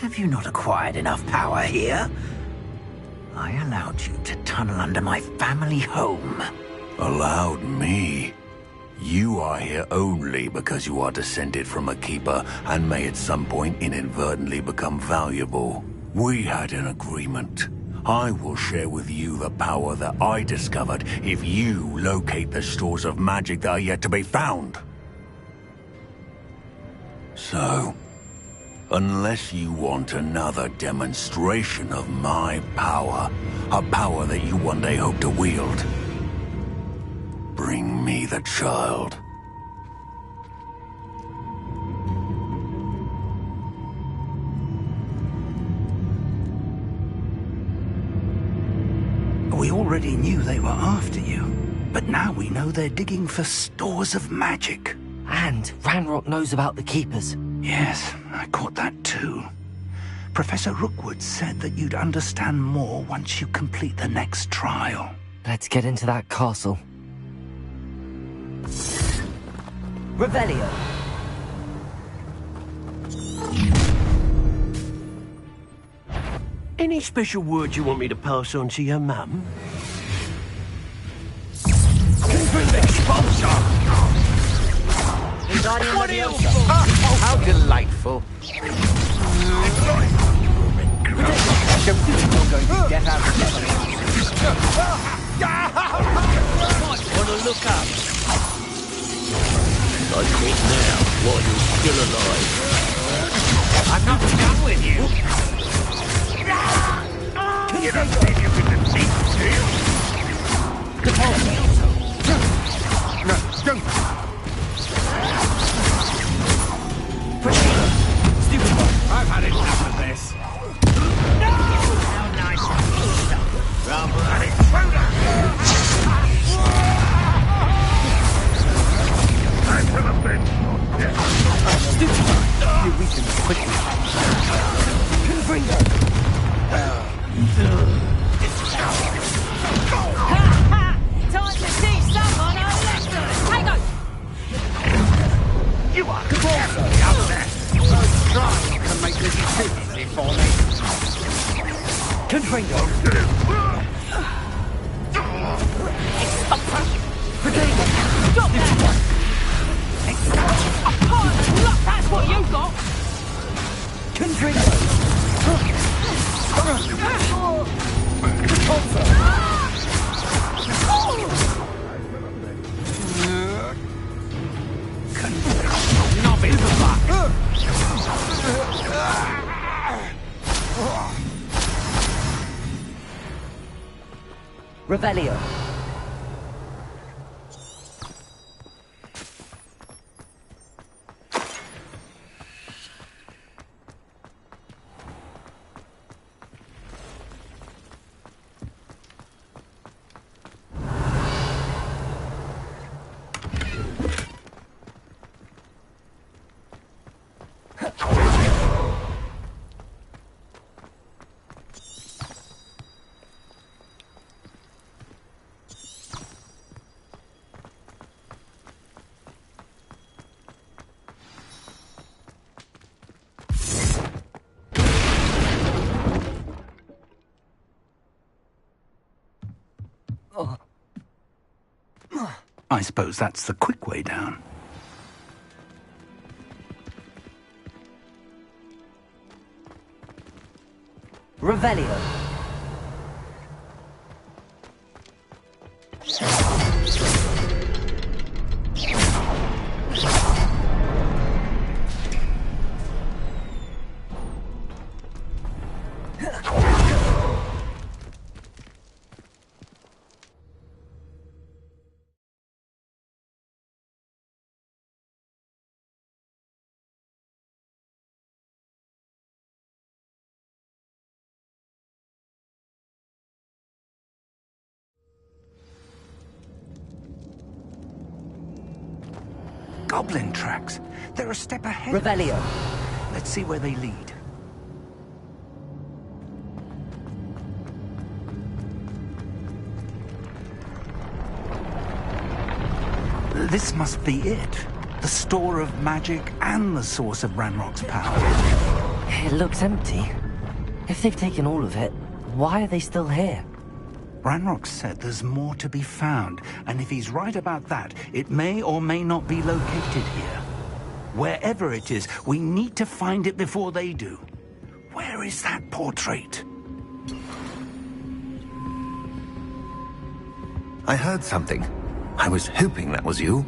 Have you not acquired enough power here? I allowed you to tunnel under my family home. Allowed me? You are here only because you are descended from a keeper and may at some point inadvertently become valuable. We had an agreement. I will share with you the power that I discovered if you locate the stores of magic that are yet to be found. So, unless you want another demonstration of my power, a power that you one day hope to wield, bring me the child. We already knew they were after you, but now we know they're digging for stores of magic. And Ranrock knows about the Keepers. Yes, I caught that too. Professor Rookwood said that you'd understand more once you complete the next trial. Let's get into that castle. Revelio. Any special words you want me to pass on to your mum? How delightful. Don't think you're going to get out of there. Might want to look up. I quit now, while you're still alive. I'm not done with you. You don't think you can defeat me, do you? No, don't. Stupid boy. I've had enough of this. No! How nice stuff. Rubber exploder! I'm for the bench. Stupid boy. You weaken quickly. Confringo! Time to teach someone a lesson! Hang on! You are carefully out there! Don't try to make this too easy for me! Confringo! Stop that! Look, that's what you got! Confringo! Not in the back! Revelio. I suppose that's the quick way down. Revelio. Goblin tracks. They're a step ahead. Revelio. Let's see where they lead. This must be it. The store of magic and the source of Ranrock's power. It looks empty. If they've taken all of it, why are they still here? Ranrock said there's more to be found, and if he's right about that, it may or may not be located here. Wherever it is, we need to find it before they do. Where is that portrait? I heard something. I was hoping that was you.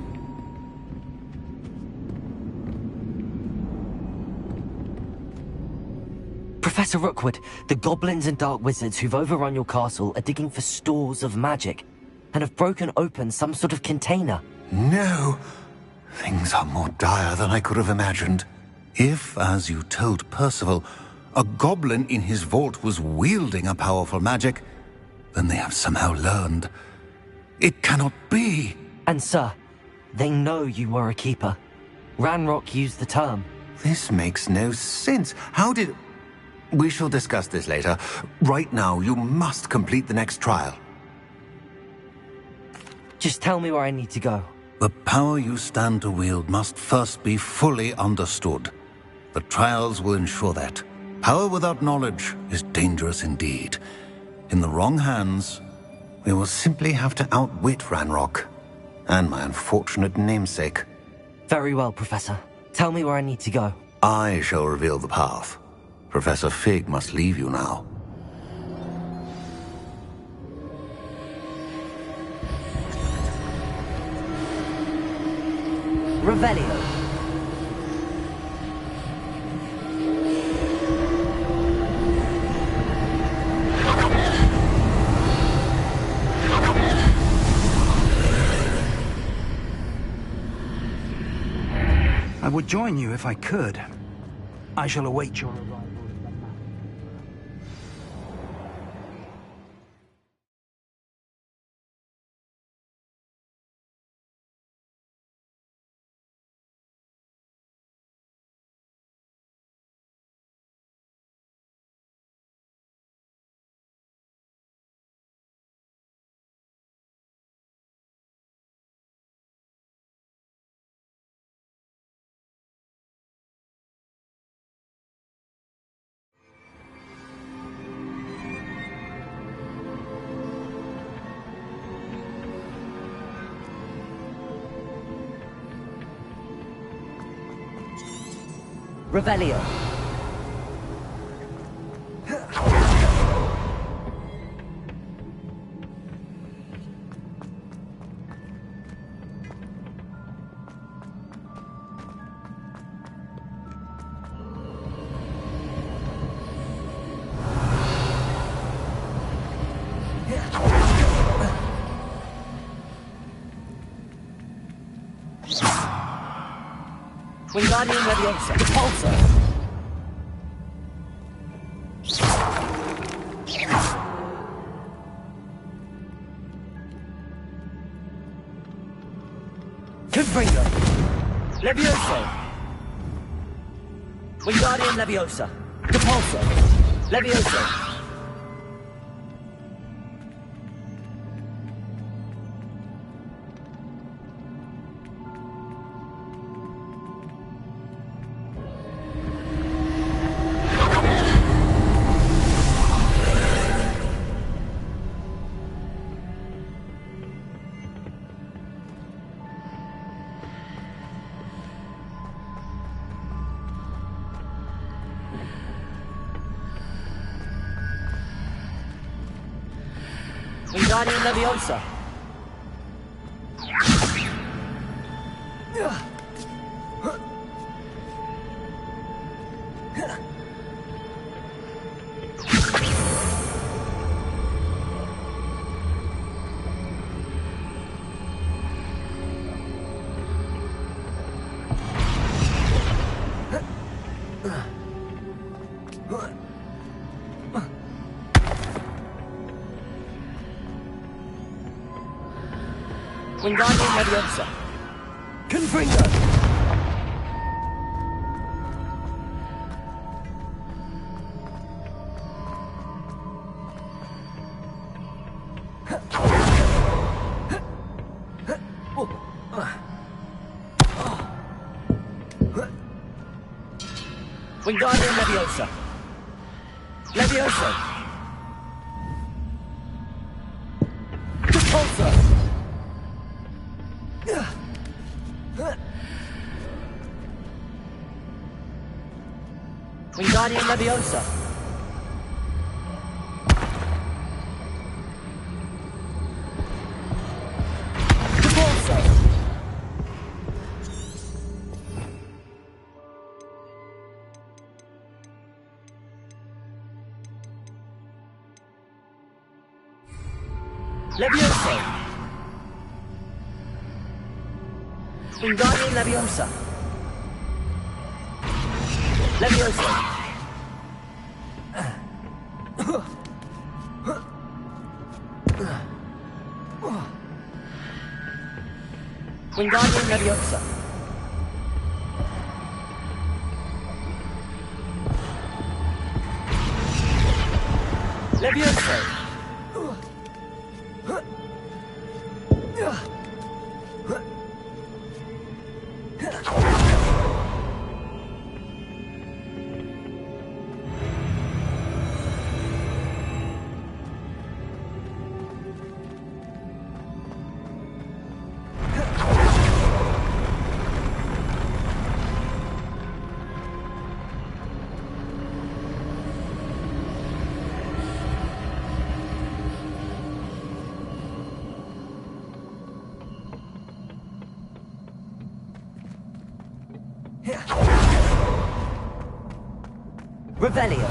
Professor Rookwood, the goblins and dark wizards who've overrun your castle are digging for stores of magic and have broken open some sort of container. No. Things are more dire than I could have imagined. If, as you told Percival, a goblin in his vault was wielding a powerful magic, then they have somehow learned. It cannot be. And sir, they know you were a keeper. Ranrock used the term. This makes no sense. How did... We shall discuss this later. Right now, you must complete the next trial. Just tell me where I need to go. The power you stand to wield must first be fully understood. The trials will ensure that. Power without knowledge is dangerous indeed. In the wrong hands, We will simply have to outwit Ranrock. And my unfortunate namesake. Very well, Professor. Tell me where I need to go. I shall reveal the path. Professor Fig must leave you now. Revelio. I would join you if I could. I shall await your arrival. Revelio. Wingardium Leviosa. Repulsor. Confringo. Levioso. Wingardium Leviosa. Repulsor. Levioso. Wingardium Leviosa. Wingardium Leviosa. Confringo. Wingardium Leviosa. Leviosa. Repulsor. Wingardium Leviosa. Repulsor. Leviosa. Wingardium Leviosa. Leviosa. Wingardium Leviosa. Leviosa. Revelio.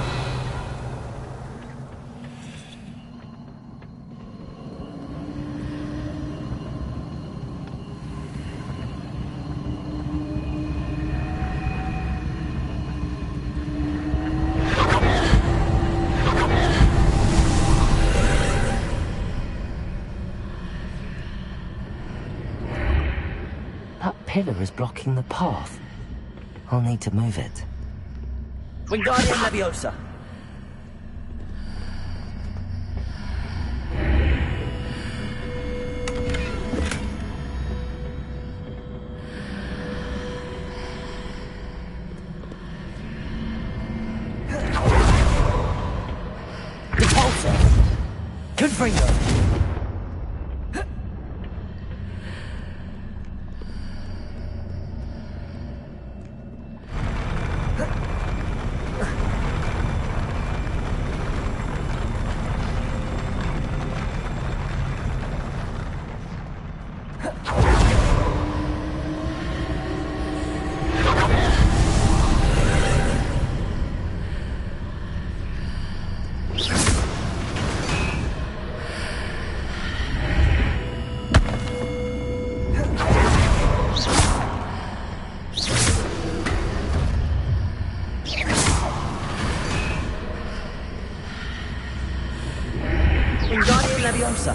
That pillar is blocking the path. I'll need to move it. Wingardium Leviosa. Repulsor. Confringo. Wingardium Leviosa.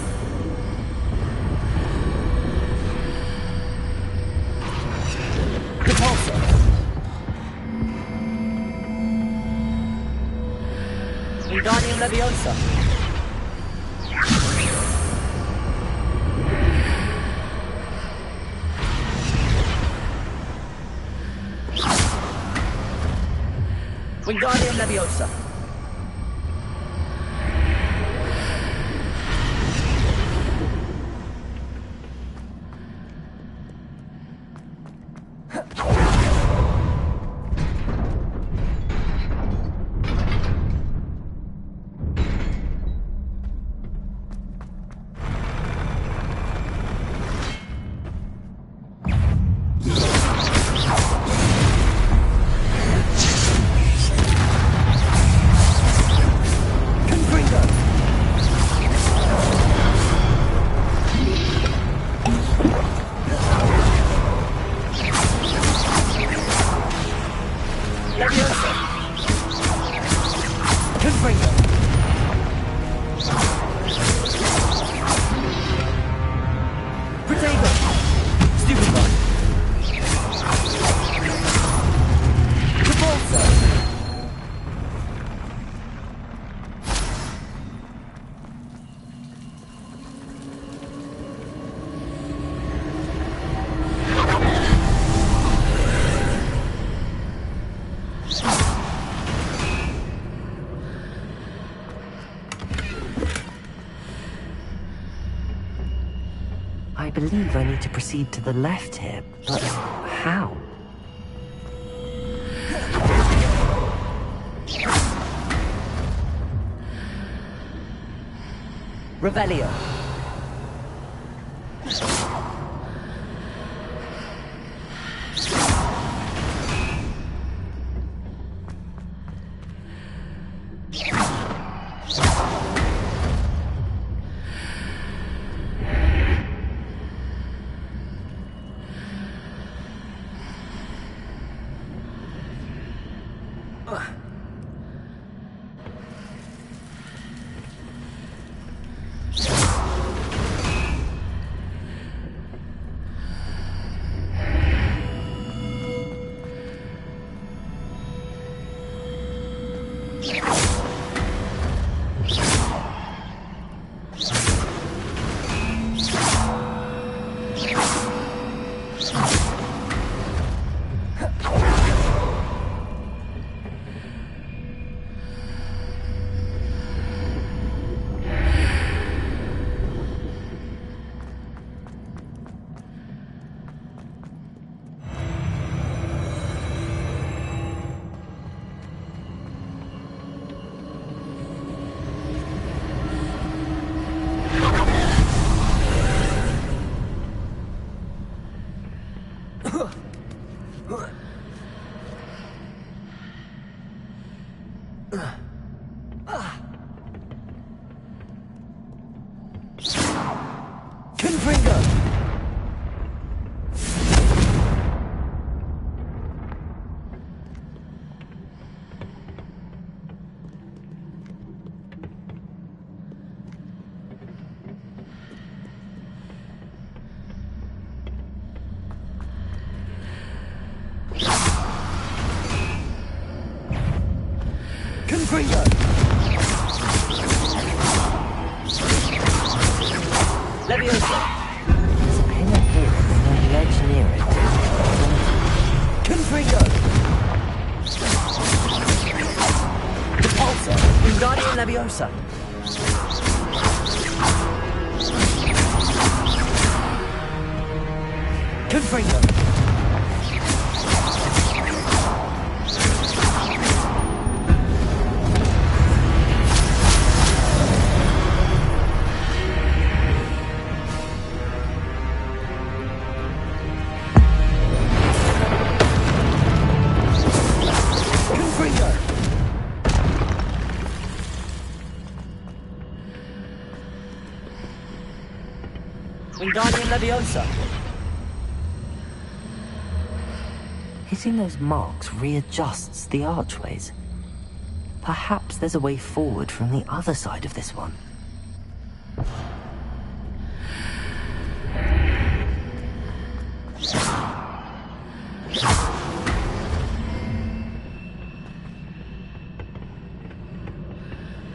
Repulsor. Wingardium Leviosa. Wingardium Leviosa. believe I need to proceed to the left here, but how? Revelio. Leviosa. There's a pillar here and a ledge near it. Confringo. Repulsor. Wingardium Leviosa. Confringo. Wingardium Leviosa. Hitting those marks readjusts the archways. Perhaps there's a way forward from the other side of this one.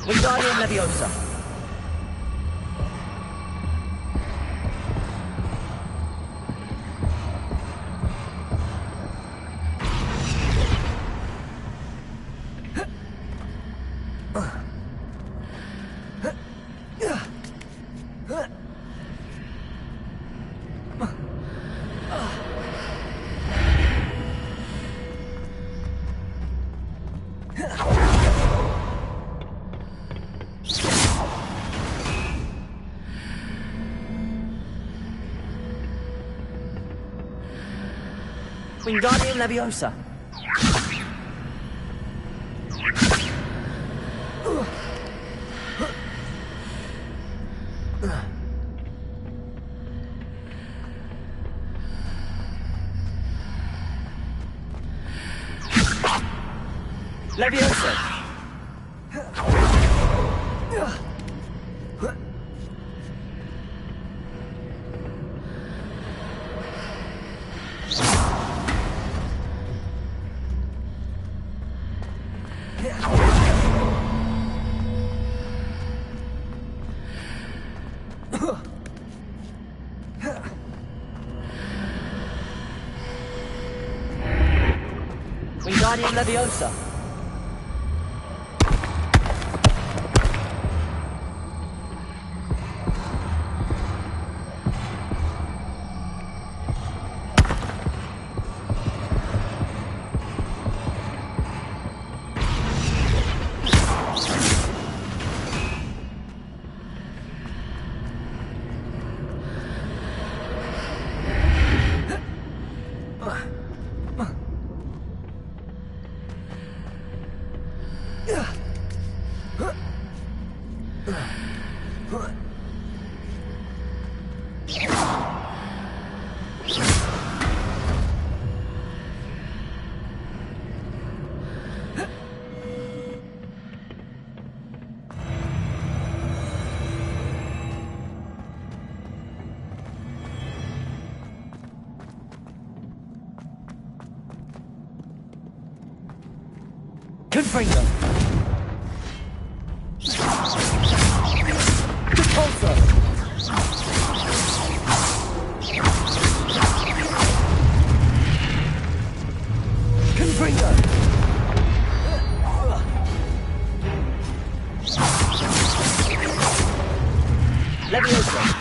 Wingardium Leviosa. Wingardium Leviosa. Leviosa. Wingardium Leviosa. Confringo. Repulsor. Confringo. Leviosa.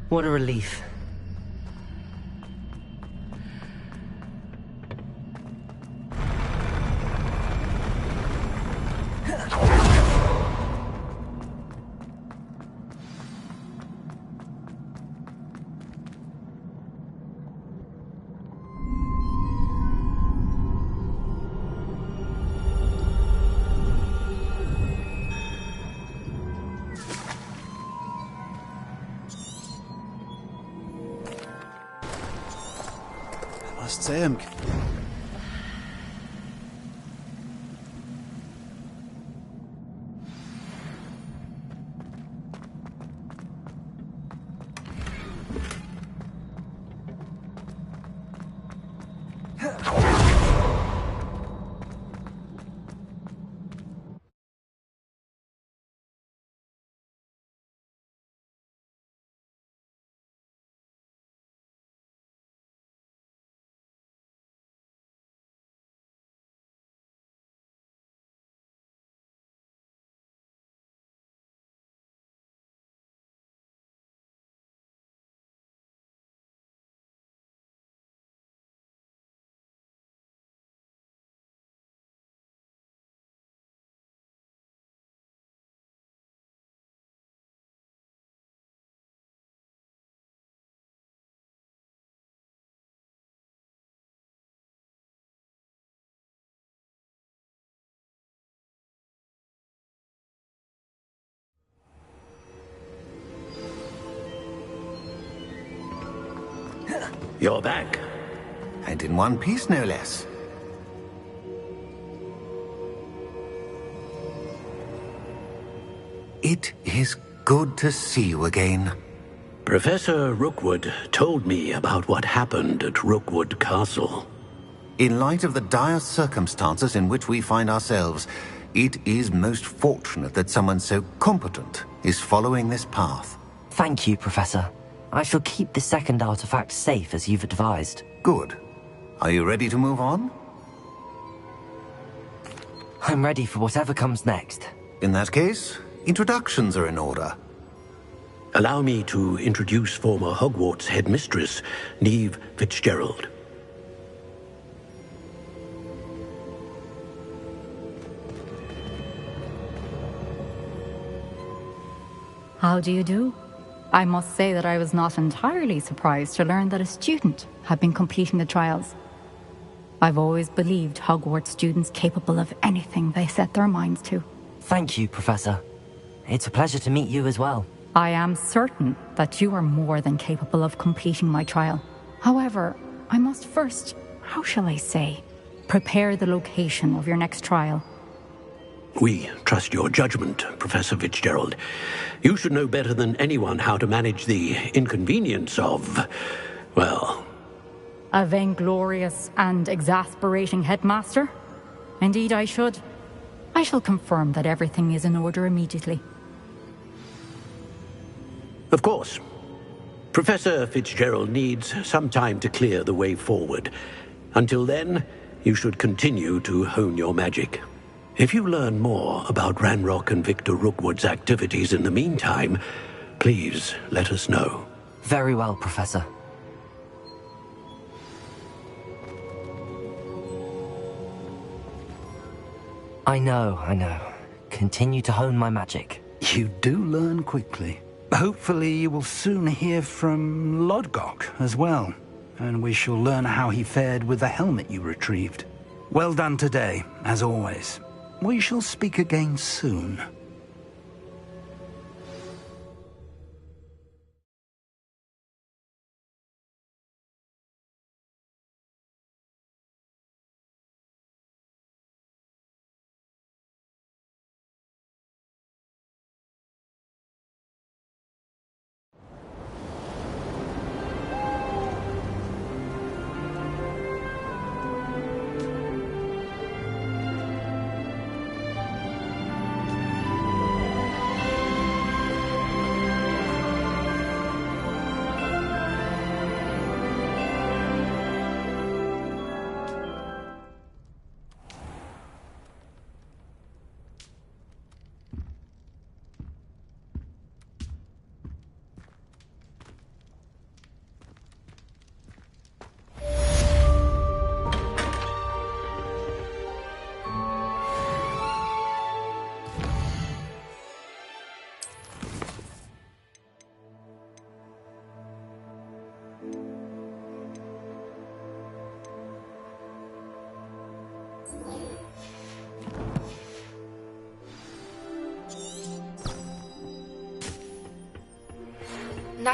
What a relief. must say I'm... You're back. And in one piece, no less. It is good to see you again. Professor Rookwood told me about what happened at Rookwood Castle. In light of the dire circumstances in which we find ourselves, it is most fortunate that someone so competent is following this path. Thank you, Professor. I shall keep the second artifact safe as you've advised. Good. Are you ready to move on? I'm ready for whatever comes next. In that case, introductions are in order. Allow me to introduce former Hogwarts headmistress, Neve Fitzgerald. How do you do? I must say that I was not entirely surprised to learn that a student had been completing the trials. I've always believed Hogwarts students capable of anything they set their minds to. Thank you, Professor. It's a pleasure to meet you as well. I am certain that you are more than capable of completing my trial. However, I must first, how shall I say, prepare the location of your next trial. We trust your judgment, Professor Fitzgerald. You should know better than anyone how to manage the inconvenience of, well... A vainglorious and exasperating headmaster? Indeed I should. I shall confirm that everything is in order immediately. Of course. Professor Fitzgerald needs some time to clear the way forward. Until then, you should continue to hone your magic. If you learn more about Ranrock and Victor Rookwood's activities in the meantime, please let us know. Very well, Professor. I know. Continue to hone my magic. You do learn quickly. Hopefully you will soon hear from Lodgok as well, and we shall learn how he fared with the helmet you retrieved. Well done today, as always. We shall speak again soon.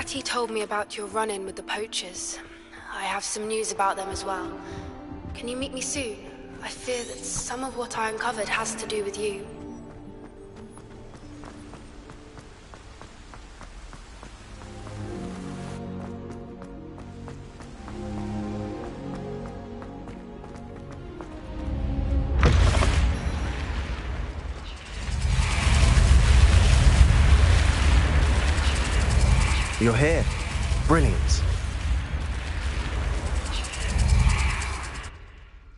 Ratty told me about your run-in with the poachers. I have some news about them as well. Can you meet me soon? I fear that some of what I uncovered has to do with you. You're here. Brilliant.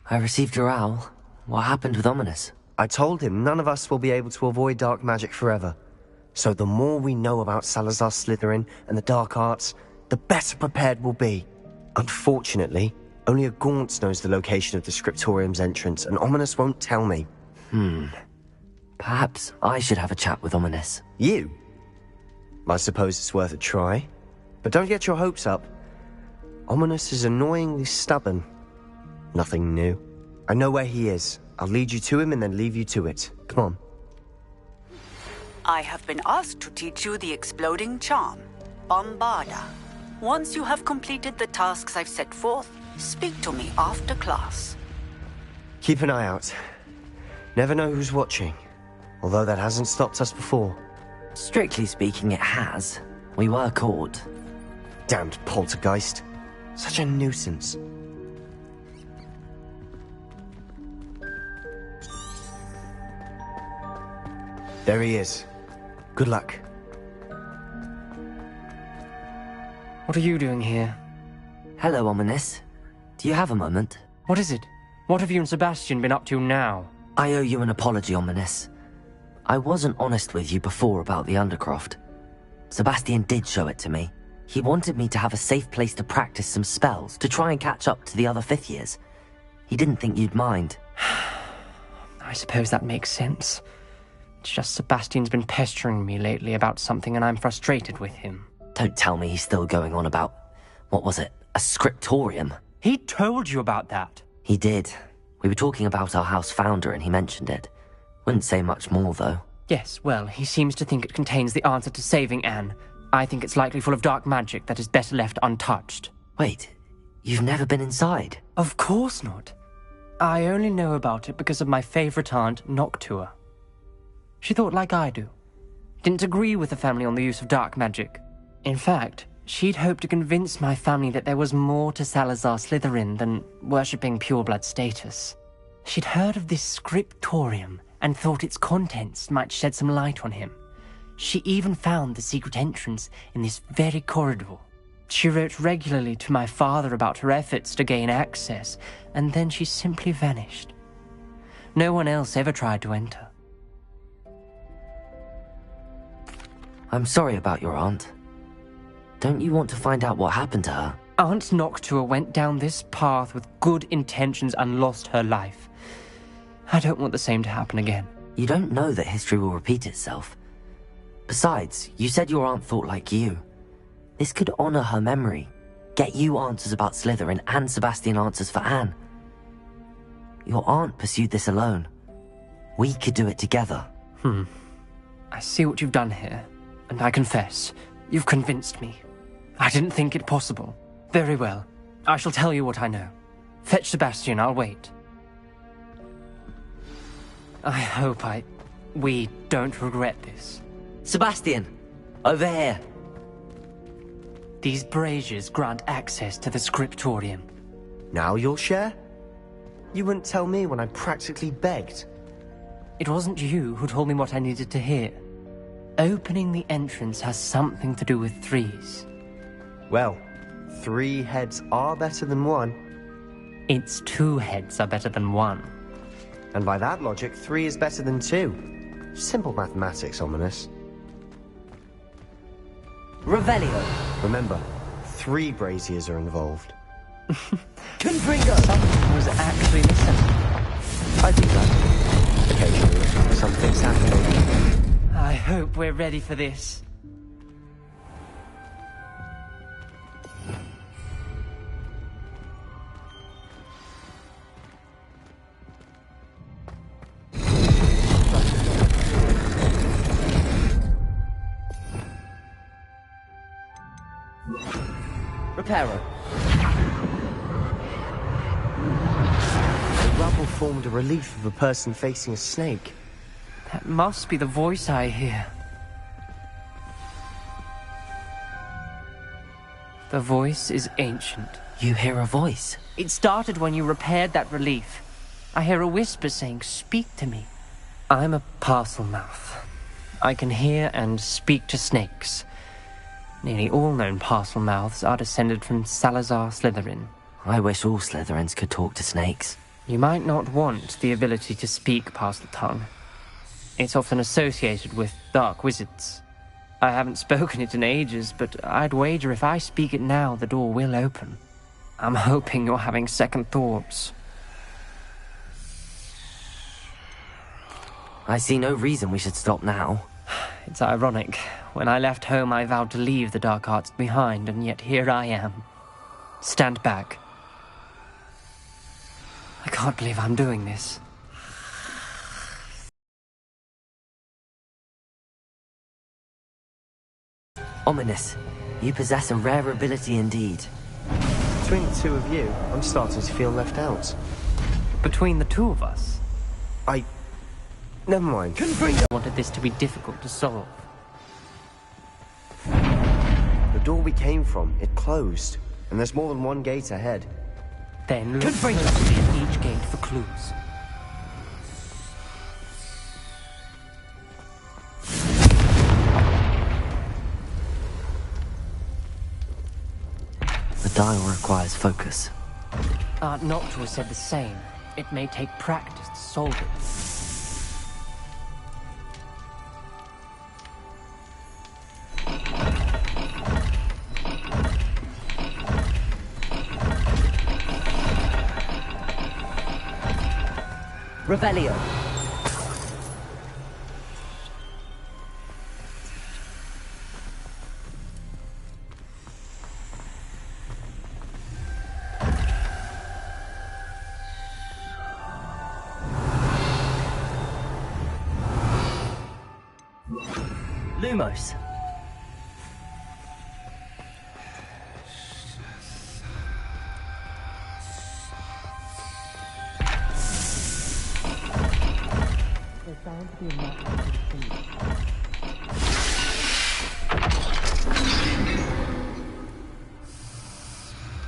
I received your owl. What happened with Ominous? I told him none of us will be able to avoid dark magic forever. So the more we know about Salazar Slytherin and the dark arts, the better prepared we'll be. Unfortunately, only a Gaunt knows the location of the Scriptorium's entrance, and Ominous won't tell me. Perhaps I should have a chat with Ominous. You? I suppose it's worth a try. But don't get your hopes up. Ominous is annoyingly stubborn. Nothing new. I know where he is. I'll lead you to him and then leave you to it. Come on. I have been asked to teach you the exploding charm, Bombarda. Once you have completed the tasks I've set forth, speak to me after class. Keep an eye out. Never know who's watching. Although that hasn't stopped us before. Strictly speaking, it has. We were caught. Damned poltergeist. Such a nuisance. There he is. Good luck. What are you doing here? Hello, Ominous. Do you have a moment? What is it? What have you and Sebastian been up to now? I owe you an apology, Ominous. I wasn't honest with you before about the Undercroft. Sebastian did show it to me. He wanted me to have a safe place to practice some spells, to try and catch up to the other fifth years. He didn't think you'd mind. I suppose that makes sense. It's just Sebastian's been pestering me lately about something and I'm frustrated with him. Don't tell me he's still going on about, what was it, a scriptorium? He told you about that? He did. We were talking about our house founder and he mentioned it. Wouldn't say much more, though. Yes, well, he seems to think it contains the answer to saving Anne. I think it's likely full of dark magic that is better left untouched. Wait, you've never been inside? Of course not. I only know about it because of my favorite aunt, Noctua. She thought like I do. Didn't agree with the family on the use of dark magic. In fact, she'd hoped to convince my family that there was more to Salazar Slytherin than worshipping pureblood status. She'd heard of this scriptorium and thought its contents might shed some light on him. She even found the secret entrance in this very corridor. She wrote regularly to my father about her efforts to gain access, and then she simply vanished. No one else ever tried to enter. I'm sorry about your aunt. Don't you want to find out what happened to her? Aunt Noctua went down this path with good intentions and lost her life. I don't want the same to happen again. You don't know that history will repeat itself. Besides, you said your aunt thought like you. This could honor her memory, get you answers about Slytherin and Sebastian answers for Anne. Your aunt pursued this alone. We could do it together. I see what you've done here, and I confess, you've convinced me. I didn't think it possible. Very well. I shall tell you what I know. Fetch Sebastian, I'll wait. I hope we don't regret this. Sebastian! Over here! These braziers grant access to the scriptorium. Now you'll share? You wouldn't tell me when I practically begged. It wasn't you who told me what I needed to hear. Opening the entrance has something to do with threes. Well, 3 heads are better than 1. It's 2 heads are better than 1. And by that logic, 3 is better than 2. Simple mathematics, Ominous. Revelio! Remember, 3 braziers are involved. Confringo! Someone was actually listening. I do that. Occasionally, something's happening. I hope we're ready for this. Reparo. The rubble formed a relief of a person facing a snake. That must be the voice I hear. The voice is ancient. You hear a voice? It started when you repaired that relief. I hear a whisper saying, "Speak to me." I'm a parcel mouth. I can hear and speak to snakes. Nearly all known parcel mouths are descended from Salazar Slytherin. I wish all Slytherins could talk to snakes. You might not want the ability to speak parcel tongue. It's often associated with dark wizards. I haven't spoken it in ages, but I'd wager if I speak it now, the door will open. I'm hoping you're having second thoughts. I see no reason we should stop now. It's ironic. When I left home, I vowed to leave the dark arts behind, and yet here I am. Stand back. I can't believe I'm doing this. Ominous. You possess a rare ability indeed. Between the two of you, I'm starting to feel left out. Between the two of us? Never mind. I wanted this to be difficult to solve. The door we came from, it closed. And there's more than one gate ahead. Then look closely at each gate for clues. The dial requires focus. Art Noctua said the same. It may take practice to solve it. Revelio. Lumos.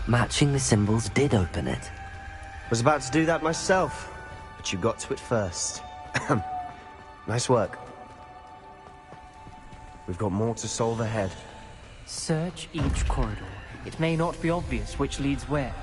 Matching the symbols did open it. Was about to do that myself, but you got to it first. Nice work. We've got more to solve ahead. Search each corridor. It may not be obvious which leads where.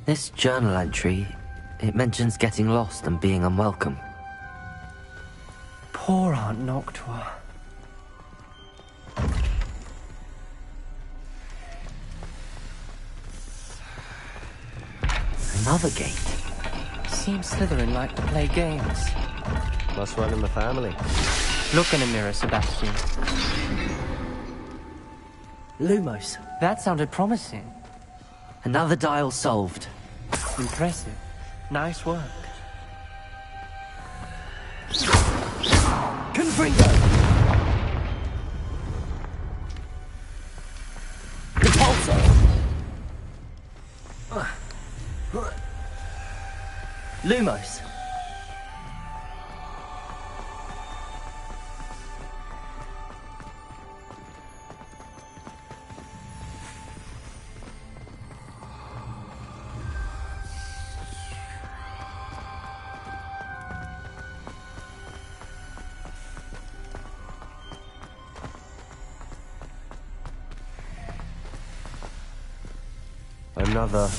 This journal entry, it mentions getting lost and being unwelcome. Poor Aunt Noctua. Another gate. Seems Slytherin like to play games. Must run in the family. Look in a mirror, Sebastian. Lumos. That sounded promising. Another dial solved. Impressive. Nice work. Confringo! Repulsor! Lumos. Another,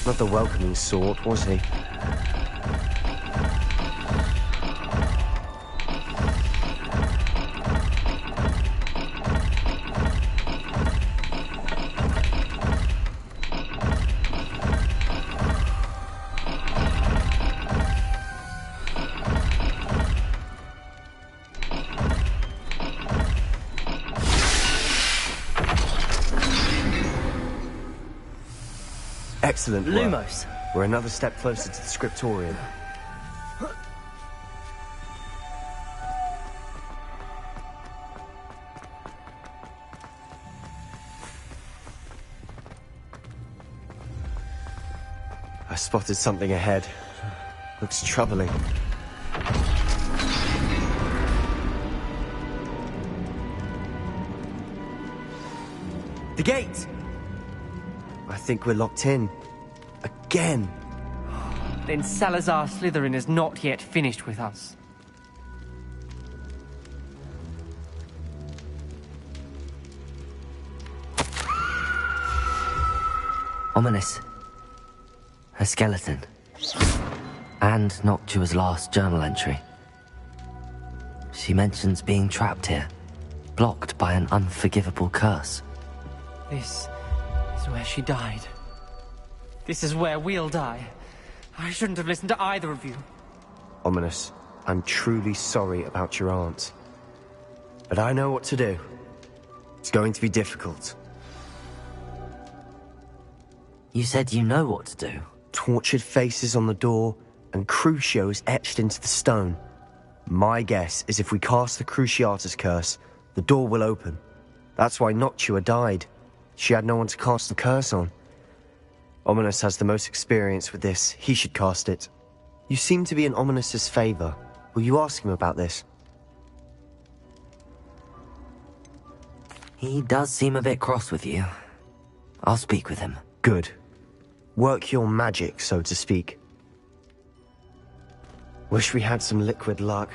not the welcoming sort, was he? Excellent work. Lumos. We're another step closer to the scriptorium. I spotted something ahead. Looks troubling. The gate! I think we're locked in. Again. Then Salazar Slytherin is not yet finished with us. Ominous. A skeleton. And Noctua's last journal entry. She mentions being trapped here, blocked by an unforgivable curse. This is where she died. This is where we'll die. I shouldn't have listened to either of you. Ominous, I'm truly sorry about your aunt. But I know what to do. It's going to be difficult. You said you know what to do. Tortured faces on the door, and Crucios etched into the stone. My guess is if we cast the Cruciatus curse, the door will open. That's why Noctua died. She had no one to cast the curse on. Ominous has the most experience with this. He should cast it. You seem to be in Ominous's favor. Will you ask him about this? He does seem a bit cross with you. I'll speak with him. Good. Work your magic, so to speak. Wish we had some liquid luck.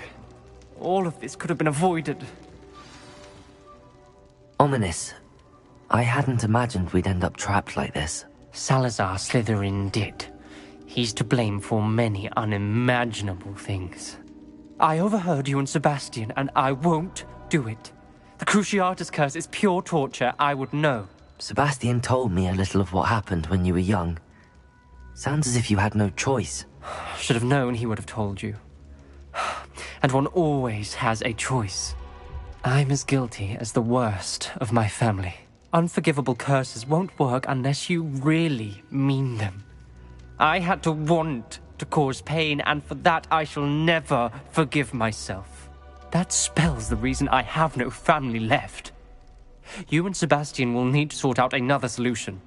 All of this could have been avoided. Ominous. I hadn't imagined we'd end up trapped like this. Salazar Slytherin did. He's to blame for many unimaginable things. I overheard you and Sebastian, and I won't do it. The Cruciatus curse is pure torture, I would know. Sebastian told me a little of what happened when you were young. Sounds as if you had no choice. Should have known he would have told you. And one always has a choice. I'm as guilty as the worst of my family. Unforgivable curses won't work unless you really mean them. I had to want to cause pain, and for that I shall never forgive myself. That spells the reason I have no family left. You and Sebastian will need to sort out another solution.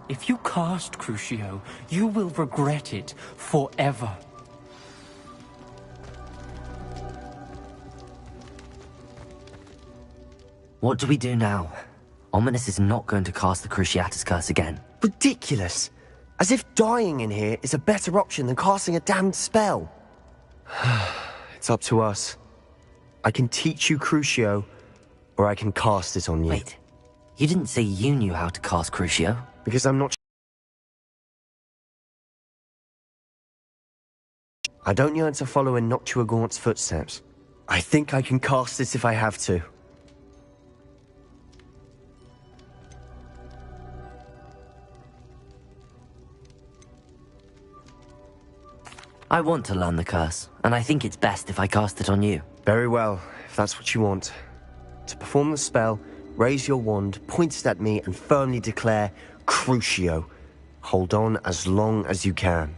If you cast Crucio, you will regret it forever. What do we do now? Ominous is not going to cast the Cruciatus curse again. Ridiculous! As if dying in here is a better option than casting a damned spell. It's up to us. I can teach you Crucio, or I can cast it on you. Wait, you didn't say you knew how to cast Crucio? Because I'm not... I don't yearn to follow in Noctua Gaunt's footsteps. I think I can cast it if I have to. I want to learn the curse, and I think it's best if I cast it on you. Very well, if that's what you want. To perform the spell, raise your wand, point it at me, and firmly declare, Crucio. Hold on as long as you can.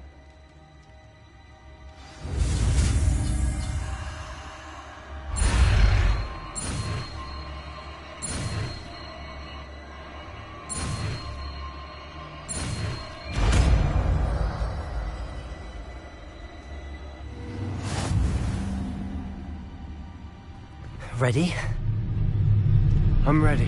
Ready? I'm ready.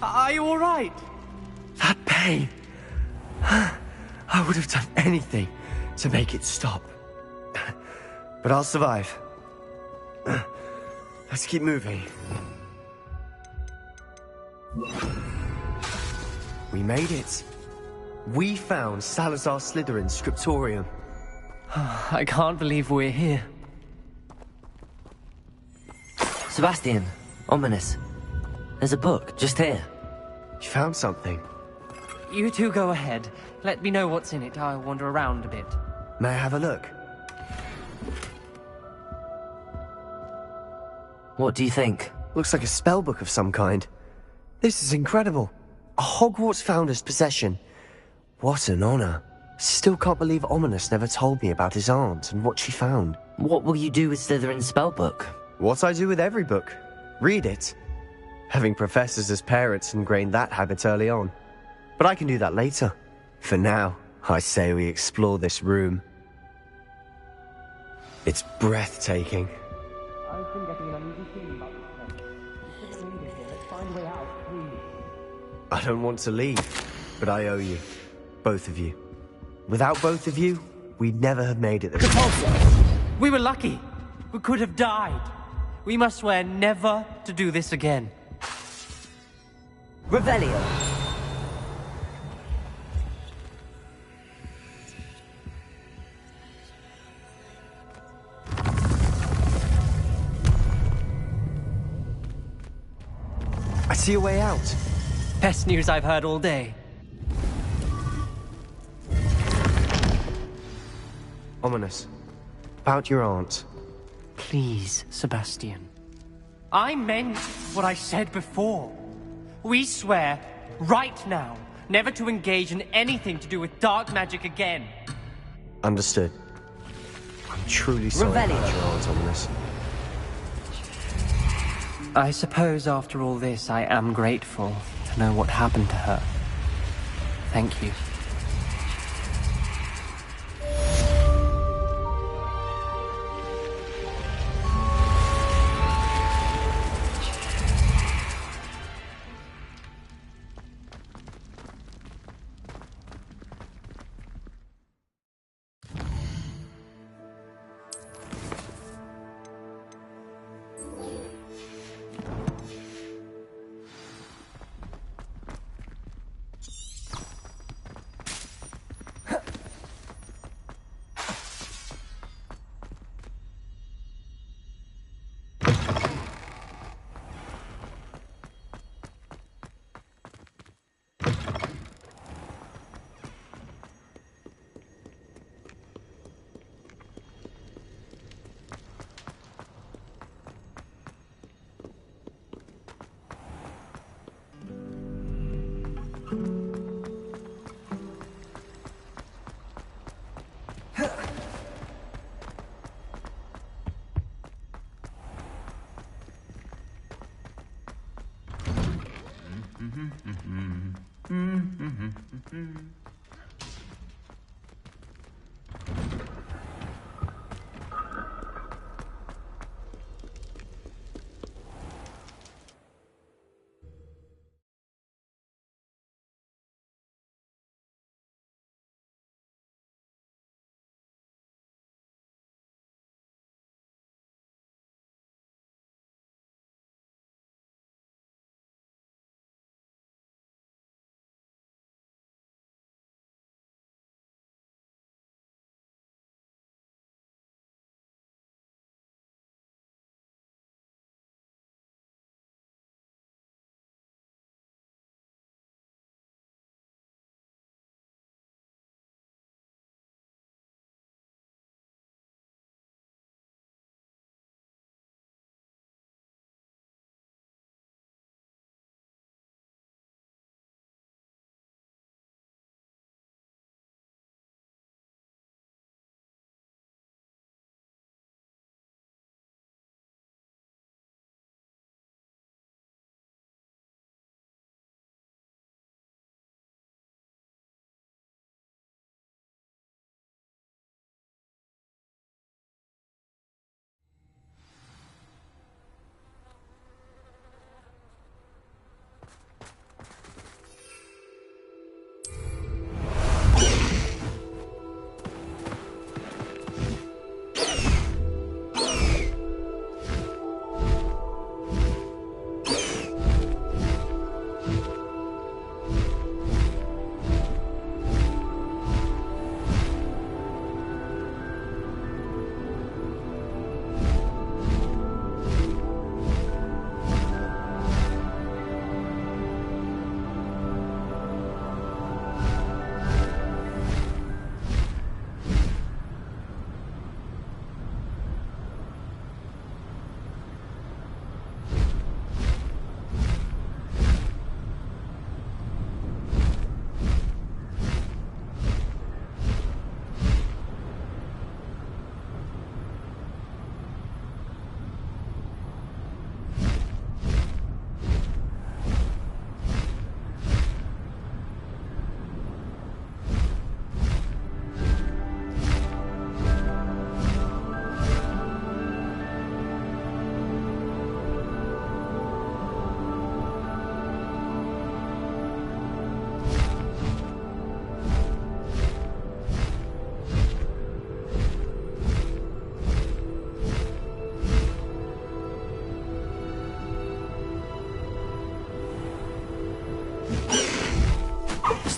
Are you all right? That pain. I would have done anything to make it stop. But I'll survive. Let's keep moving. We made it. We found Salazar Slytherin's scriptorium. I can't believe we're here. Sebastian, ominous. There's a book, just here. You found something? You two go ahead. Let me know what's in it. I'll wander around a bit. May I have a look? What do you think? Looks like a spellbook of some kind. This is incredible. A Hogwarts founder's possession. What an honor. Still can't believe Ominous never told me about his aunt and what she found. What will you do with Slytherin's spellbook? What I do with every book. Read it. Having professors as parents ingrained that habit early on. But I can do that later. For now, I say we explore this room. It's breathtaking. I've been getting an uneasy feeling about this place. Let's find a way out, please. I don't want to leave, but I owe you. Both of you. Without both of you, we'd never have made it this far. We were lucky. We could have died. We must swear never to do this again. Revelio. I see a way out. Best news I've heard all day. Ominous. About your aunt. Please, Sebastian. I meant what I said before. We swear, right now, never to engage in anything to do with dark magic again. Understood. I'm truly sorry about your aunt, Ominous. I suppose after all this, I am grateful to know what happened to her. Thank you.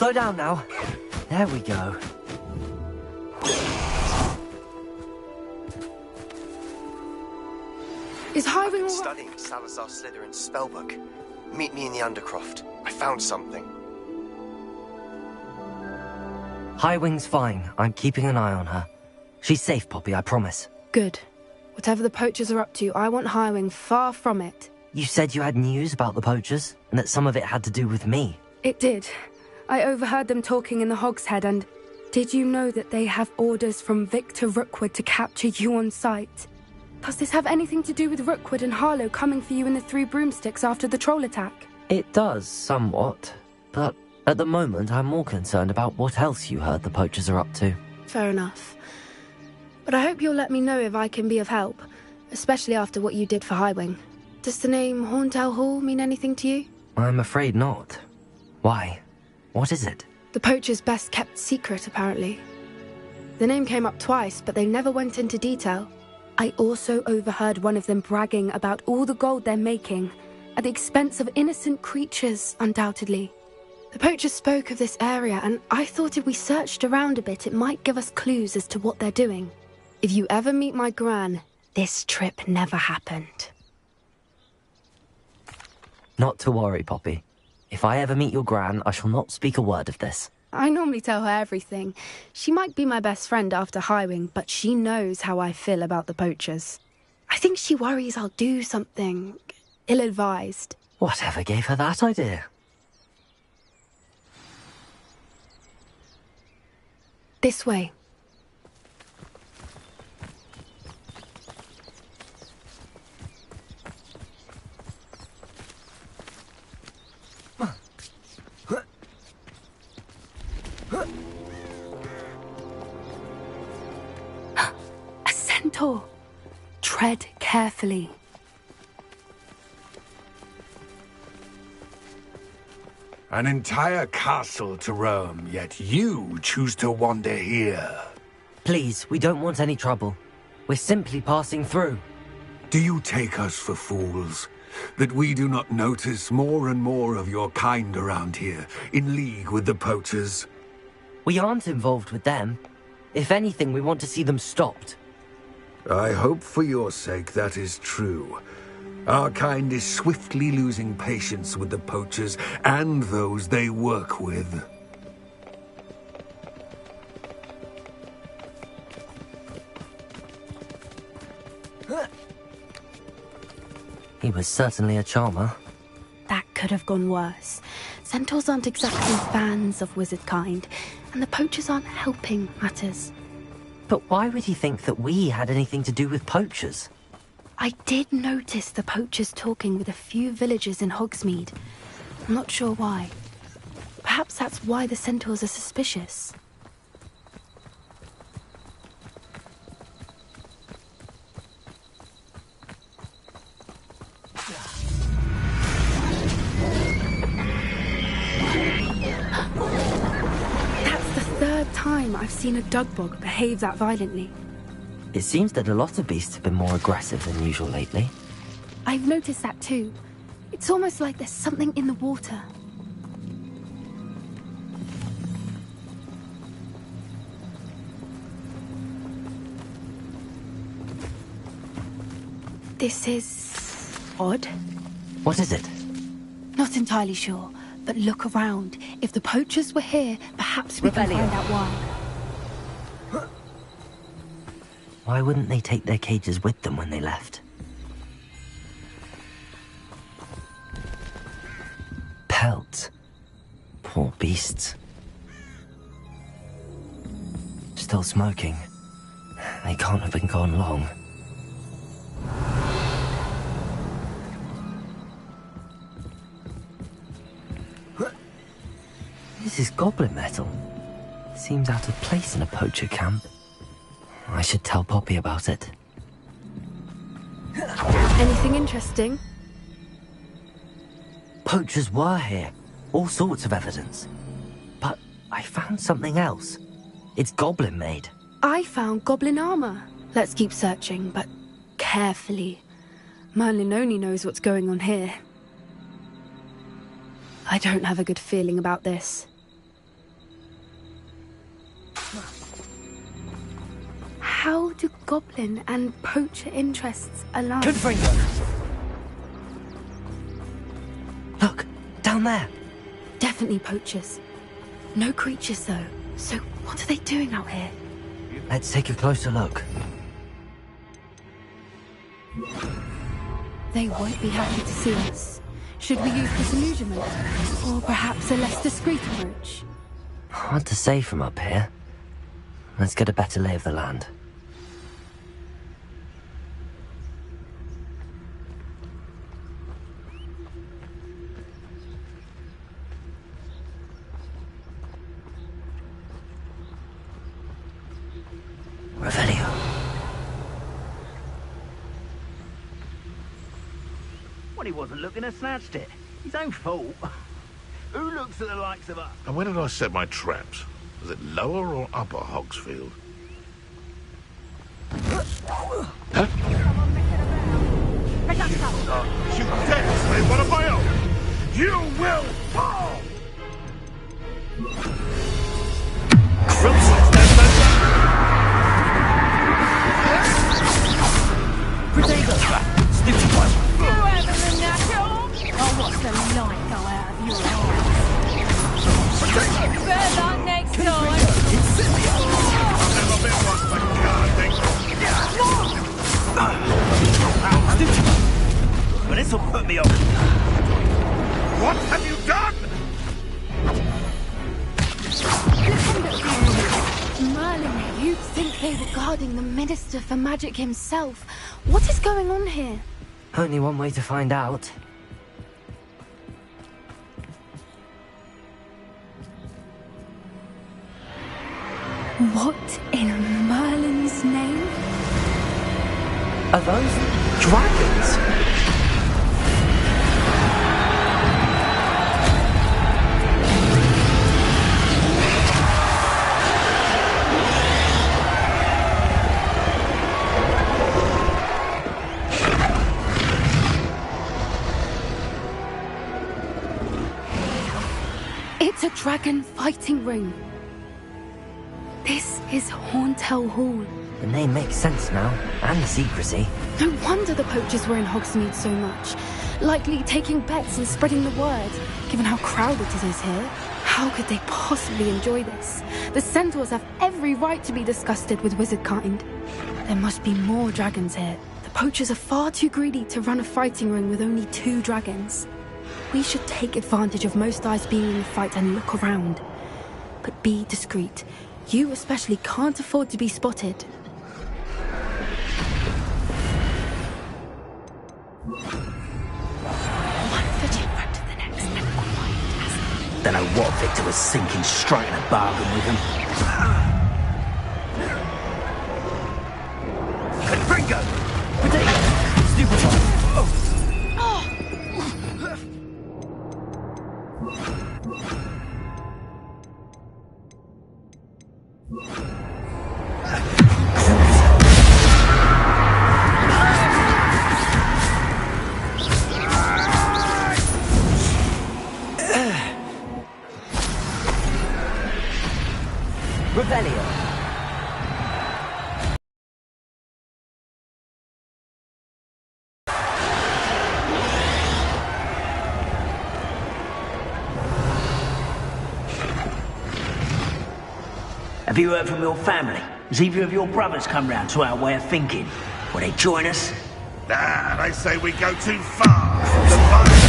Slow down now. There we go. Is Highwing I've been all right? studying Salazar Slytherin's spellbook. Meet me in the Undercroft. I found something. Highwing's fine. I'm keeping an eye on her. She's safe, Poppy, I promise. Good. Whatever the poachers are up to, I want Highwing far from it. You said you had news about the poachers, and that some of it had to do with me. It did. I overheard them talking in the Hogshead, and did you know that they have orders from Victor Rookwood to capture you on sight? Does this have anything to do with Rookwood and Harlow coming for you in the Three Broomsticks after the troll attack? It does, somewhat. But at the moment, I'm more concerned about what else you heard the poachers are up to. Fair enough. But I hope you'll let me know if I can be of help, especially after what you did for Highwing. Does the name Horntail Hall mean anything to you? I'm afraid not. Why? What is it? The poachers' best kept secret, apparently. The name came up twice, but they never went into detail. I also overheard one of them bragging about all the gold they're making, at the expense of innocent creatures, undoubtedly. The poachers spoke of this area, and I thought if we searched around a bit, it might give us clues as to what they're doing. If you ever meet my gran, this trip never happened. Not to worry, Poppy. If I ever meet your gran, I shall not speak a word of this. I normally tell her everything. She might be my best friend after Highwing, but she knows how I feel about the poachers. I think she worries I'll do something ill-advised. Whatever gave her that idea? This way. A centaur. Tread carefully. An entire castle to roam, yet you choose to wander here. Please, we don't want any trouble. We're simply passing through. Do you take us for fools? That we do not notice more and more of your kind around here, in league with the poachers? We aren't involved with them. If anything, we want to see them stopped. I hope for your sake that is true. Our kind is swiftly losing patience with the poachers and those they work with. He was certainly a charmer. That could have gone worse. Centaurs aren't exactly fans of wizard kind, and the poachers aren't helping matters. But why would he think that we had anything to do with poachers? I did notice the poachers talking with a few villagers in Hogsmeade. I'm not sure why. Perhaps that's why the centaurs are suspicious. That's the third time I've seen a dugbog behave that violently. It seems that a lot of beasts have been more aggressive than usual lately. I've noticed that too. It's almost like there's something in the water. This is odd. What is it? Not entirely sure, but look around. If the poachers were here, perhaps we can find out why. Why wouldn't they take their cages with them when they left? Pelts. Poor beasts. Still smoking. They can't have been gone long. This is goblin metal. Seems out of place in a poacher camp. I should tell Poppy about it. Anything interesting? Poachers were here. All sorts of evidence. But I found something else. It's goblin made. I found goblin armor. Let's keep searching, but carefully. Merlin only knows what's going on here. I don't have a good feeling about this. How do goblin and poacher interests align? Look, down there. Definitely poachers. No creatures, though. So what are they doing out here? Let's take a closer look. They won't be happy to see us. Should we use disillusionment? Or perhaps a less discreet approach? Hard to say from up here. Let's get a better lay of the land. Revelio. Well, he wasn't looking to snatched it. His own fault. Who looks at the likes of us? And where did I set my traps? Was it lower or upper Hogsfield? Huh? You dare say one of my own! You will fall! Whoever the natural, I'll watch the light go out of your eyes. Better luck next time. I've never been one for guarding. But this'll put me off. What have you done? Merlin, you'd think they were guarding the Minister for Magic himself. What is going on here? Only one way to find out. What in Merlin's name? Are those dragons? It's a dragon fighting ring. This is Horntail Hall. The name makes sense now, and the secrecy. No wonder the poachers were in Hogsmeade so much. Likely taking bets and spreading the word, given how crowded it is here. How could they possibly enjoy this? The centaurs have every right to be disgusted with wizard kind. There must be more dragons here. The poachers are far too greedy to run a fighting ring with only 2 dragons. We should take advantage of most eyes being in the fight and look around. But be discreet. You especially can't afford to be spotted. One foot in front of the next and quiet as... Don't know what Victor was thinking, striking a bargain with him. Confringo! Potato! Stupid! Revelio. Have you heard from your family? Has either of your brothers come round to our way of thinking? Will they join us? Nah, they say we go too far. The violence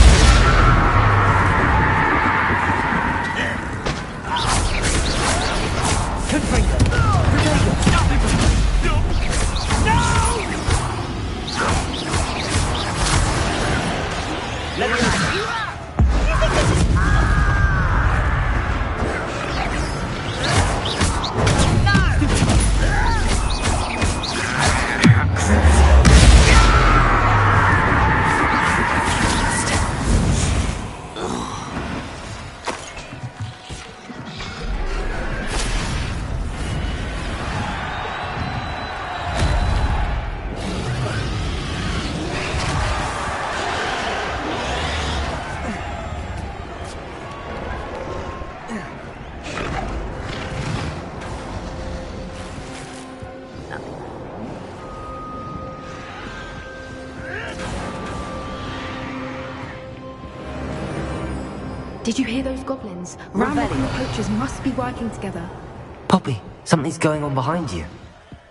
Did you hear those goblins? Ramrock and the poachers must be working together. Poppy, something's going on behind you.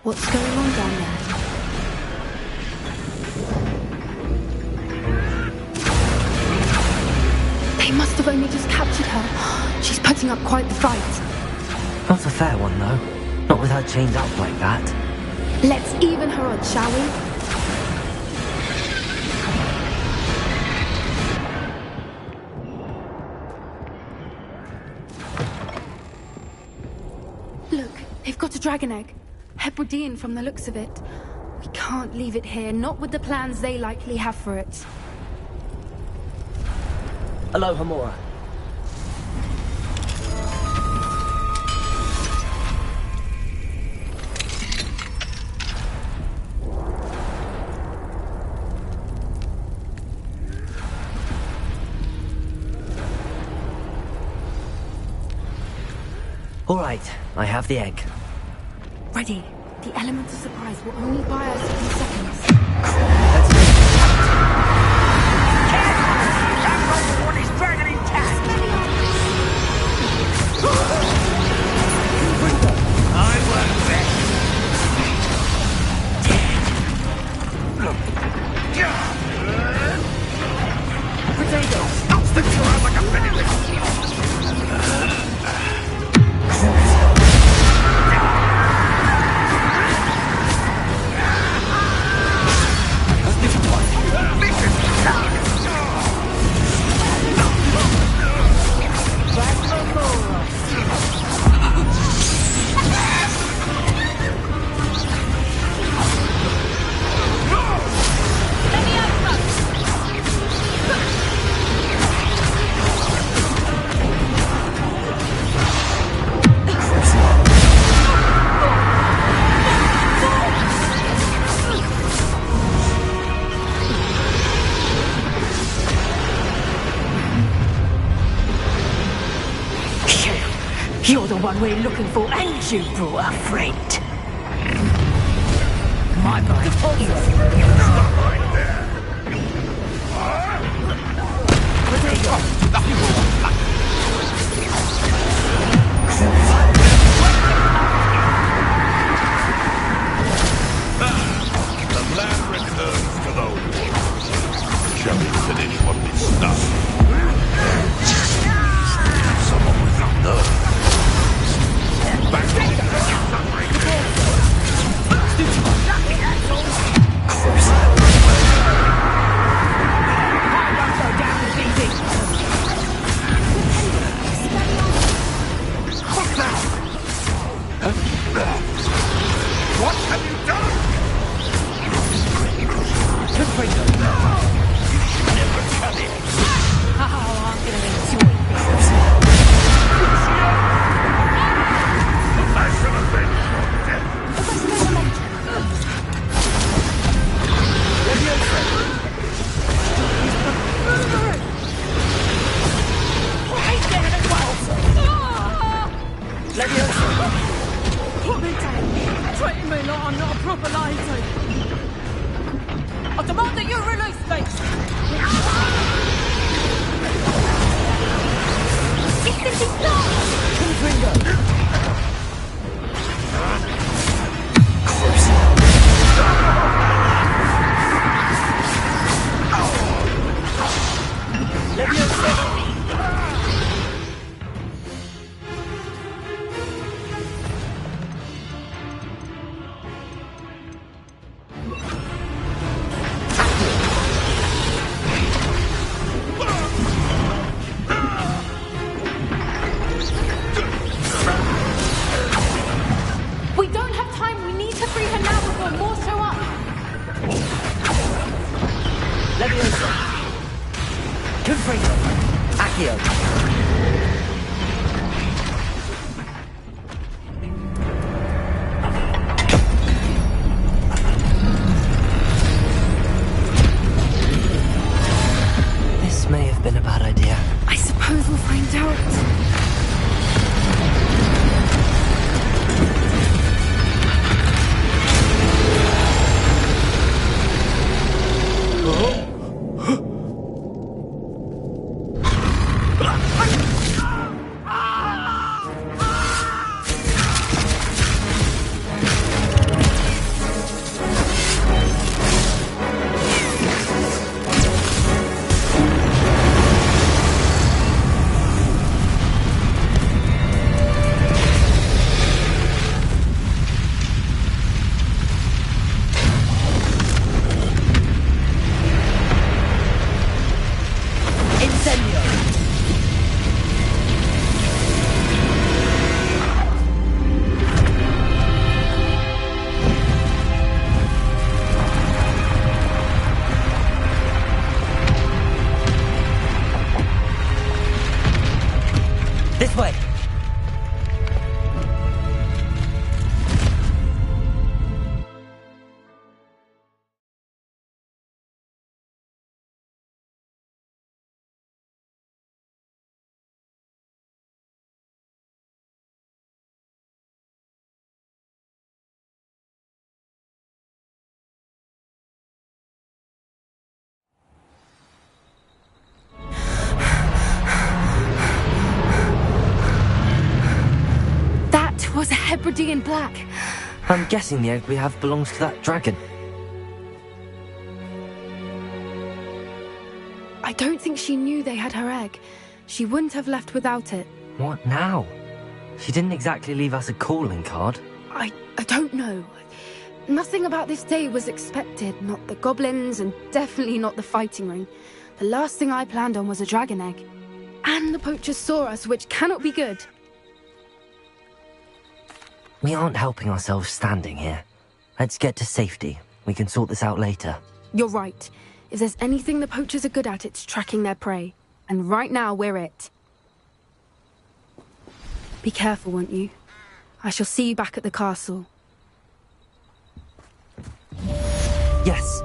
What's going on down there? They must have only just captured her. She's putting up quite the fight. Not a fair one, though. Not with her chained up like that. Let's even her odds, shall we? Look, they've got a dragon egg. Hebridean from the looks of it. We can't leave it here, not with the plans they likely have for it. Aloha, Mora. All right, I have the egg. Ready. The element of surprise will only buy us a few seconds. Let's make it count. I'll stick you around like a penny. You're the one we're looking for, and you brought a friend. My God. Stop right there. The land returns to those. Shall we finish what we started? Someone with no nerve. Back to what have you done? You should never cut it. Oh, I'm gonna enjoy this. I should have been your death. Right there as well. Put me down. Treating me like I'm not a proper lady. I demand that you release me. It's the We don't have time. We need to free her now before more show up. Leviosa. Confringo. Accio. This may have been a bad idea. I suppose we'll find out. Hebridean black. I'm guessing the egg we have belongs to that dragon. I don't think she knew they had her egg. She wouldn't have left without it. What now? She didn't exactly leave us a calling card. I don't know. Nothing about this day was expected. Not the goblins, and definitely not the fighting ring. The last thing I planned on was a dragon egg. And the poachers saw us, which cannot be good. We aren't helping ourselves standing here. Let's get to safety. We can sort this out later. You're right. If there's anything the poachers are good at, it's tracking their prey. And right now, we're it. Be careful, won't you? I shall see you back at the castle. Yes.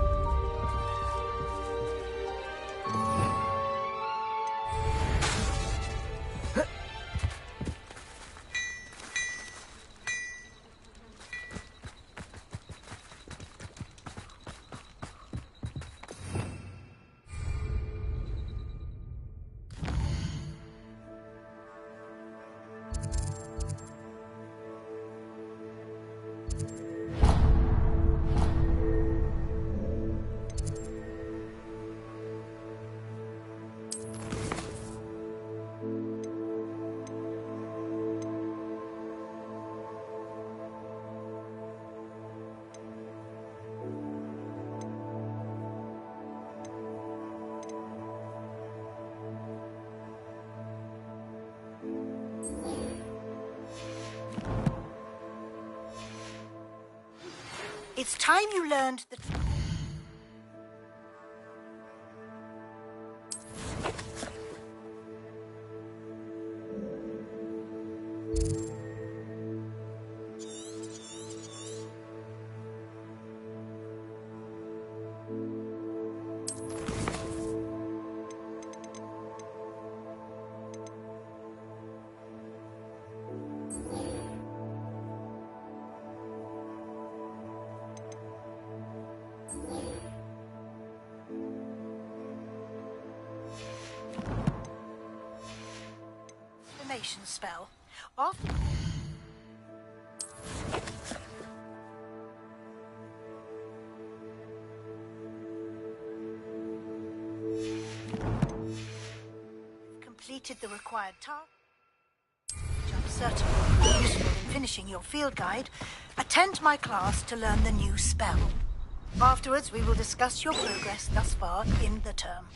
It's time you learned that... spell. After... completed the required task, which I'm certain will be useful in finishing your field guide, attend my class to learn the new spell. Afterwards, we will discuss your progress thus far in the term.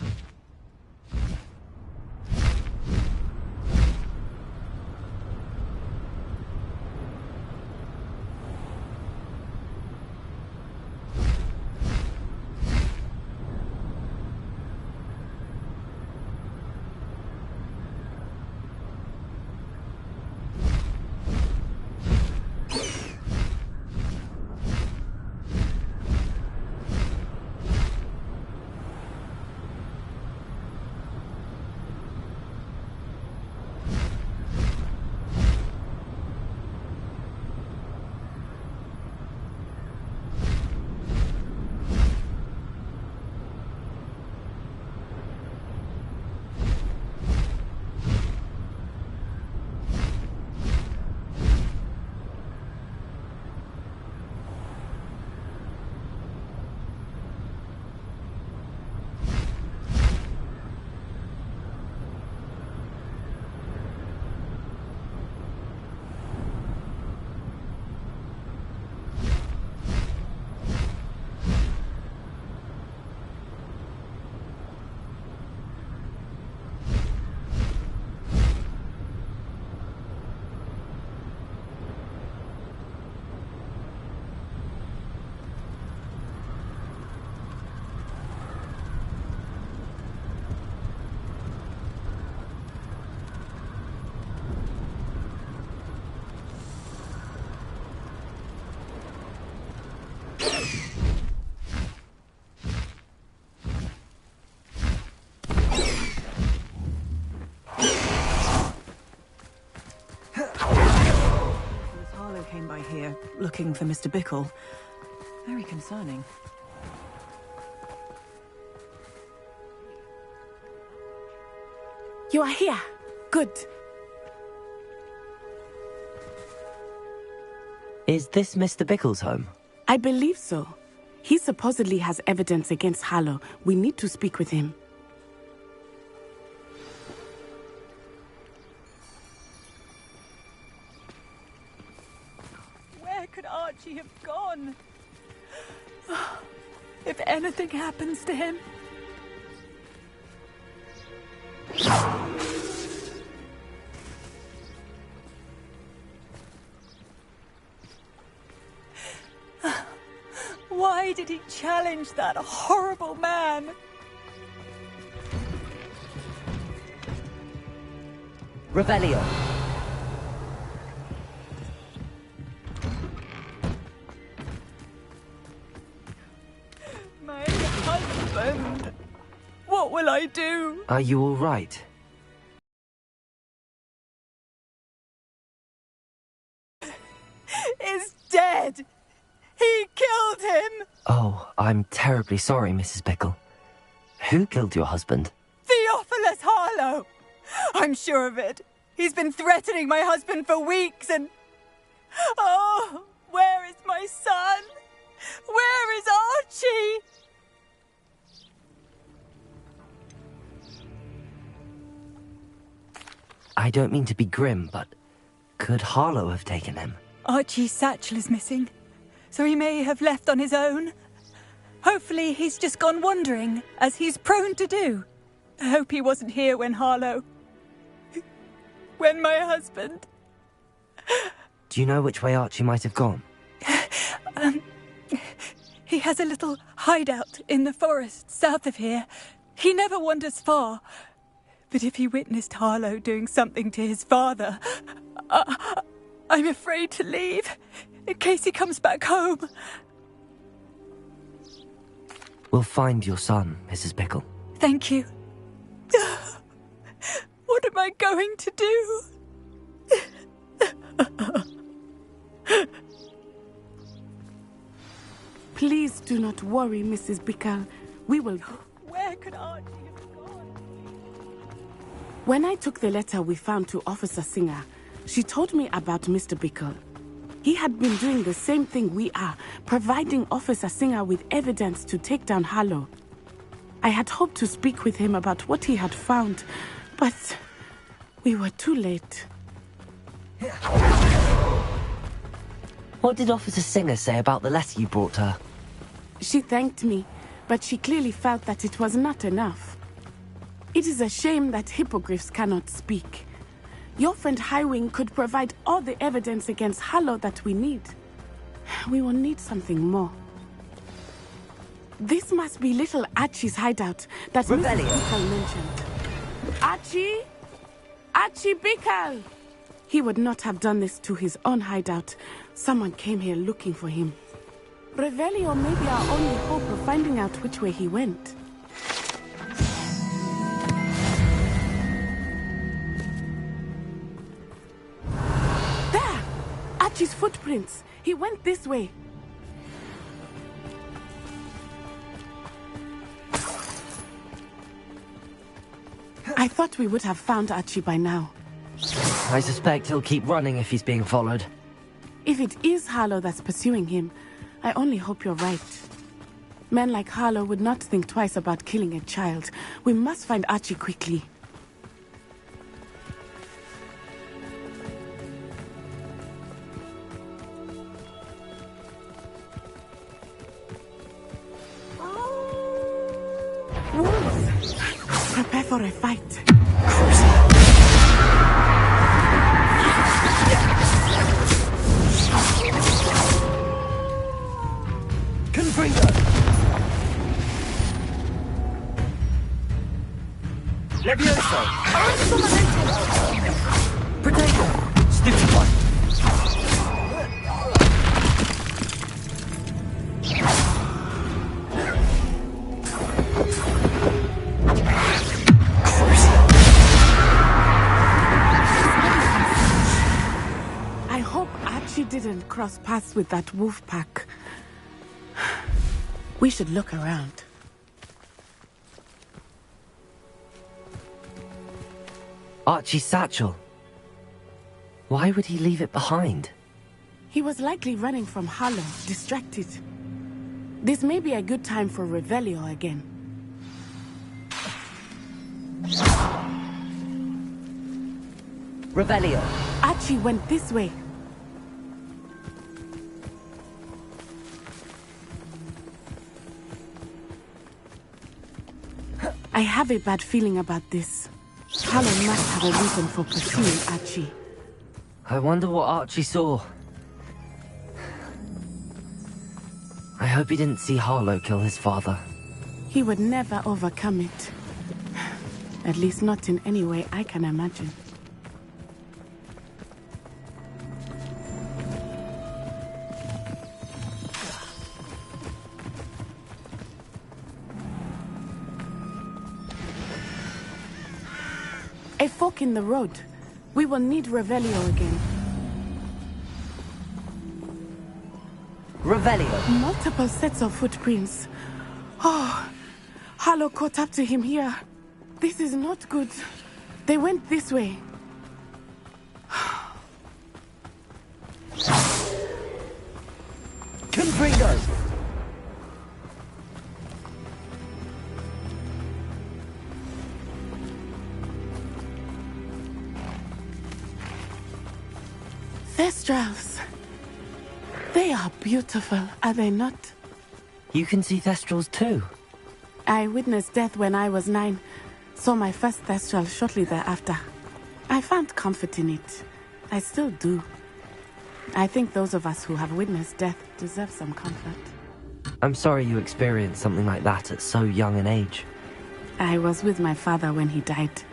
Came by here, looking for Mr. Bickle. Very concerning. You are here. Good. Is this Mr. Bickle's home? I believe so. He supposedly has evidence against Harlow. We need to speak with him. Where could Archie have gone? If anything happens to him... Why did he challenge that horrible man? Revelio. My husband. What will I do? Are you all right? Is dead. He killed him. Oh, I'm terribly sorry, Mrs. Bickle. Who killed your husband? Theophilus Harlow. I'm sure of it. He's been threatening my husband for weeks and... Oh, where is my son? Where is Archie? I don't mean to be grim, but could Harlow have taken him? Archie's satchel is missing, so he may have left on his own. Hopefully he's just gone wandering, as he's prone to do. I hope he wasn't here when when my husband... Do you know which way Archie might have gone? He has a little hideout in the forest south of here. He never wanders far. But if he witnessed Harlow doing something to his father, I'm afraid to leave, in case he comes back home. We'll find your son, Mrs. Bickle. Thank you. What am I going to do? Please do not worry, Mrs. Bickle. We will... Where could Archie have gone? When I took the letter we found to Officer Singer, she told me about Mr. Bickle. He had been doing the same thing we are, providing Officer Singer with evidence to take down Harlow. I had hoped to speak with him about what he had found, but we were too late. What did Officer Singer say about the letter you brought her? She thanked me, but she clearly felt that it was not enough. It is a shame that hippogriffs cannot speak. Your friend Highwing could provide all the evidence against Harlow that we need. We will need something more. This must be little Archie's hideout that Mrs. Bickle mentioned. Archie? Archie Bickle! He would not have done this to his own hideout. Someone came here looking for him. Revelio may be our only hope of finding out which way he went. There! Archie's footprints. He went this way. I thought we would have found Archie by now. I suspect he'll keep running if he's being followed. If it is Harlow that's pursuing him, I only hope you're right. Men like Harlow would not think twice about killing a child. We must find Archie quickly. Wolves! Prepare for a fight. Levioso! Potato! Stupefy! I hope Archie didn't cross paths with that wolf pack. We should look around. Archie's satchel. Why would he leave it behind? He was likely running from Harlow, distracted. This may be a good time for Revelio again. Revelio. Archie went this way. I have a bad feeling about this. Harlow must have a reason for pursuing Archie. I wonder what Archie saw. I hope he didn't see Harlow kill his father. He would never overcome it. At least not in any way I can imagine. A fork in the road. We will need Revelio again. Revelio. Multiple sets of footprints. Oh, Harlow caught up to him here. This is not good. They went this way. Confringo! Thestrals. They are beautiful, are they not? You can see Thestrals too. I witnessed death when I was 9. Saw my first Thestral shortly thereafter. I found comfort in it. I still do. I think those of us who have witnessed death deserve some comfort. I'm sorry you experienced something like that at so young an age. I was with my father when he died.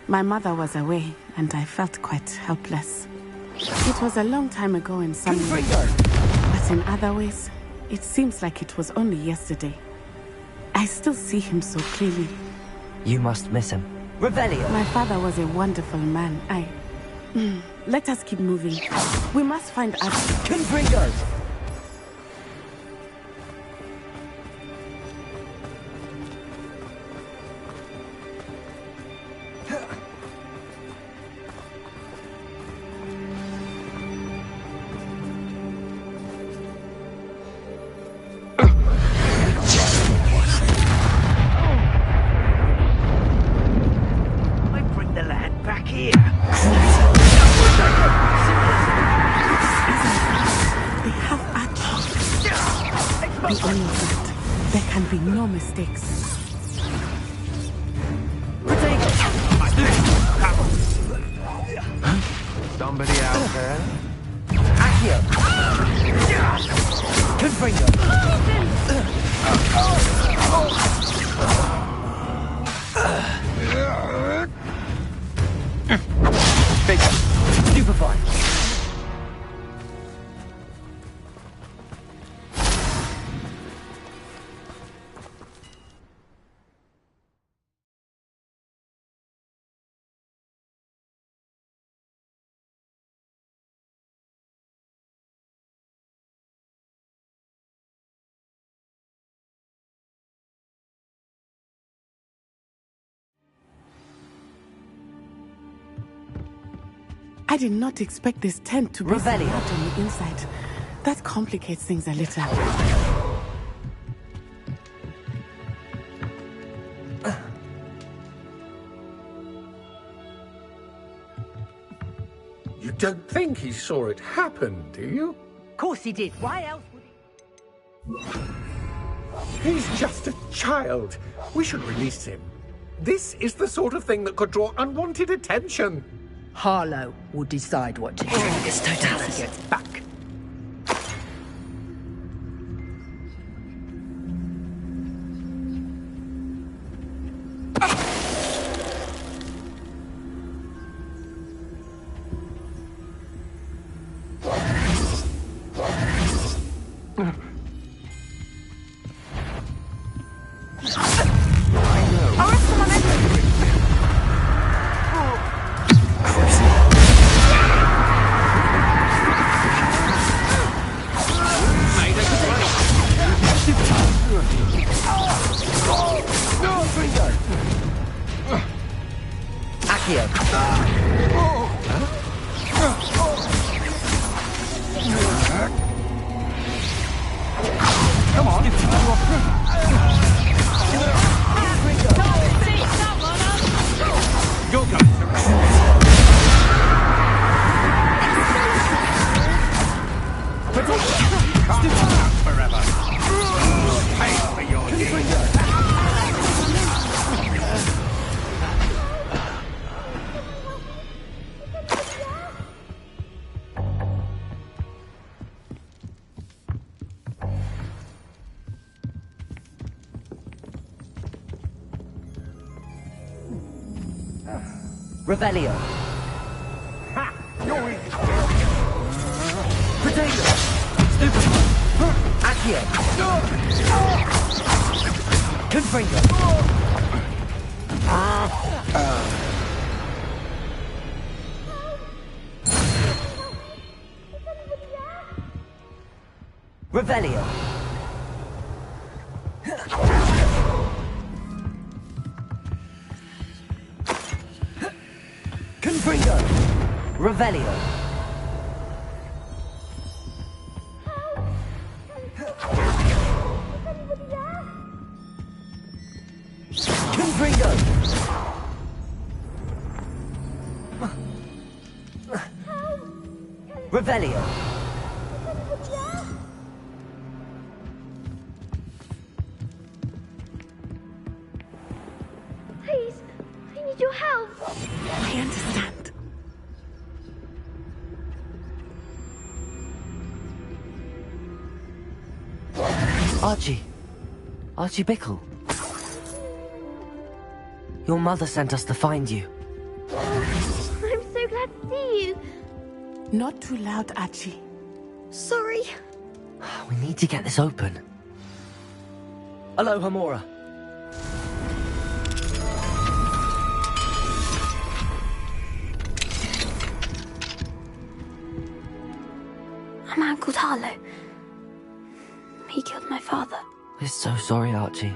My mother was away, and I felt quite helpless. It was a long time ago in some ways, but in other ways, it seems like it was only yesterday. I still see him so clearly. You must miss him. Revelio! My father was a wonderful man. Let us keep moving. We must find Archie. Confringo! Somebody out there? Accio! Confringo! Stupefy! I did not expect this tent to be so hot on the inside. That complicates things a little. You don't think he saw it happen, do you? Of course he did. Why else would he? He's just a child. We should release him. This is the sort of thing that could draw unwanted attention. Harlow will decide what to do. It's Totalis. He gets back. Come on. You're going Can't hold out forever. Pay for your deeds. Revelio. Ha! You're in. Potato. Stupid. Accio. Confringo. Revelio. Confringo. Revelio. Confringo. Revelio. Please, I need your help. I understand. Archie Bickle. Your mother sent us to find you. I'm so glad to see you. Not too loud, Archie. Sorry. We need to get this open. Aloha, Mora. A man called Harlow. He killed my father. We're so sorry, Archie.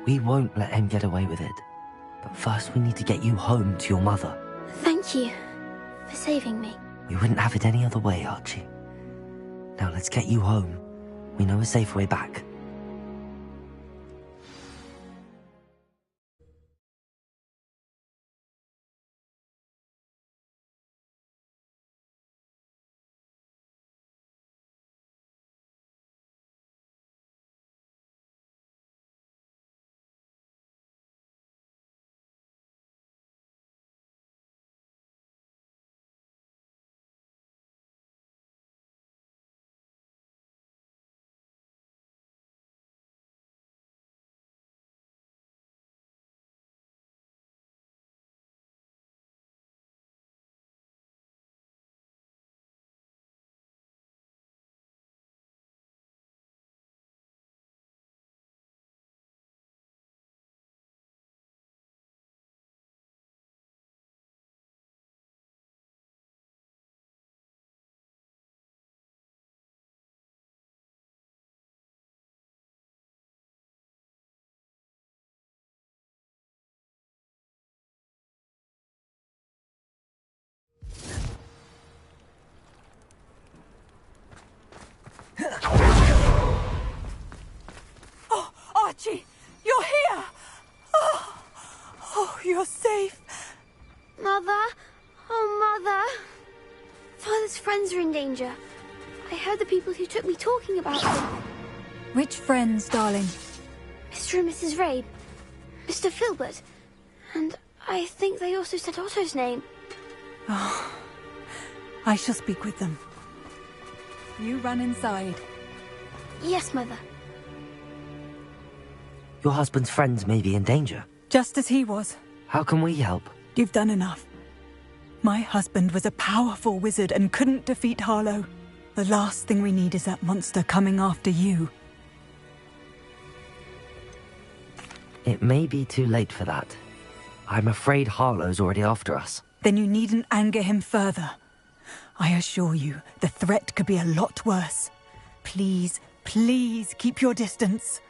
We won't let him get away with it. But first we need to get you home to your mother. Thank you for saving me. We wouldn't have it any other way, Archie. Now let's get you home. We know a safe way back. Oh, Archie, you're here! Oh, you're safe. Mother? Oh, Mother. Father's friends are in danger. I heard the people who took me talking about them. Which friends, darling? Mr. and Mrs. Rabe. Mr. Filbert. And I think they also said Otto's name. Oh, I shall speak with them. You run inside. Yes, Mother. Your husband's friends may be in danger. Just as he was. How can we help? You've done enough. My husband was a powerful wizard and couldn't defeat Harlow. The last thing we need is that monster coming after you. It may be too late for that. I'm afraid Harlow's already after us. Then you needn't anger him further. I assure you, the threat could be a lot worse. Please, please keep your distance.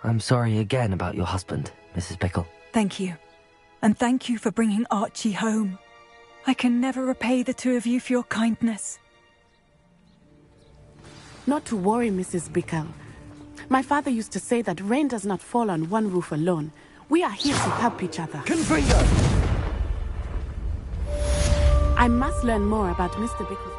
I'm sorry again about your husband, Mrs. Bickle. Thank you. And thank you for bringing Archie home. I can never repay the two of you for your kindness. Not to worry, Mrs. Bickle. My father used to say that rain does not fall on one roof alone. We are here to help each other. Confringo! I must learn more about Mr. Bickle's...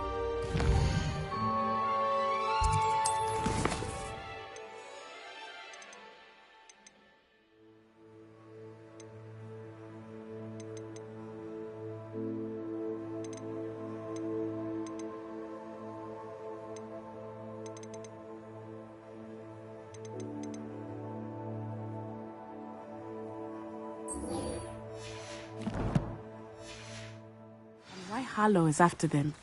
Harlow is after them.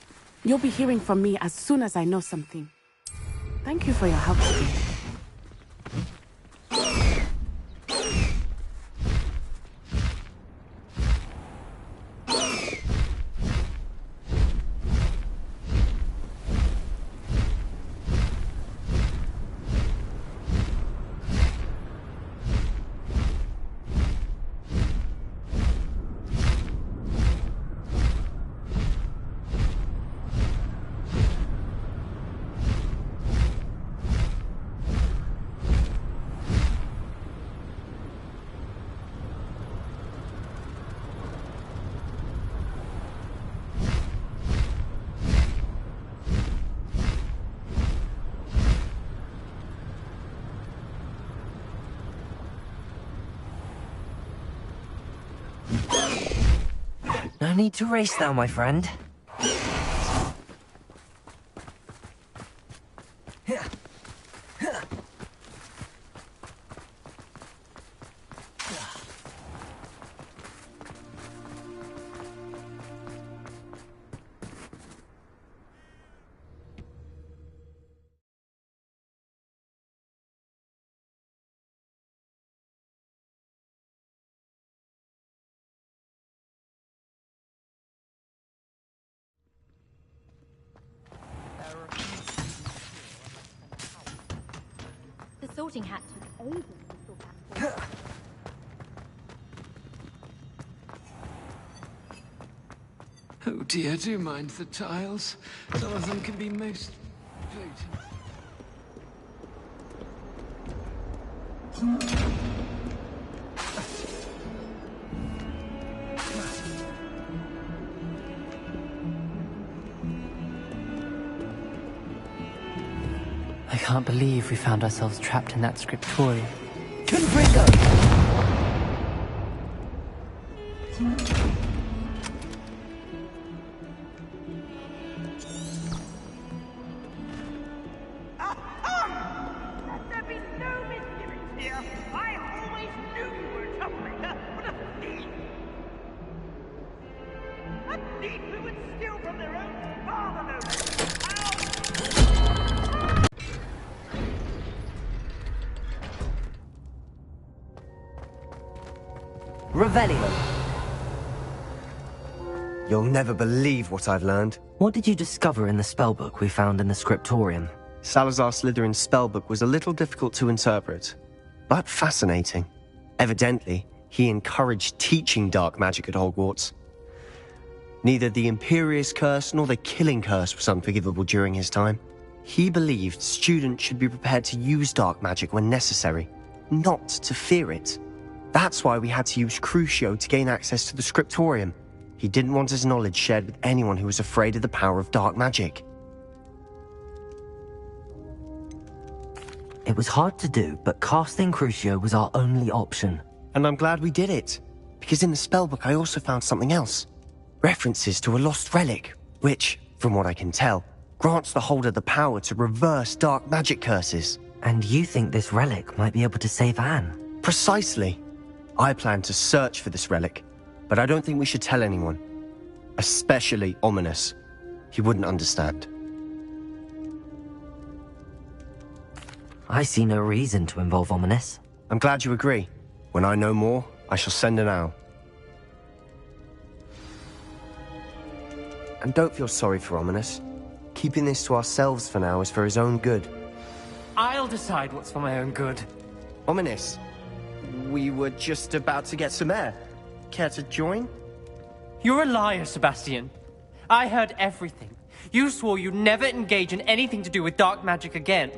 You'll be hearing from me as soon as I know something. Thank you for your help today. No need to race now, my friend. The sorting hat took ages to sort out. Oh dear, do mind the tiles. Some of them can be most blatant. I can't believe we found ourselves trapped in that scriptorium. Confringo! Revelio. You'll never believe what I've learned. What did you discover in the spellbook we found in the scriptorium? Salazar Slytherin's spellbook was a little difficult to interpret, but fascinating. Evidently, he encouraged teaching dark magic at Hogwarts. Neither the Imperious Curse nor the Killing Curse was unforgivable during his time. He believed students should be prepared to use dark magic when necessary, not to fear it. That's why we had to use Crucio to gain access to the scriptorium. He didn't want his knowledge shared with anyone who was afraid of the power of dark magic. It was hard to do, but casting Crucio was our only option. And I'm glad we did it, because in the spellbook I also found something else. References to a lost relic, which, from what I can tell, grants the holder the power to reverse dark magic curses. And you think this relic might be able to save Anne? Precisely. I plan to search for this relic, but I don't think we should tell anyone. Especially Ominous. He wouldn't understand. I see no reason to involve Ominous. I'm glad you agree. When I know more, I shall send an owl. And don't feel sorry for Ominous. Keeping this to ourselves for now is for his own good. I'll decide what's for my own good. Ominous, we were just about to get some air. Care to join? You're a liar, Sebastian. I heard everything. You swore you'd never engage in anything to do with dark magic again.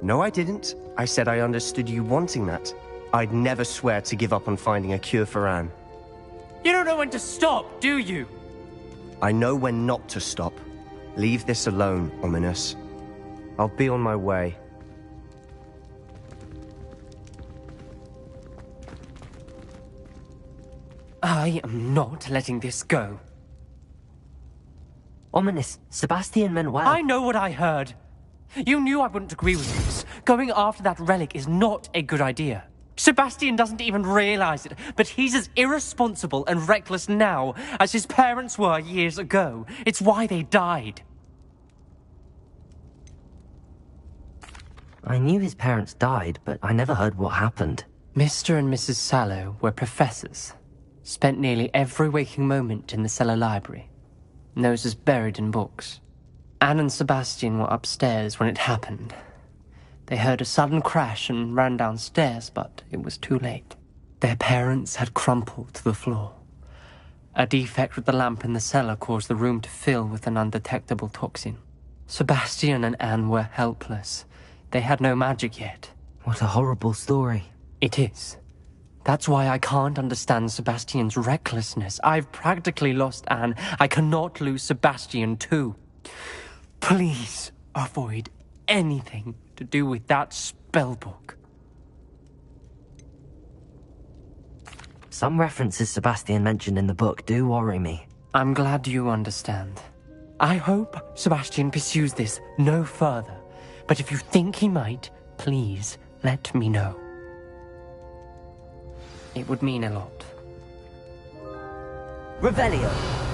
No, I didn't. I said I understood you wanting that. I'd never swear to give up on finding a cure for Anne. You don't know when to stop, do you? I know when not to stop. Leave this alone, Ominous. I'll be on my way. I am not letting this go. Ominous, Sebastian meant well. I know what I heard. You knew I wouldn't agree with this. Going after that relic is not a good idea. Sebastian doesn't even realize it, but he's as irresponsible and reckless now as his parents were years ago. It's why they died. I knew his parents died, but I never heard what happened. Mr. and Mrs. Sallow were professors. Spent nearly every waking moment in the cellar library. Noses buried in books. Anne and Sebastian were upstairs when it happened. They heard a sudden crash and ran downstairs, but it was too late. Their parents had crumpled to the floor. A defect with the lamp in the cellar caused the room to fill with an undetectable toxin. Sebastian and Anne were helpless. They had no magic yet. What a horrible story. It is. That's why I can't understand Sebastian's recklessness. I've practically lost Anne. I cannot lose Sebastian too. Please avoid anything to do with that spellbook. Some references Sebastian mentioned in the book do worry me. I'm glad you understand. I hope Sebastian pursues this no further. But if you think he might, please let me know. It would mean a lot. Revelio!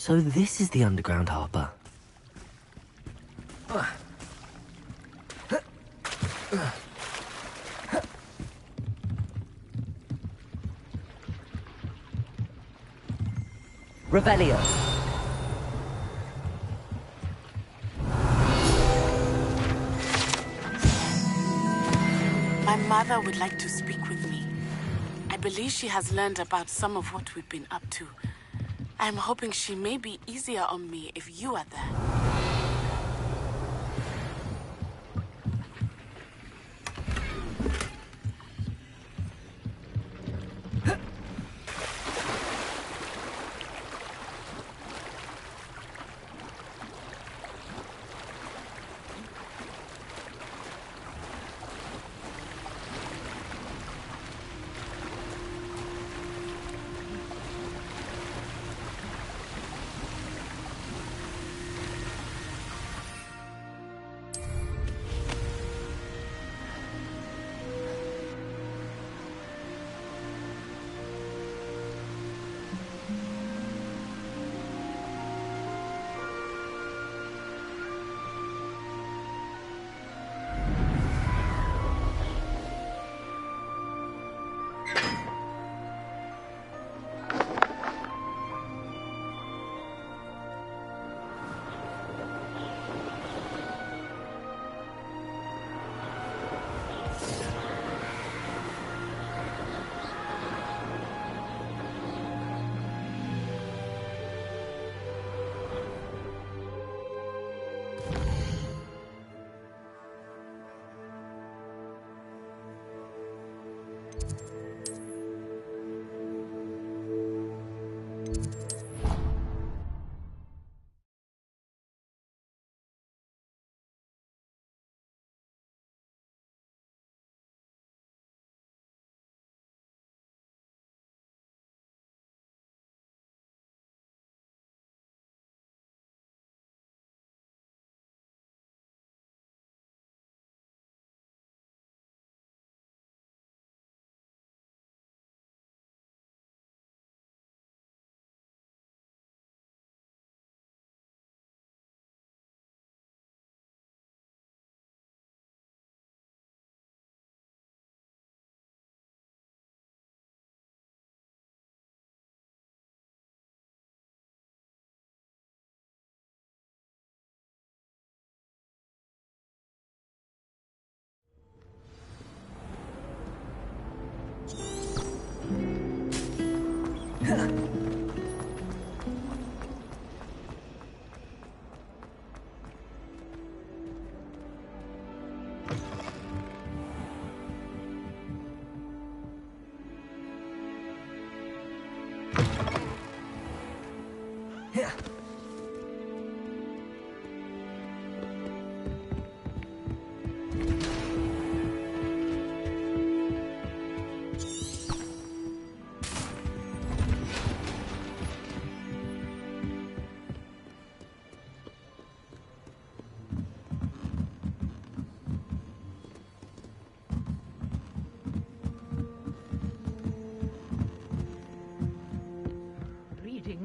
So this is the underground harbour. Revelio. My mother would like to speak with me. I believe she has learned about some of what we've been up to. I'm hoping she may be easier on me if you are there.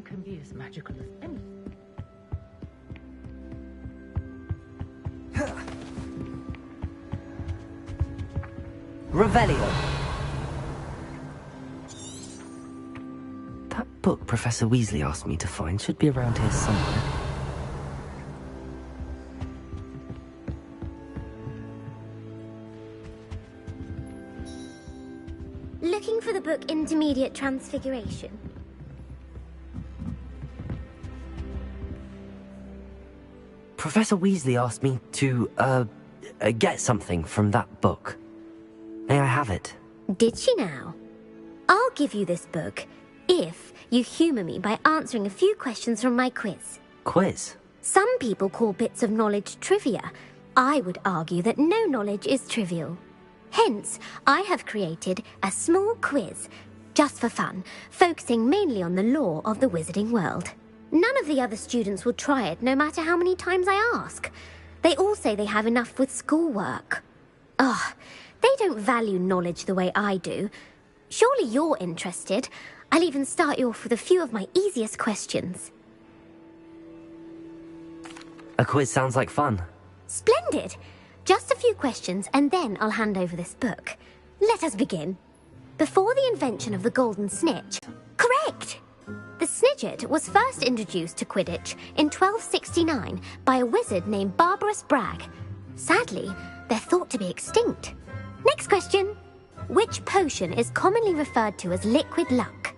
Can be as magical as anything. Revelio. That book Professor Weasley asked me to find should be around here somewhere. Looking for the book Intermediate Transfiguration? Professor Weasley asked me to, get something from that book. May I have it? Did she now? I'll give you this book if you humour me by answering a few questions from my quiz. Quiz? Some people call bits of knowledge trivia. I would argue that no knowledge is trivial. Hence, I have created a small quiz, just for fun, focusing mainly on the lore of the wizarding world. None of the other students will try it, no matter how many times I ask. They all say they have enough with schoolwork. Ugh, they don't value knowledge the way I do. Surely you're interested. I'll even start you off with a few of my easiest questions. A quiz sounds like fun. Splendid! Just a few questions and then I'll hand over this book. Let us begin. Before the invention of the golden snitch... Correct! The snidget was first introduced to Quidditch in 1269 by a wizard named Barbarous Bragg. Sadly, they're thought to be extinct. Next question. Which potion is commonly referred to as liquid luck?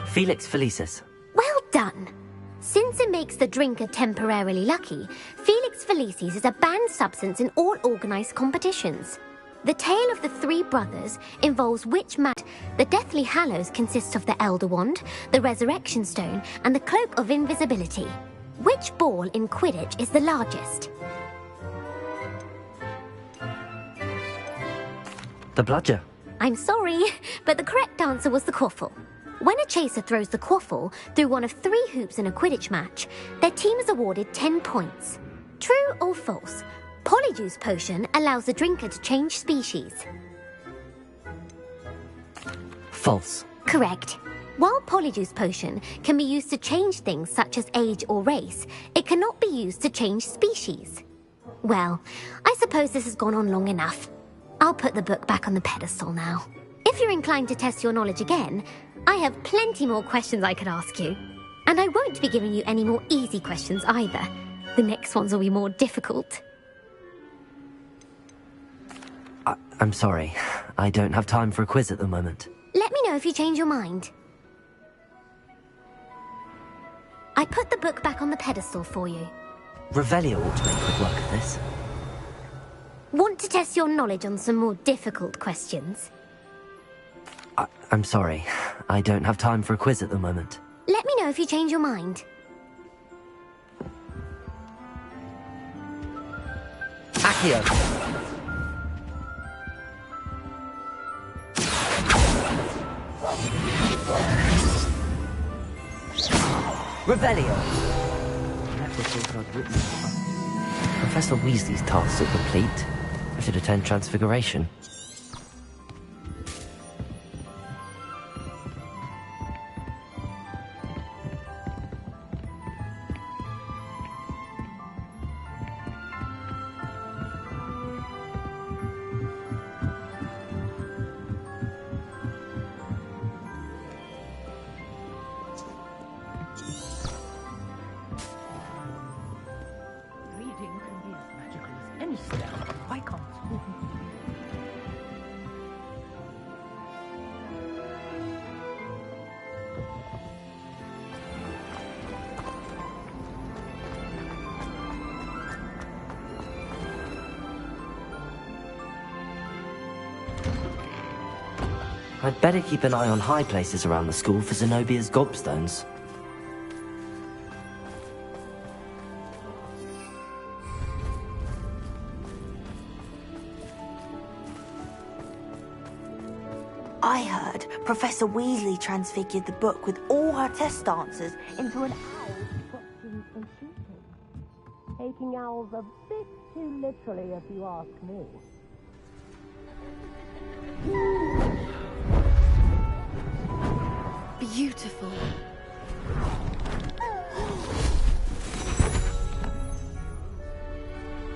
Felix Felicis. Well done! Since it makes the drinker temporarily lucky, Felix Felicis is a banned substance in all organised competitions. The tale of the three brothers involves which The Deathly Hallows consists of the Elder Wand, the Resurrection Stone, and the Cloak of Invisibility. Which ball in Quidditch is the largest? The bludger. I'm sorry, but the correct answer was the quaffle. When a chaser throws the quaffle through one of 3 hoops in a Quidditch match, their team is awarded 10 points. True or false? Polyjuice potion allows the drinker to change species. False. Correct. While Polyjuice potion can be used to change things such as age or race, it cannot be used to change species. Well, I suppose this has gone on long enough. I'll put the book back on the pedestal now. If you're inclined to test your knowledge again, I have plenty more questions I could ask you. And I won't be giving you any more easy questions either. The next ones will be more difficult. I'm sorry. I don't have time for a quiz at the moment. Let me know if you change your mind. I put the book back on the pedestal for you. Revelio ought to make quick work of this. Want to test your knowledge on some more difficult questions? I'm sorry. I don't have time for a quiz at the moment. Let me know if you change your mind. Accio. Revelio. Professor Weasley's tasks are complete. I should attend Transfiguration. I'd better keep an eye on high places around the school for Zenobia's gobstones. I heard Professor Weasley transfigured the book with all her test answers into an owl boxing and shooting. Taking owls a bit too literally, if you ask me. Beautiful.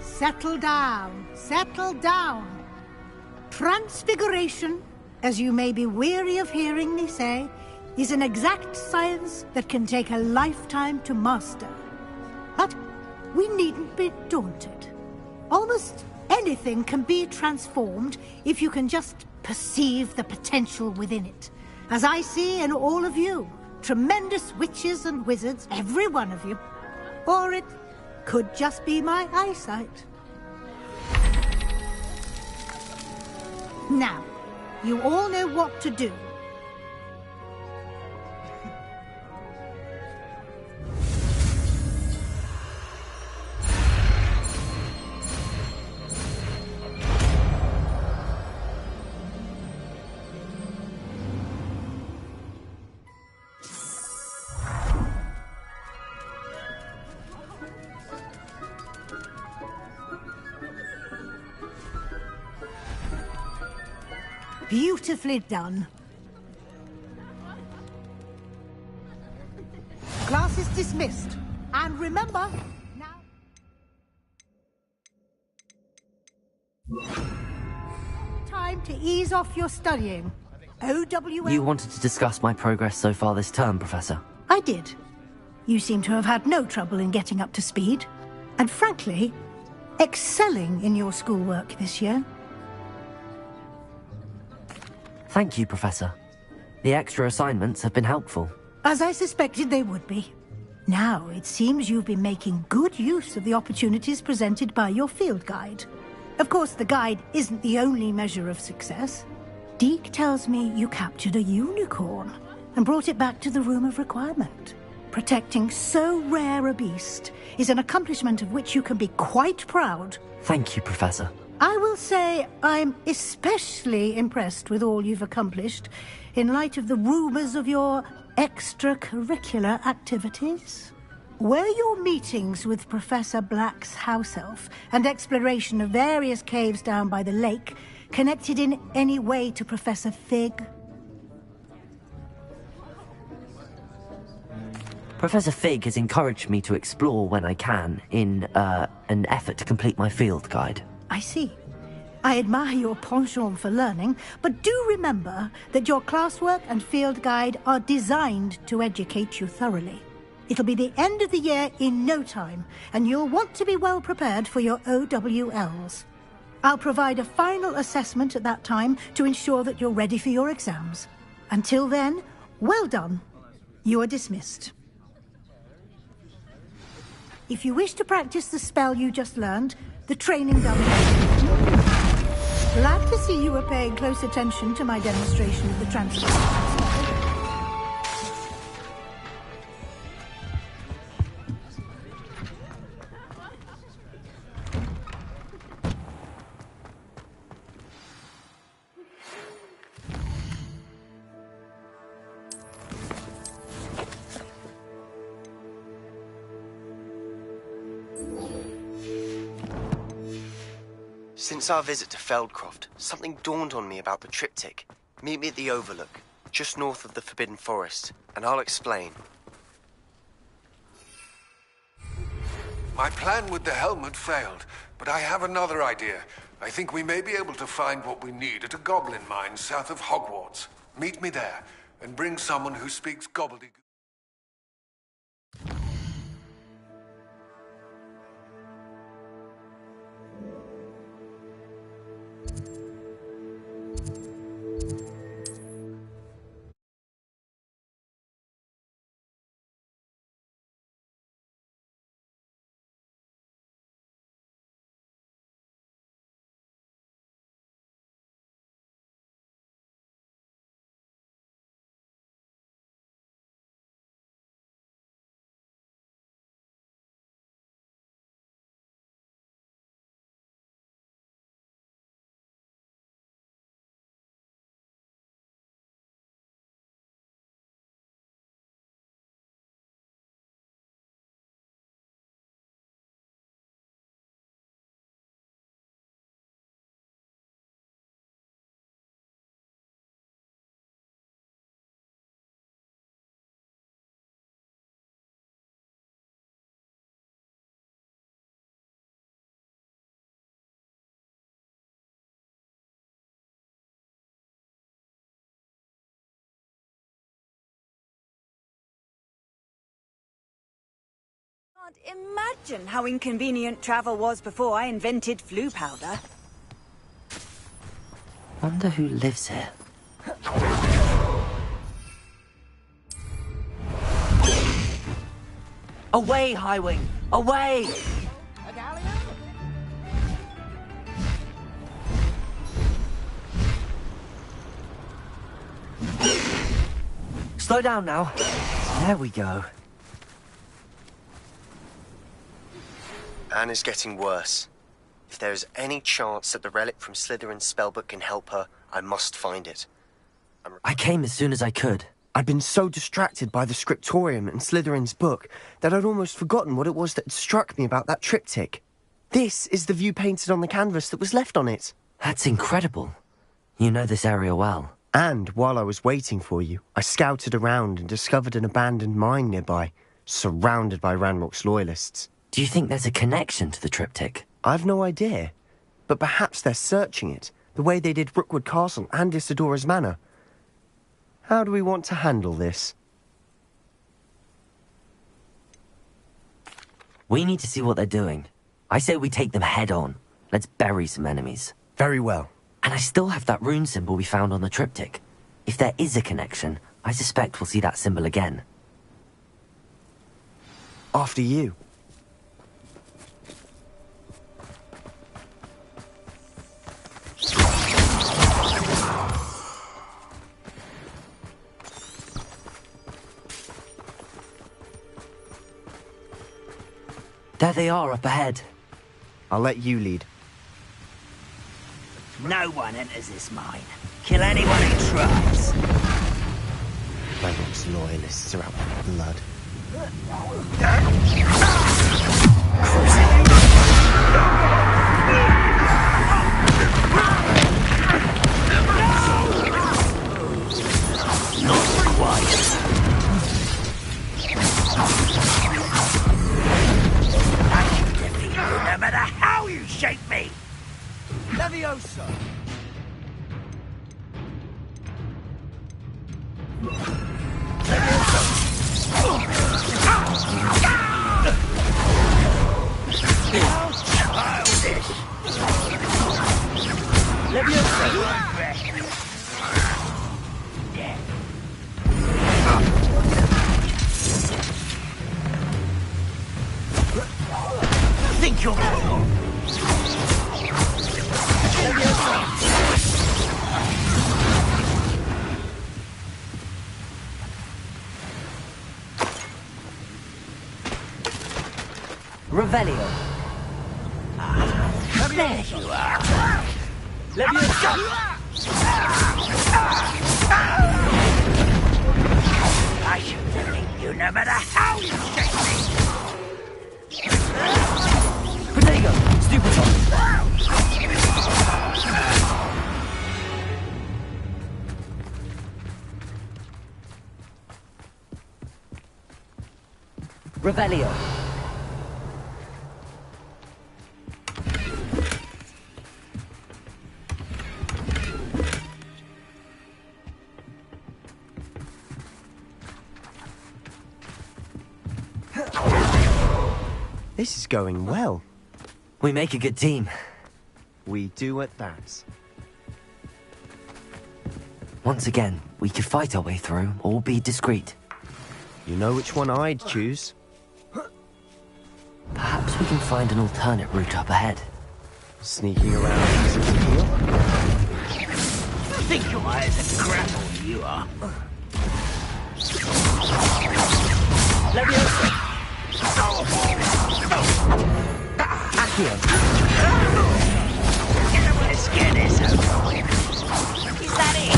Settle down, settle down. Transfiguration, as you may be weary of hearing me say, is an exact science that can take a lifetime to master. But we needn't be daunted. Almost anything can be transformed if you can just perceive the potential within it. As I see in all of you, tremendous witches and wizards, every one of you. Or it could just be my eyesight. Now, you all know what to do. Beautifully done. Class is dismissed. And remember, now... Time to ease off your studying. OWL... You wanted to discuss my progress so far this term, Professor? I did. You seem to have had no trouble in getting up to speed. And frankly, excelling in your schoolwork this year. Thank you, Professor. The extra assignments have been helpful. As I suspected they would be. Now, it seems you've been making good use of the opportunities presented by your field guide. Of course, the guide isn't the only measure of success. Deke tells me you captured a unicorn and brought it back to the Room of Requirement. Protecting so rare a beast is an accomplishment of which you can be quite proud. Thank you, Professor. I will say I'm especially impressed with all you've accomplished in light of the rumours of your extracurricular activities. Were your meetings with Professor Black's house elf and exploration of various caves down by the lake connected in any way to Professor Fig? Professor Fig has encouraged me to explore when I can in an effort to complete my field guide. I see. I admire your penchant for learning, but do remember that your classwork and field guide are designed to educate you thoroughly. It'll be the end of the year in no time, and you'll want to be well prepared for your OWLs. I'll provide a final assessment at that time to ensure that you're ready for your exams. Until then, well done. You are dismissed. If you wish to practice the spell you just learned, the training done. Glad to see you were paying close attention to my demonstration of the transfer. Since our visit to Feldcroft, something dawned on me about the triptych. Meet me at the Overlook, just north of the Forbidden Forest, and I'll explain. My plan with the helmet failed, but I have another idea. I think we may be able to find what we need at a goblin mine south of Hogwarts. Meet me there, and bring someone who speaks gobbledygook. Can't imagine how inconvenient travel was before I invented flu powder. Wonder who lives here. Away, Highwing! Away! Slow down now. There we go. Anne is getting worse. If there is any chance that the relic from Slytherin's spellbook can help her, I must find it. I came as soon as I could. I'd been so distracted by the scriptorium and Slytherin's book that I'd almost forgotten what it was that had struck me about that triptych. This is the view painted on the canvas that was left on it. That's incredible. You know this area well. And while I was waiting for you, I scouted around and discovered an abandoned mine nearby. surrounded by Ranrock's loyalists. Do you think there's a connection to the triptych? I've no idea, but perhaps they're searching it, the way they did Rookwood Castle and Isidora's Manor. How do we want to handle this? We need to see what they're doing. I say we take them head on. Let's bury some enemies. Very well. And I still have that rune symbol we found on the triptych. If there is a connection, I suspect we'll see that symbol again. After you. There they are, up ahead. I'll let you lead. No one enters this mine. Kill anyone who tries. Ranrock's loyalists are out for blood. Not required. I can defeat you no matter how you shake me. Leviosa. Think you're cool. Revelio. There you are. Leviosa. I should defeat you no matter how you shake me. Protego, Stupefy. Revelio. This is going well. We make a good team. We do at that. Once again, we could fight our way through, or be discreet. You know which one I'd choose. Perhaps we can find an alternate route up ahead. Sneaking around using the heel? Think your eyes are grapple, you are. Leviosa. Accio. Let's get this over with. Is that it?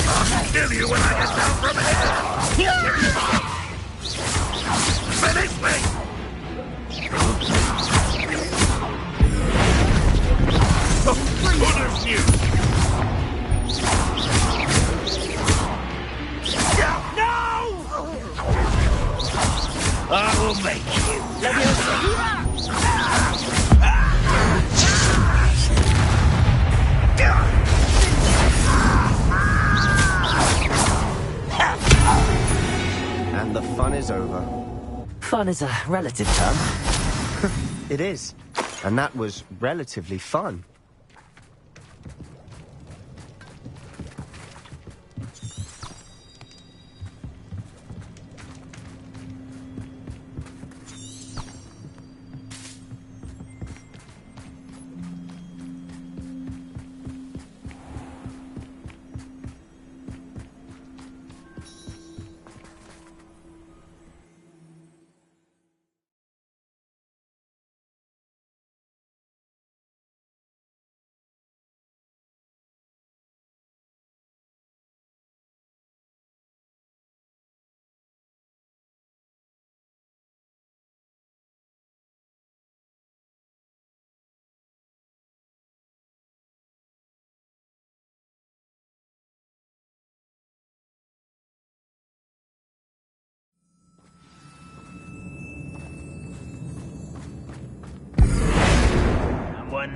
I'll kill you when I get down from here. Finish me. Punish you. I will make you. And the fun is over. Fun is a relative term. It is. And that was relatively fun.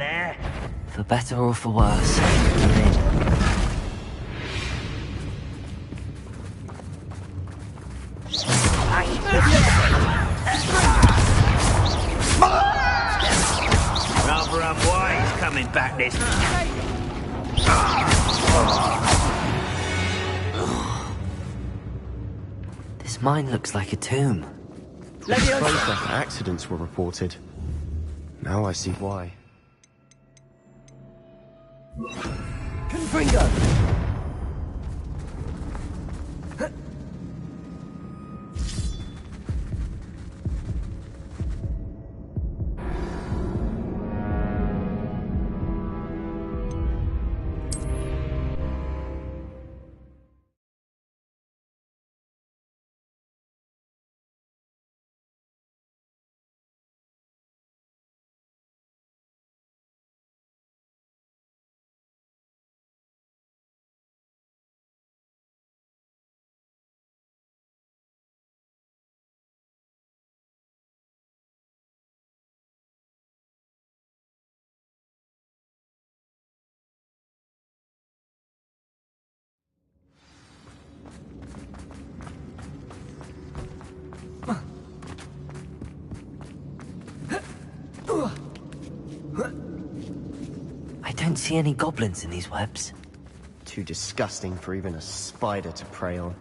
there. For better or for worse, I'm in. Rather unwise coming back this. This mine looks like a tomb. Closed accidents were reported. Now I see why. Confringo! I don't see any goblins in these webs. Too disgusting for even a spider to prey on.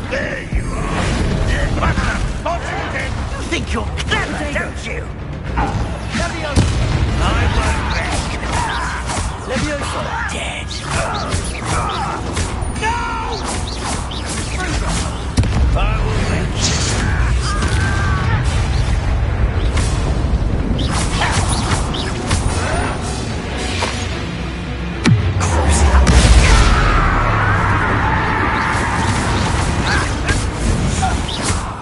There you are! You think you're clever, don't you? I won't rest. Leviosa! Dead. No! I will make you.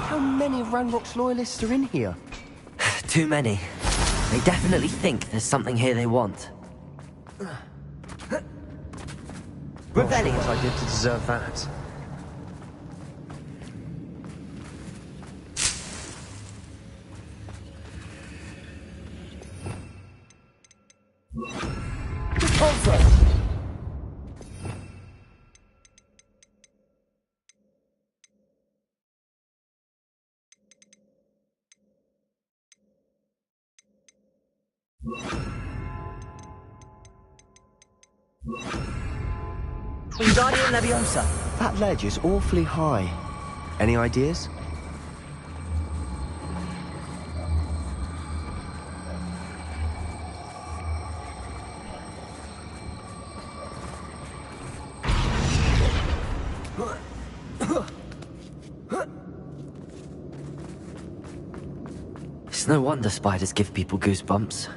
How many Ranrock's loyalists are in here? Too many. They definitely think there's something here they want. Not sure what I did to deserve that. Wingardium Leviosa. That ledge is awfully high. Any ideas? It's no wonder spiders give people goosebumps.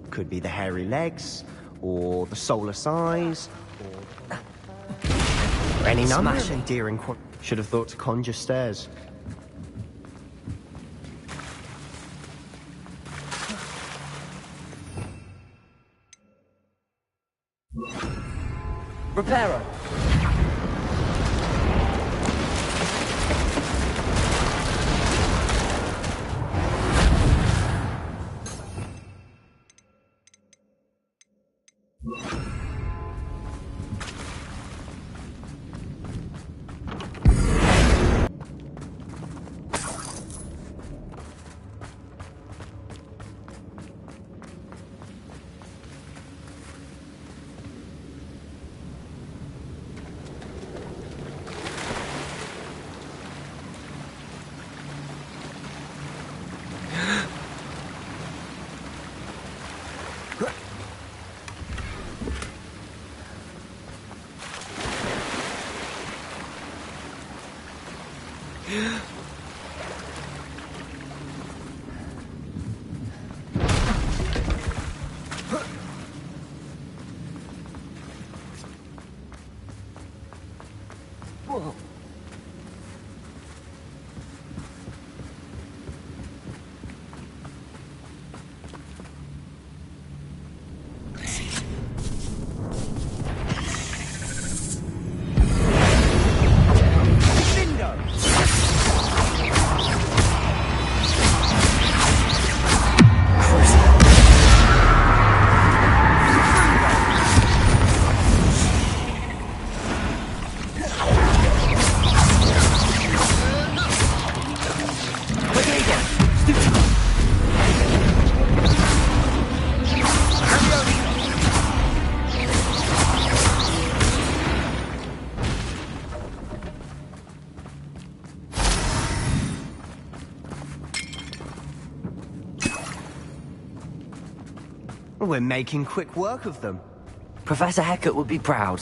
Could be the hairy legs, or the soulless eyes, or any number of endearing should have thought to conjure stairs. Reparo. We're making quick work of them. Professor Hecat would be proud.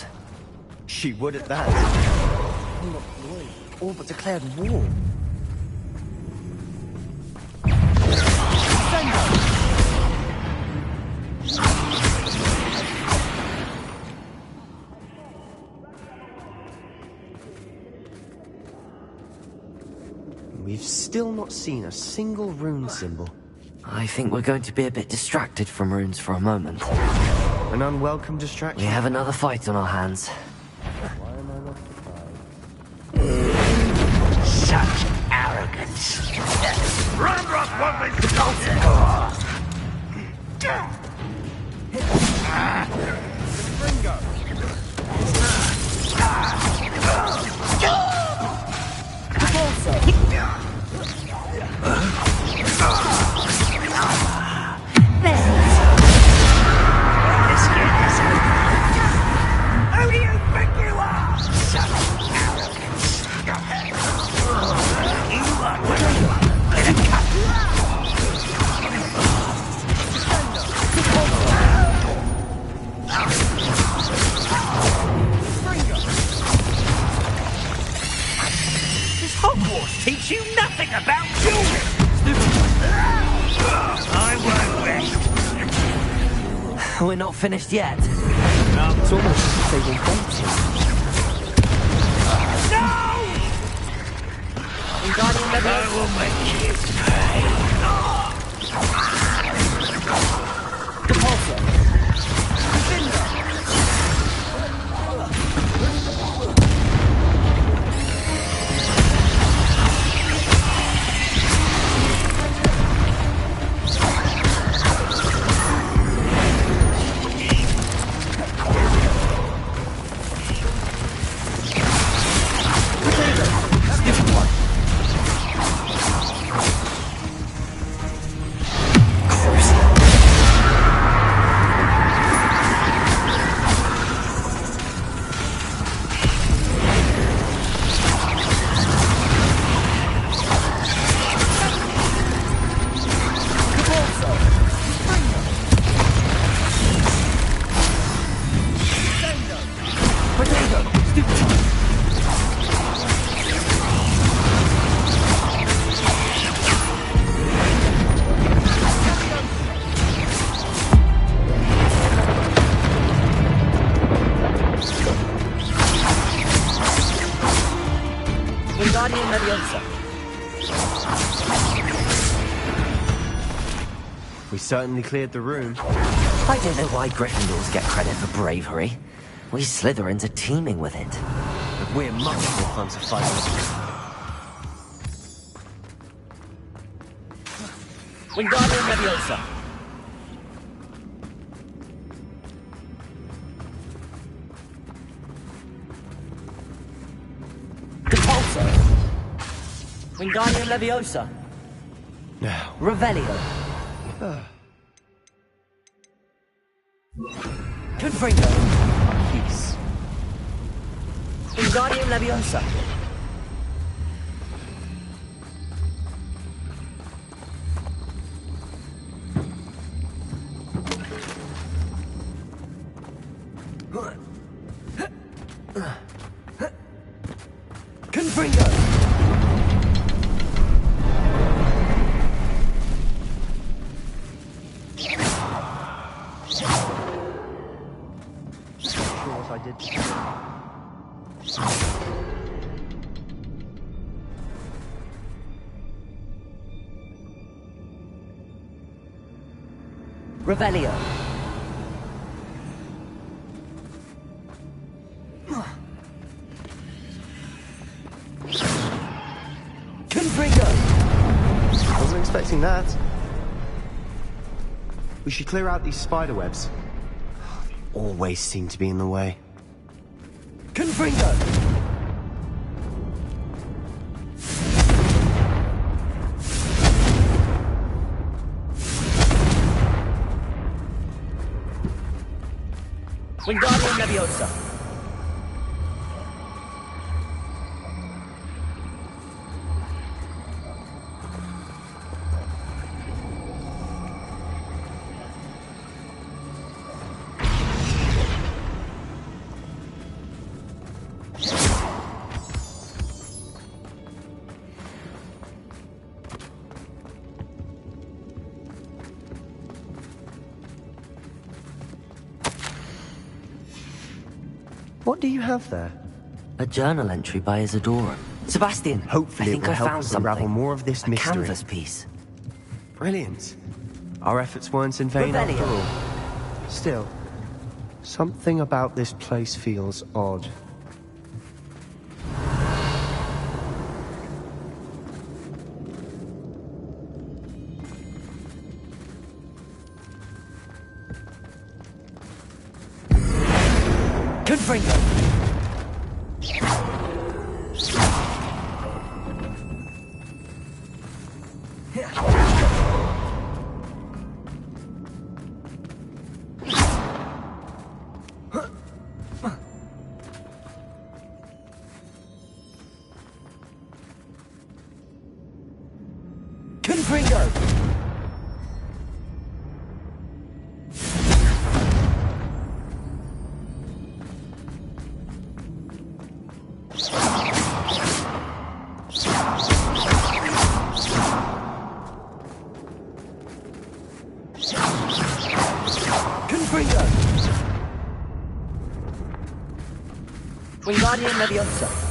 She would at that. Look, all but declared war. We've still not seen a single rune symbol. I think we're going to be a bit distracted from runes for a moment. An unwelcome distraction? We have another fight on our hands. Why am I not surprised? Such arrogance. Ranrock won't be Who do you think you are? Such arrogance. You are gonna cut. Does Hogwarts teach you nothing about dueling? I won't rest. We're not finished yet. It's almost as if they've been waiting. No! I will make you pay. We certainly cleared the room. I don't know why Gryffindors get credit for bravery. We Slytherins are teeming with it. But we're much more fun to fight with. Wingardium Leviosa. Repulsor. Wingardium Leviosa. Now. Revelio. Confringo. Peace. Wingardium Leviosa. Confringo. I did. Revelio. Confringo. Wasn't expecting that. We should clear out these spider webs. Always seem to be in the way. Confringo. Wingardium Leviosa. What do you have there? A journal entry by Isadora. Sebastian, Hopefully I think it will I help found us something. unravel more of this mystery. A canvas piece. Brilliant. Our efforts weren't in vain after all. Still, something about this place feels odd. Confringo! Wingardium Leviosa.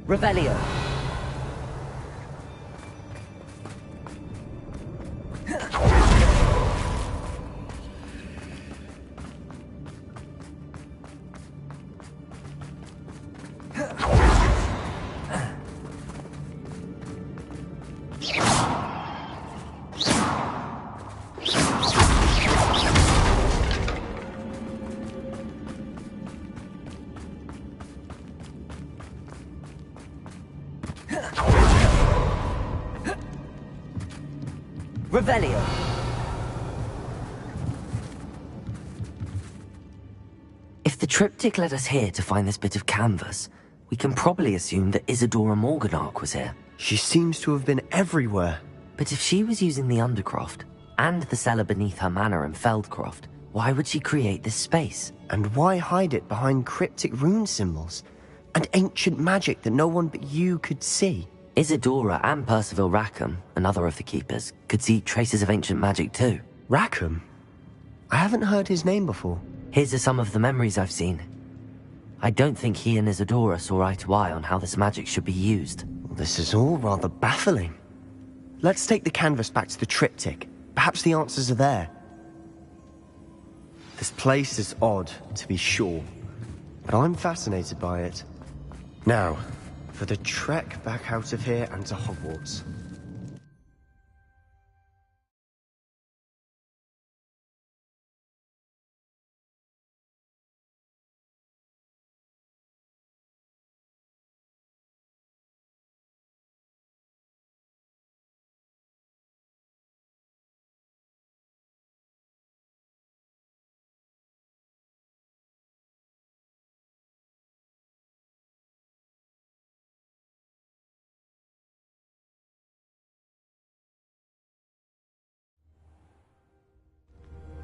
Revelio. Revelio. If the triptych led us here to find this bit of canvas, we can probably assume that Isadora Morganach was here. She seems to have been everywhere. But if she was using the Undercroft, and the cellar beneath her manor in Feldcroft, why would she create this space? And why hide it behind cryptic rune symbols? And ancient magic that no one but you could see? Isadora and Percival Rackham, another of the Keepers, could see traces of ancient magic too. Rackham? I haven't heard his name before. His are some of the memories I've seen. I don't think he and Isadora saw eye to eye on how this magic should be used. This is all rather baffling. Let's take the canvas back to the triptych. Perhaps the answers are there. This place is odd, to be sure, but I'm fascinated by it. Now, for the trek back out of here and to Hogwarts.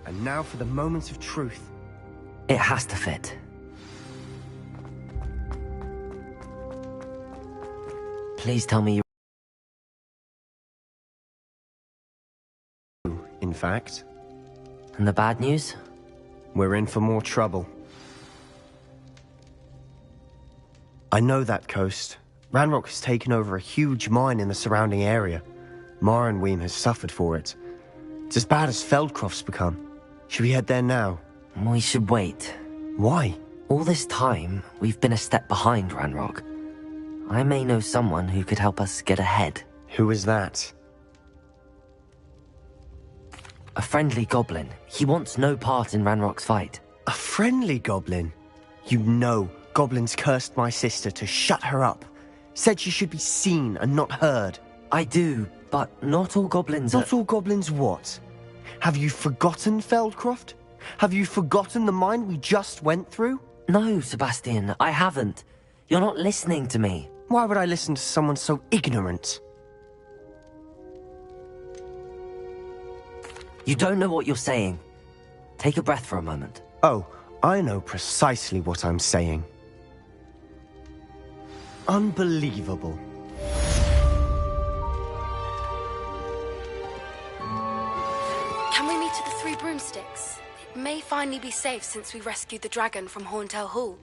And now for the moment of truth. It has to fit. Please tell me you... In fact. And the bad news? We're in for more trouble. I know that coast. Ranrock has taken over a huge mine in the surrounding area. Mornweem has suffered for it. It's as bad as Feldcroft's become. Should we head there now? We should wait. Why? All this time, we've been a step behind Ranrock. I may know someone who could help us get ahead. Who is that? A friendly goblin. He wants no part in Ranrock's fight. A friendly goblin? You know goblins cursed my sister to shut her up. Said she should be seen and not heard. I do, but not all goblins Not all goblins what? Have you forgotten Feldcroft? Have you forgotten the mine we just went through? No, Sebastian, I haven't. You're not listening to me. Why would I listen to someone so ignorant? You don't know what you're saying. Take a breath for a moment. Oh, I know precisely what I'm saying. Unbelievable. Can we meet at the Three Broomsticks? It may finally be safe since we rescued the dragon from Horntail Hall.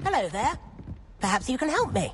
Hello there. Perhaps you can help me.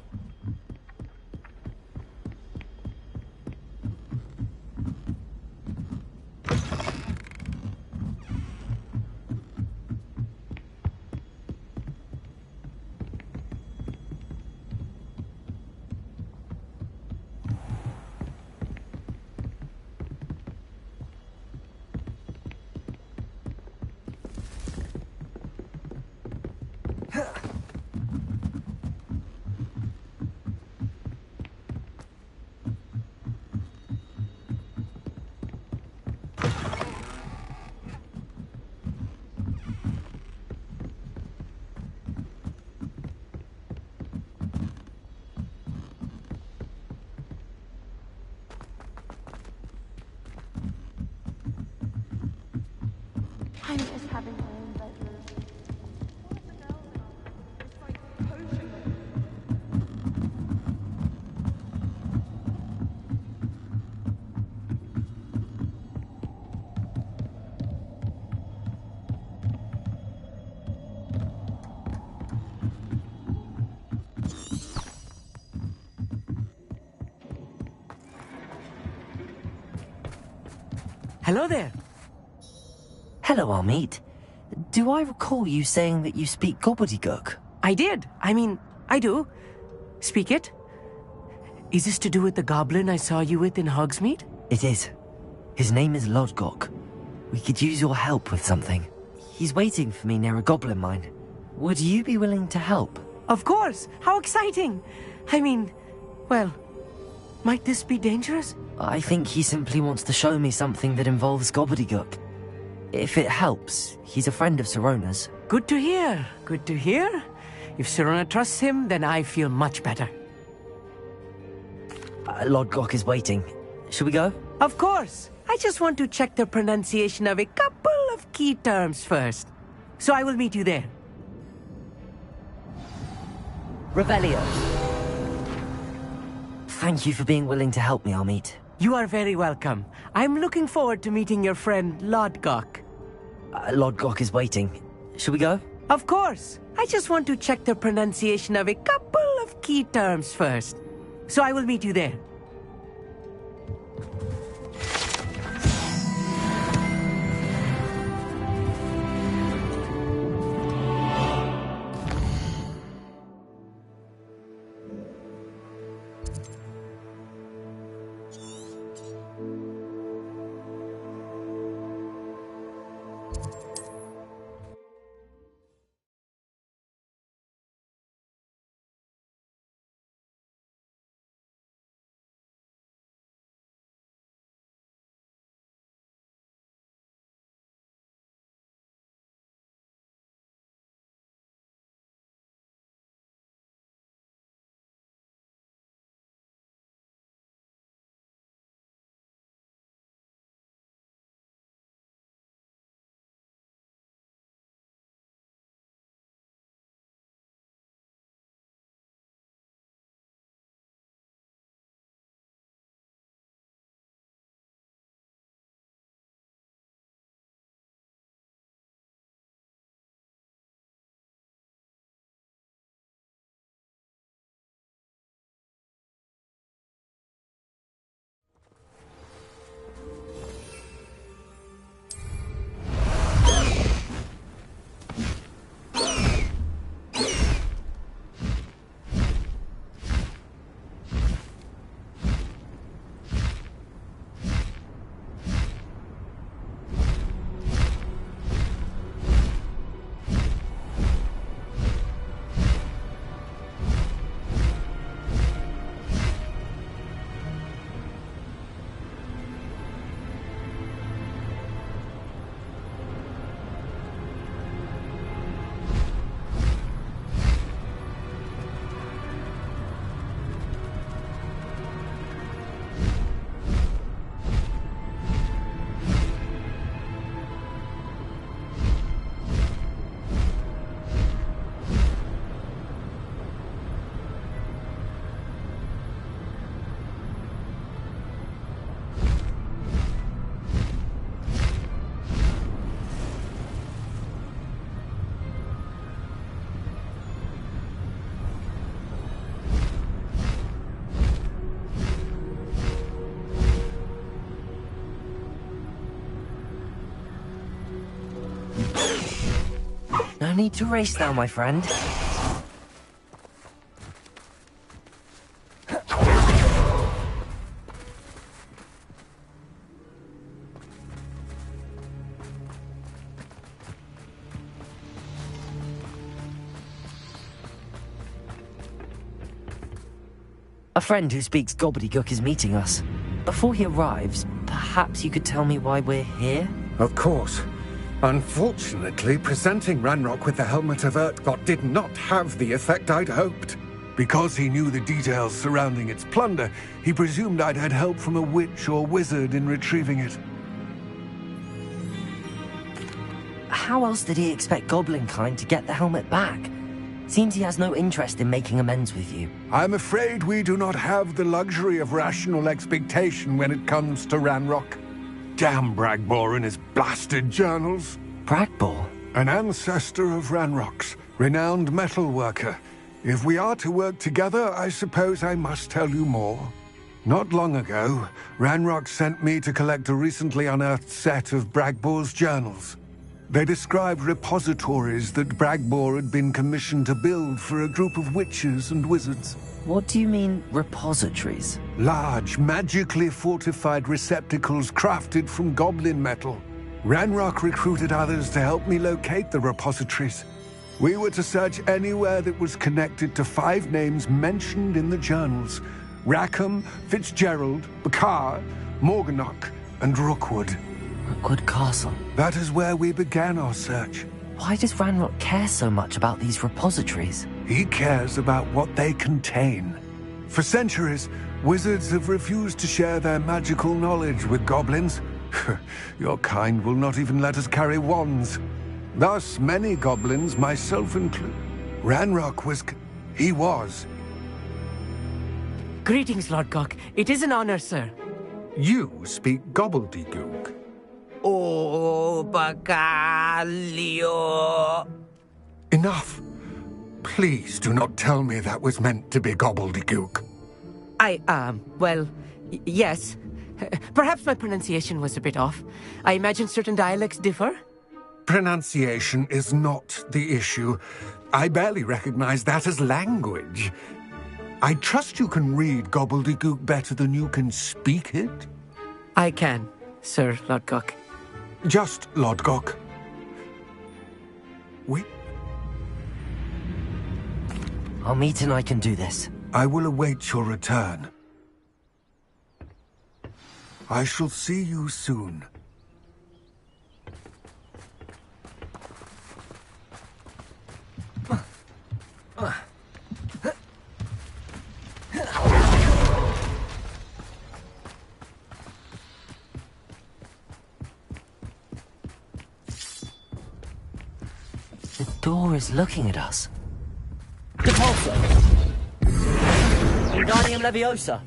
I'm just having my own bedroom. Hello there. Hello, Amit. Do I recall you saying that you speak gobbledygook? I did. I do. Speak it. Is this to do with the goblin I saw you with in Hogsmeade? It is. His name is Lodgok. We could use your help with something. He's waiting for me near a goblin mine. Would you be willing to help? Of course. How exciting. Well, might this be dangerous? I think he simply wants to show me something that involves gobbledygook. If it helps, he's a friend of Sirona's. Good to hear. Good to hear. If Sirona trusts him, then I feel much better. Lodgok is waiting. Should we go? Of course. I just want to check the pronunciation of a couple of key terms first. So I will meet you there. Revelio. Thank you for being willing to help me, Amit. You are very welcome. I'm looking forward to meeting your friend, Lodgok. Lodgok is waiting. Should we go? Of course. I just want to check the pronunciation of a couple of key terms first. So I will meet you there. No need to race now, my friend. A friend who speaks gobbledygook is meeting us. Before he arrives, perhaps you could tell me why we're here? Of course. Unfortunately, presenting Ranrock with the Helmet of Urtkot did not have the effect I'd hoped. Because he knew the details surrounding its plunder, he presumed I'd had help from a witch or wizard in retrieving it. How else did he expect Goblinkind to get the helmet back? Seems he has no interest in making amends with you. I'm afraid we do not have the luxury of rational expectation when it comes to Ranrock. Damn Bragbor and his blasted journals. Bragbor? An ancestor of Ranrock's, renowned metal worker. If we are to work together, I suppose I must tell you more. Not long ago, Ranrock sent me to collect a recently unearthed set of Bragbor's journals. They described repositories that Bragbor had been commissioned to build for a group of witches and wizards. What do you mean, repositories? Large, magically fortified receptacles crafted from goblin metal. Ranrock recruited others to help me locate the repositories. We were to search anywhere that was connected to 5 names mentioned in the journals: Rackham, Fitzgerald, Bakar, Morganach, and Rookwood. Rookwood Castle. That is where we began our search. Why does Ranrock care so much about these repositories? He cares about what they contain. For centuries, wizards have refused to share their magical knowledge with goblins. Your kind will not even let us carry wands. Thus, many goblins, myself included. Ranrock was... he was. Greetings, Lord Gok. It is an honor, sir. You speak gobbledygook. Bacalio. Enough. Please do not tell me that was meant to be gobbledygook. Well, yes. Perhaps my pronunciation was a bit off. I imagine certain dialects differ. Pronunciation is not the issue. I barely recognize that as language. I trust you can read gobbledygook better than you can speak it? I can, Sir Lodgok. Just Lodgok. Wait. Armit and I can do this. I will await your return. I shall see you soon. The door is looking at us. Depulso! Wingardium Leviosa!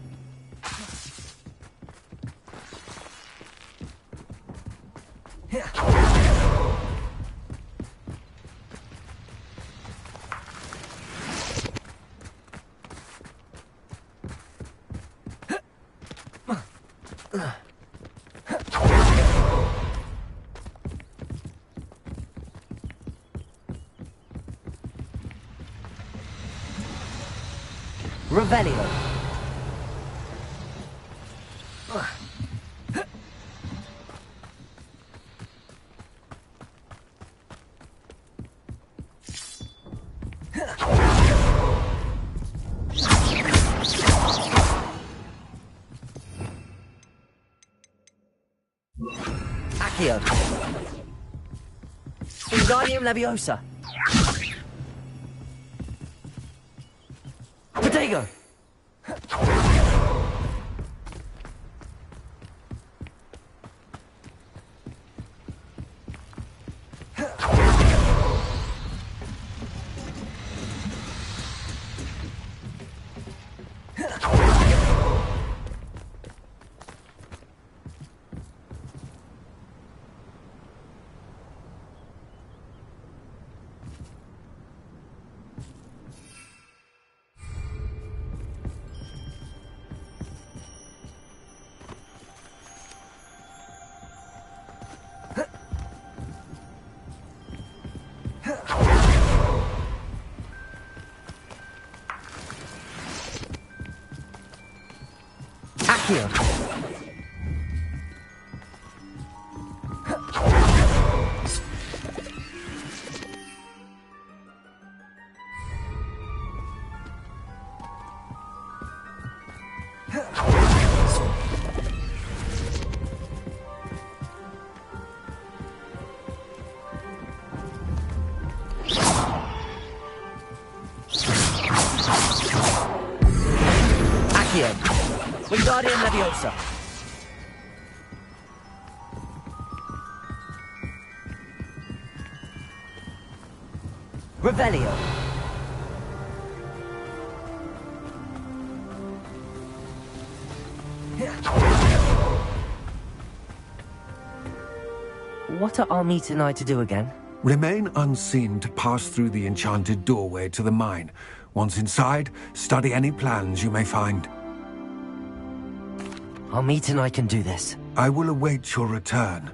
Revelio. Accio. Wingardium Leviosa. Protego. Accio. Accio. Wingardium Leviosa. Revelio. What are Armit and I to do again? Remain unseen to pass through the enchanted doorway to the mine. Once inside, study any plans you may find. Armit and I can do this. I will await your return.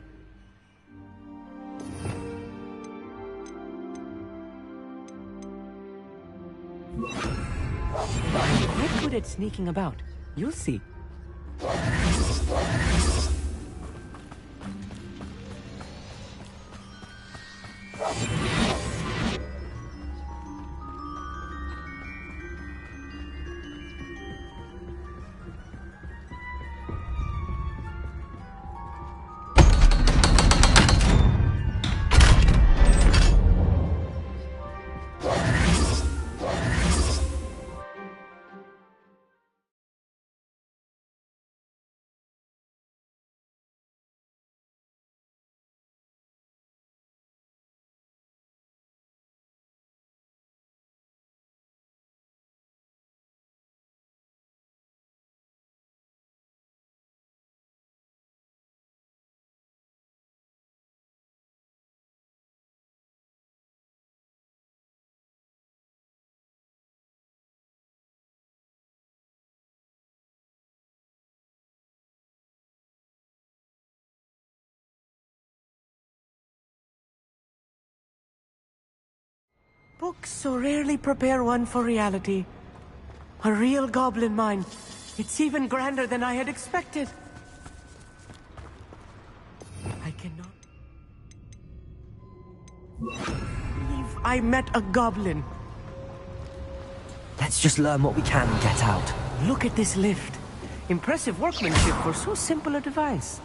We're good at sneaking about. You'll see. Books so rarely prepare one for reality. A real goblin mine. It's even grander than I had expected. I cannot believe I met a goblin. Let's just learn what we can and get out. Look at this lift. Impressive workmanship for so simple a device.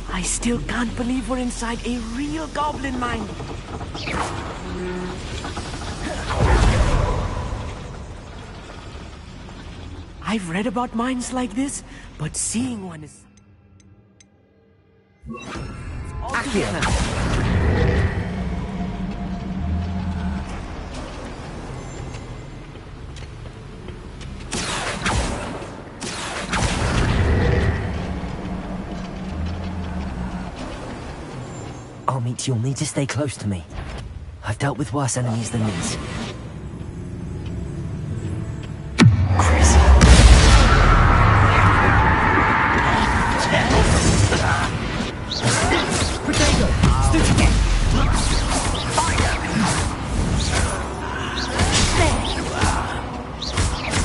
I still can't believe we're inside a real goblin mine. I've read about mines like this, but seeing one is... Amit, you'll need to stay close to me. I've dealt with worse enemies than these.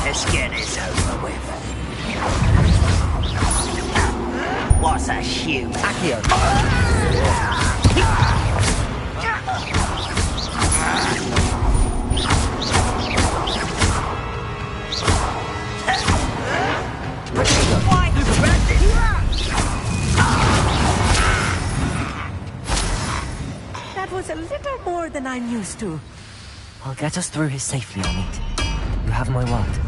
Let's get this over with. What's a shoe? That was a little more than I'm used to. I'll get us through here safely, Amit. You have my word.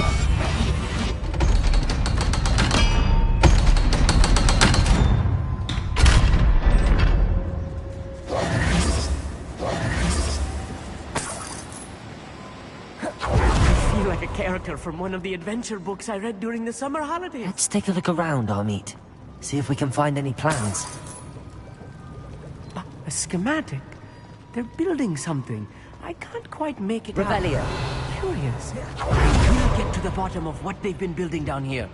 I feel like a character from one of the adventure books I read during the summer holidays. Let's take a look around, Amit. See if we can find any plans. A schematic? They're building something. I can't quite make it Revelio. out. Curious. I will get to the bottom of what they've been building down here.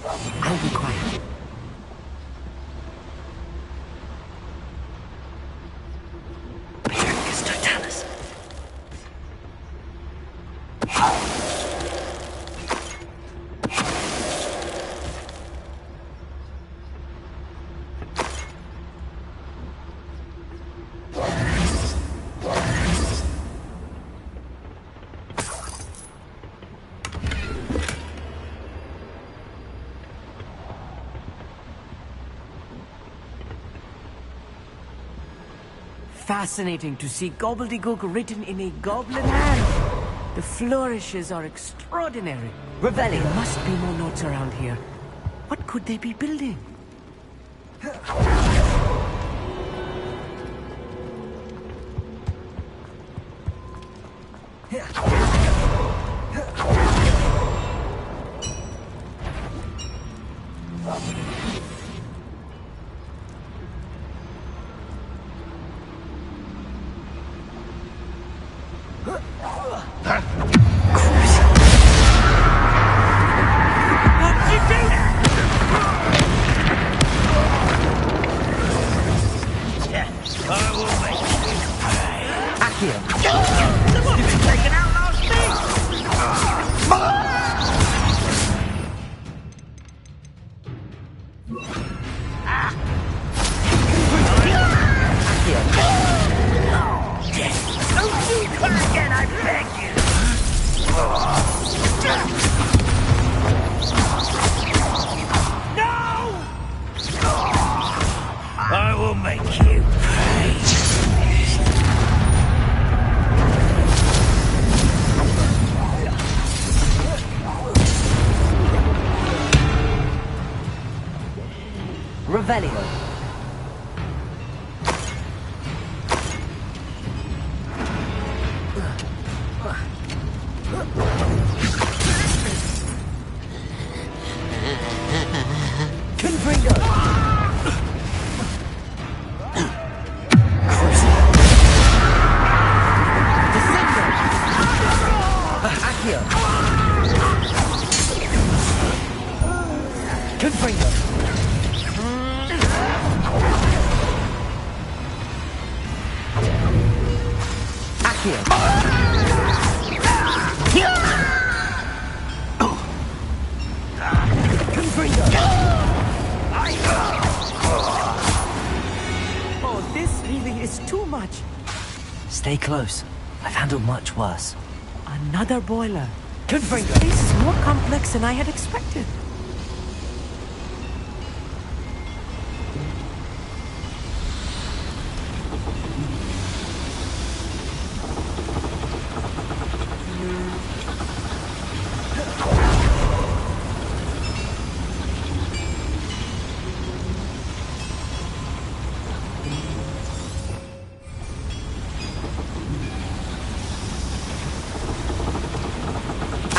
I'll be quiet. Fascinating to see gobbledygook written in a goblin hand. The flourishes are extraordinary. Revelio. There must be more notes around here. What could they be building? Revelio. Confringo. Descendo. Accio. Confringo. Accio. Confringo. Oh, this really is too much. Stay close. I've handled much worse. Another boiler. Confringo. This is more complex than I had expected.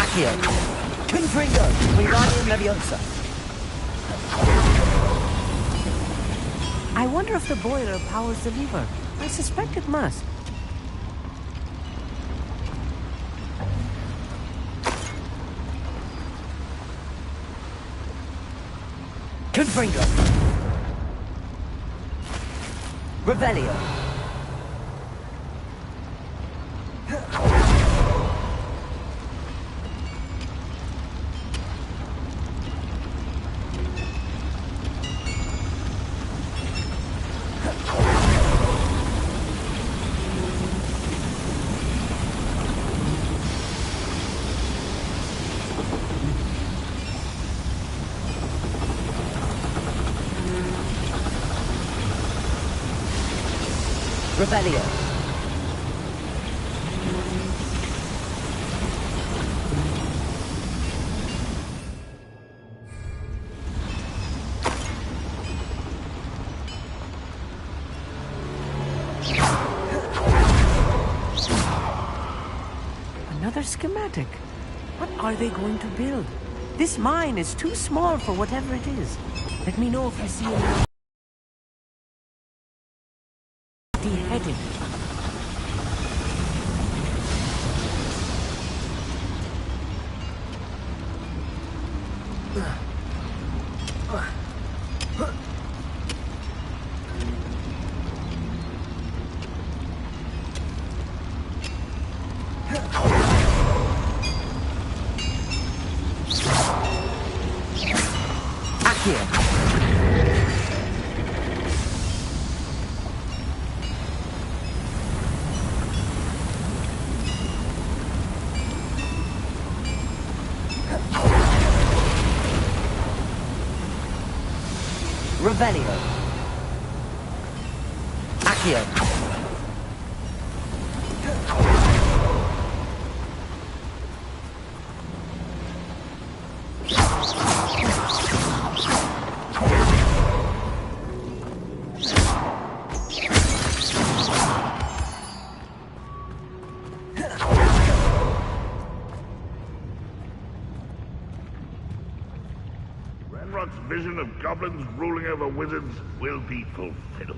Accio. Confringo. Wingardium Leviosa. I wonder if the boiler powers the lever. I suspect it must. Confringo. Revelio. Revelio. Another schematic. What are they going to build? This mine is too small for whatever it is. Let me know if you see any beheading. Revelio. Accio. Renrock's vision of goblins ruling over wizards will be fulfilled.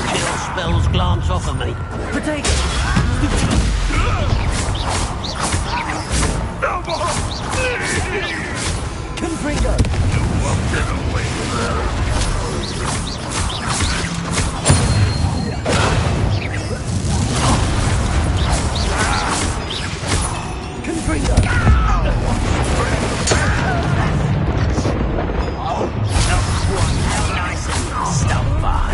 Kill spells glance off of me. Potato. Confringo. You won't get away with that. Confringo. How nice and stop by.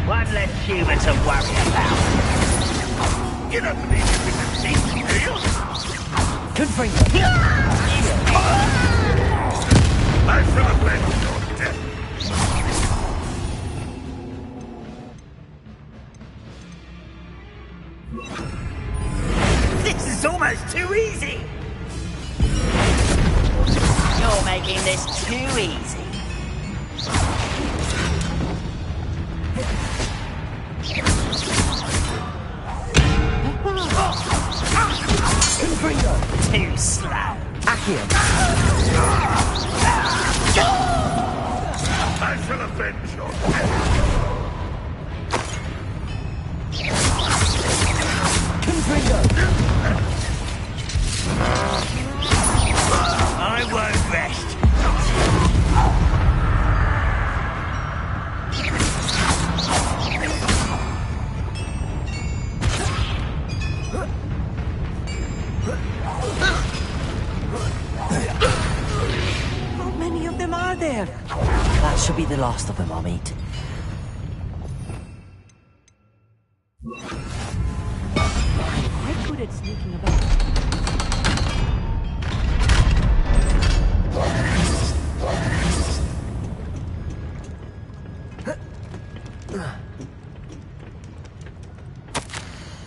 One less human to worry about. You don't believe you can see, do you? Confringo. I celebrate your death. avenge your death. I won't rest. How many of them are there? That should be the last of them, Amit. Quite good at sneaking about.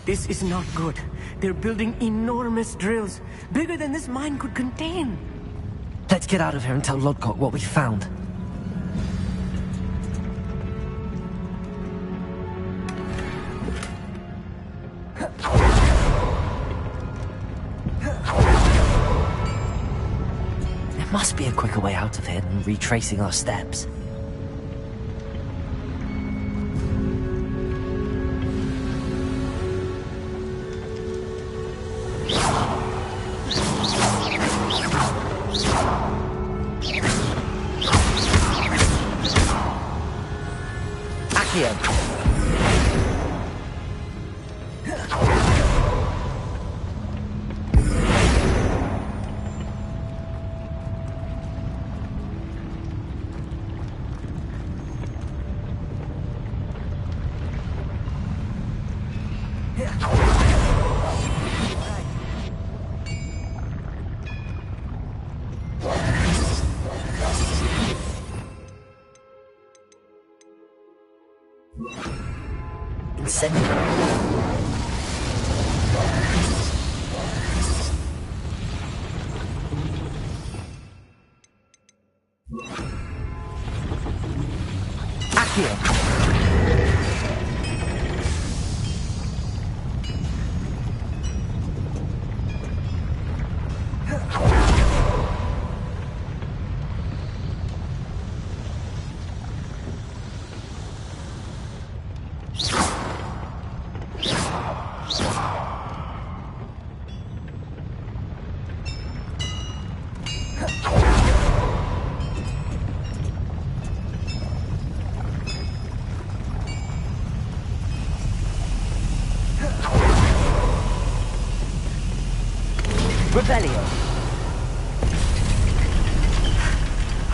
This is not good. They're building enormous drills, bigger than this mine could contain. Let's get out of here and tell Lodgok what we found. There must be a quicker way out of here than retracing our steps.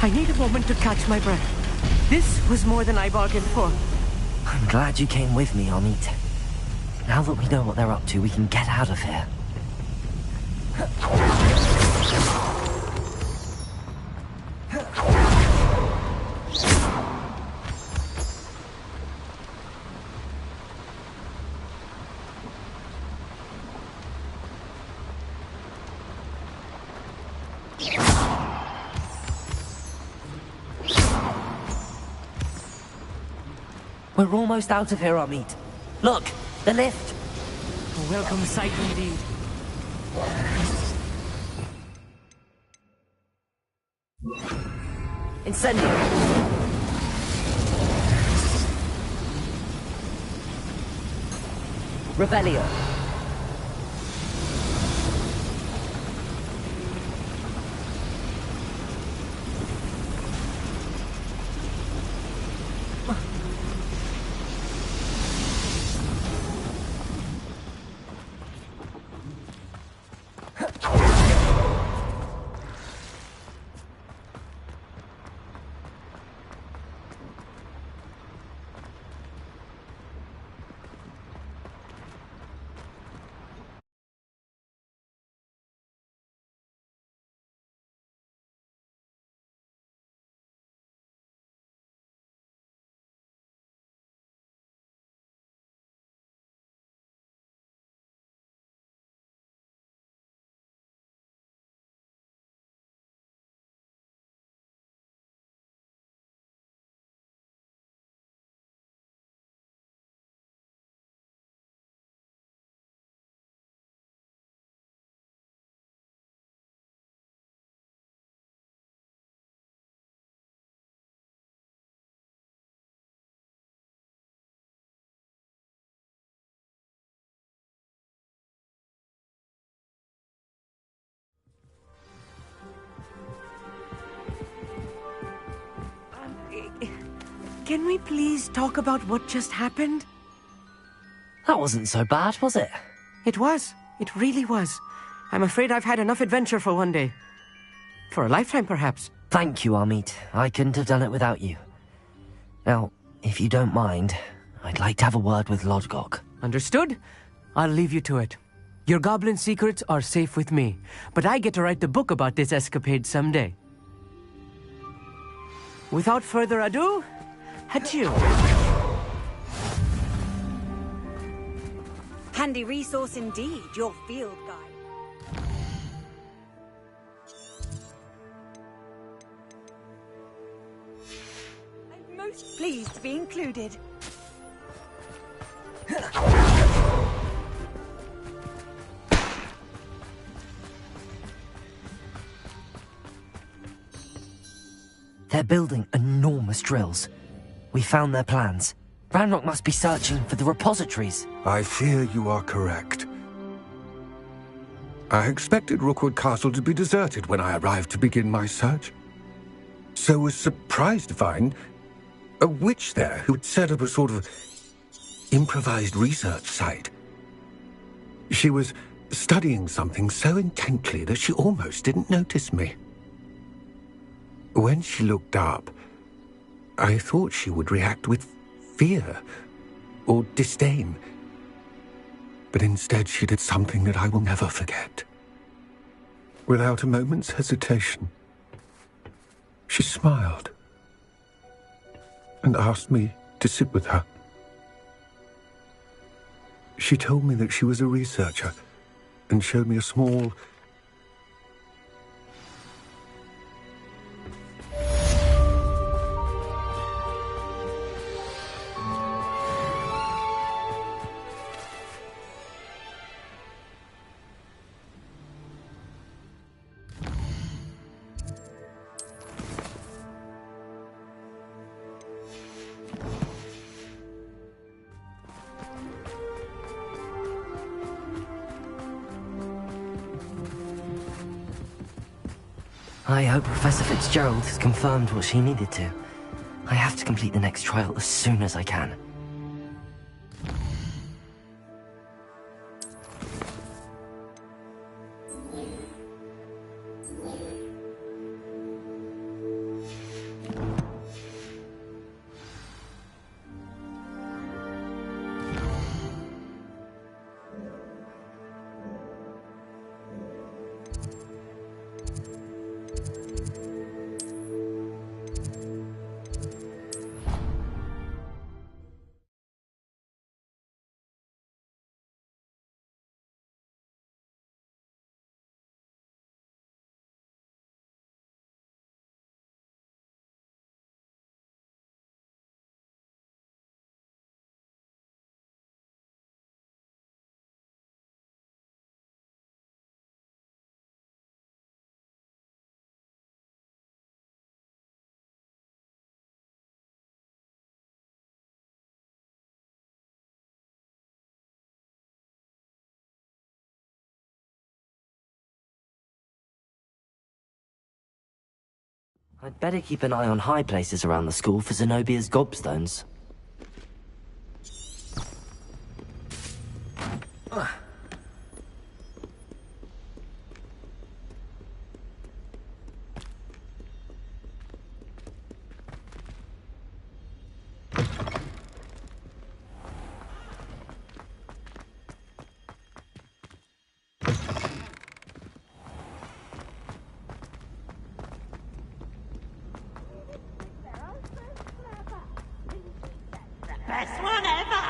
I need a moment to catch my breath. This was more than I bargained for. I'm glad you came with me, Amit. Now that we know what they're up to, we can get out of here. We're almost out of here, Amit. Look, the lift. A welcome sight indeed. Incendio. Revelio. Can we please talk about what just happened? That wasn't so bad, was it? It was. It really was. I'm afraid I've had enough adventure for one day. For a lifetime, perhaps. Thank you, Amit. I couldn't have done it without you. Now, if you don't mind, I'd like to have a word with Lodgok. Understood? I'll leave you to it. Your goblin secrets are safe with me, but I get to write the book about this escapade someday. Without further ado, adieu. Handy resource indeed, your field guide. I'm most pleased to be included. They're building enormous drills. We found their plans. Ranrock must be searching for the repositories. I fear you are correct. I expected Rookwood Castle to be deserted when I arrived to begin my search. So was surprised to find a witch there who had set up a sort of improvised research site. She was studying something so intently that she almost didn't notice me. When she looked up, I thought she would react with fear or disdain. But instead she did something that I will never forget. Without a moment's hesitation, she smiled and asked me to sit with her. She told me that she was a researcher and showed me a small I hope Professor Fitzgerald has confirmed what she needed to. I have to complete the next trial as soon as I can. I'd better keep an eye on high places around the school for Zenobia's gobstones. Best one ever!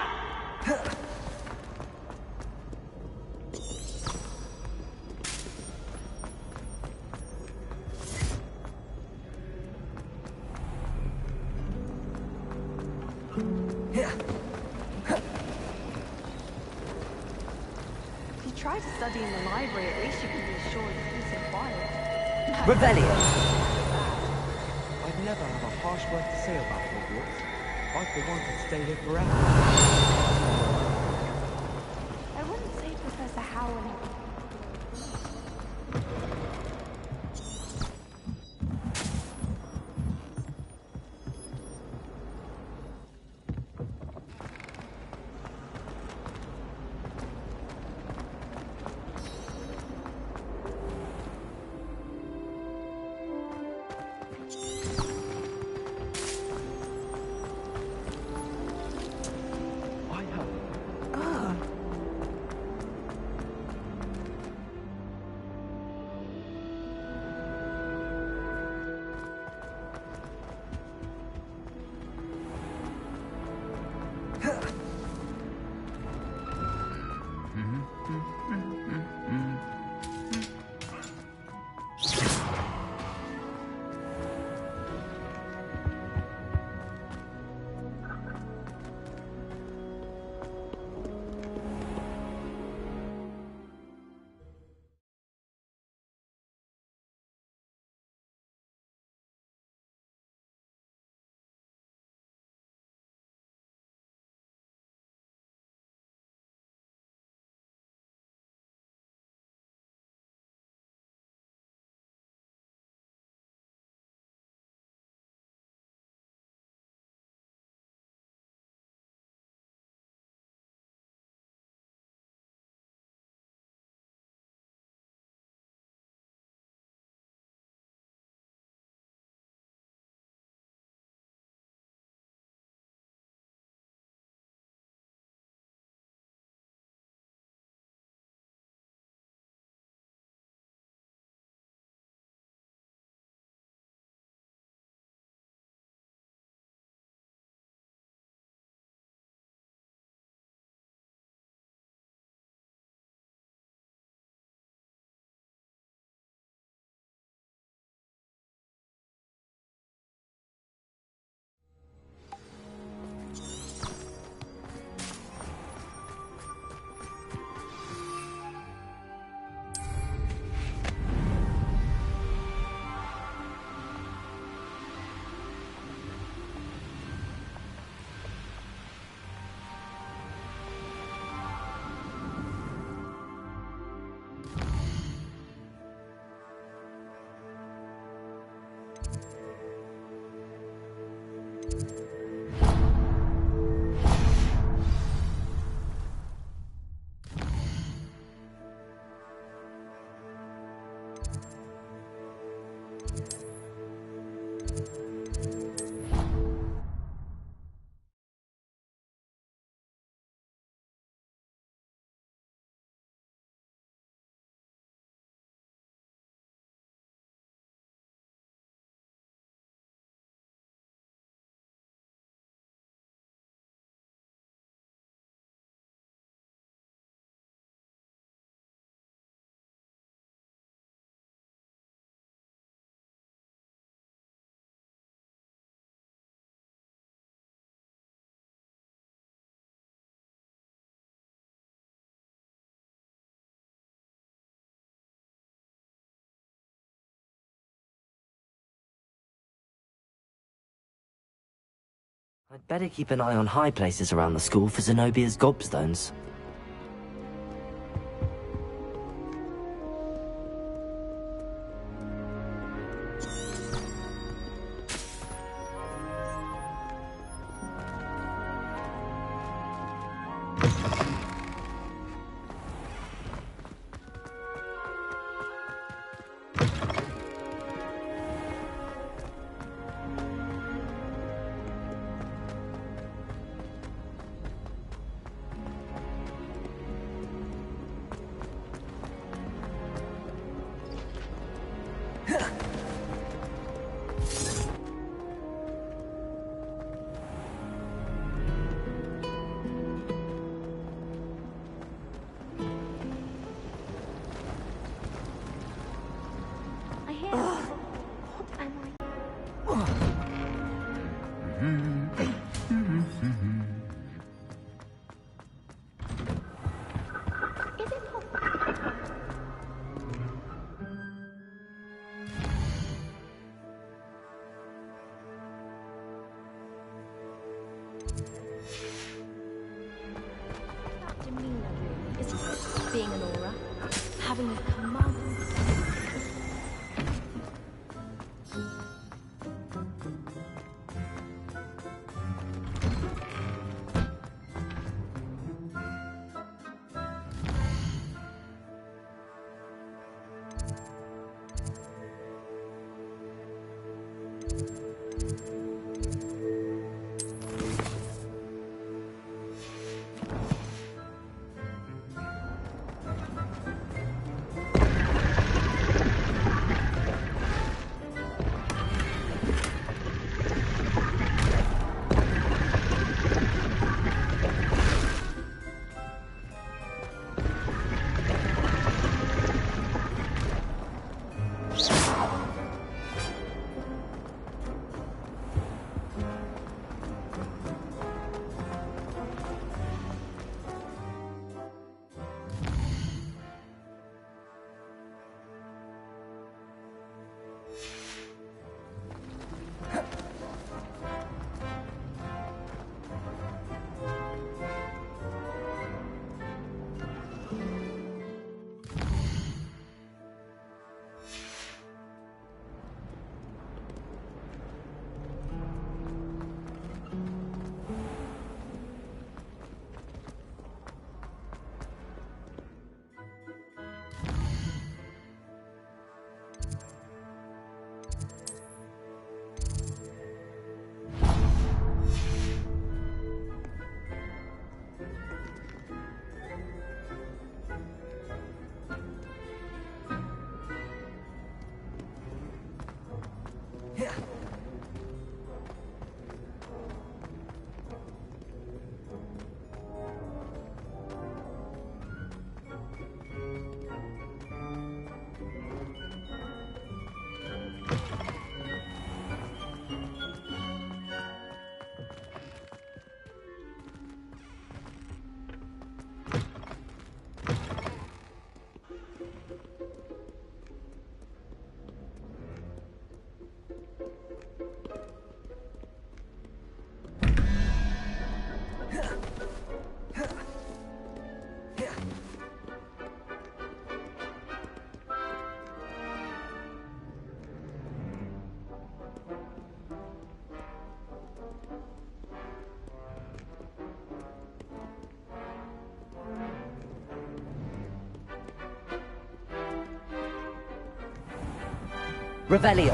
If you try to study in the library, at least you can be assured of peace and quiet. Rebellion! I'd never have a harsh word to say about Hogwarts. I for one could stay here forever. I wouldn't say Professor Howard. I'd better keep an eye on high places around the school for Zenobia's gobstones. Being an aura, having a command. Revelio.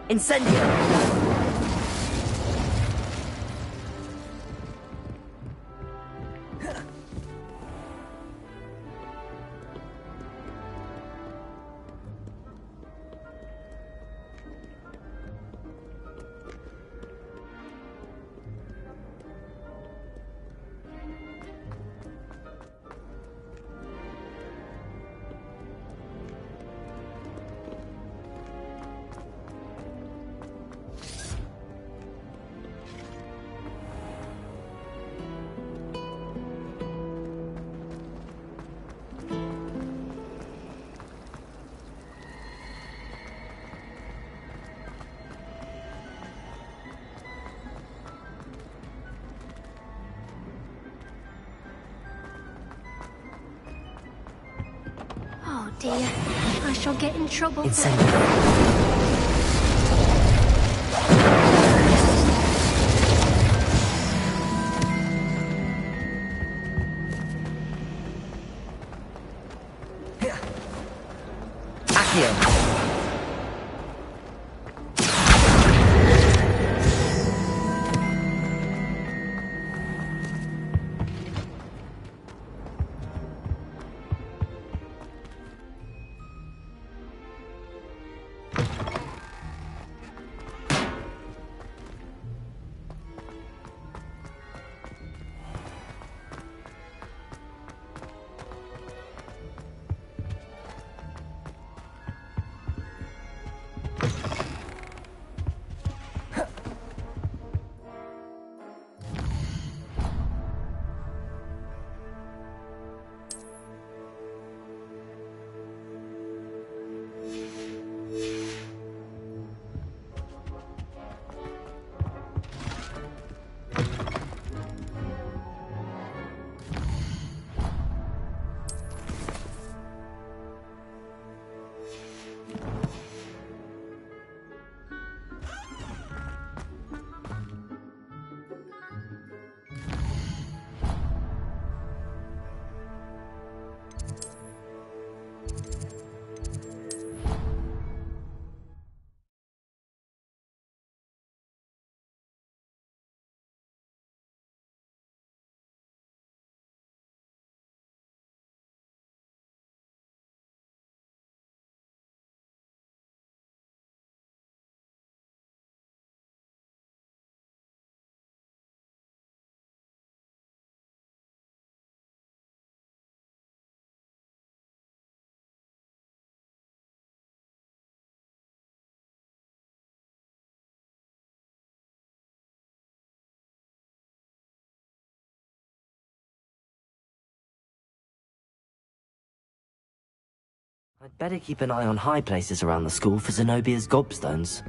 Incendio! Oh dear, I shall get in trouble. I'd better keep an eye on high places around the school for Zenobia's gobstones.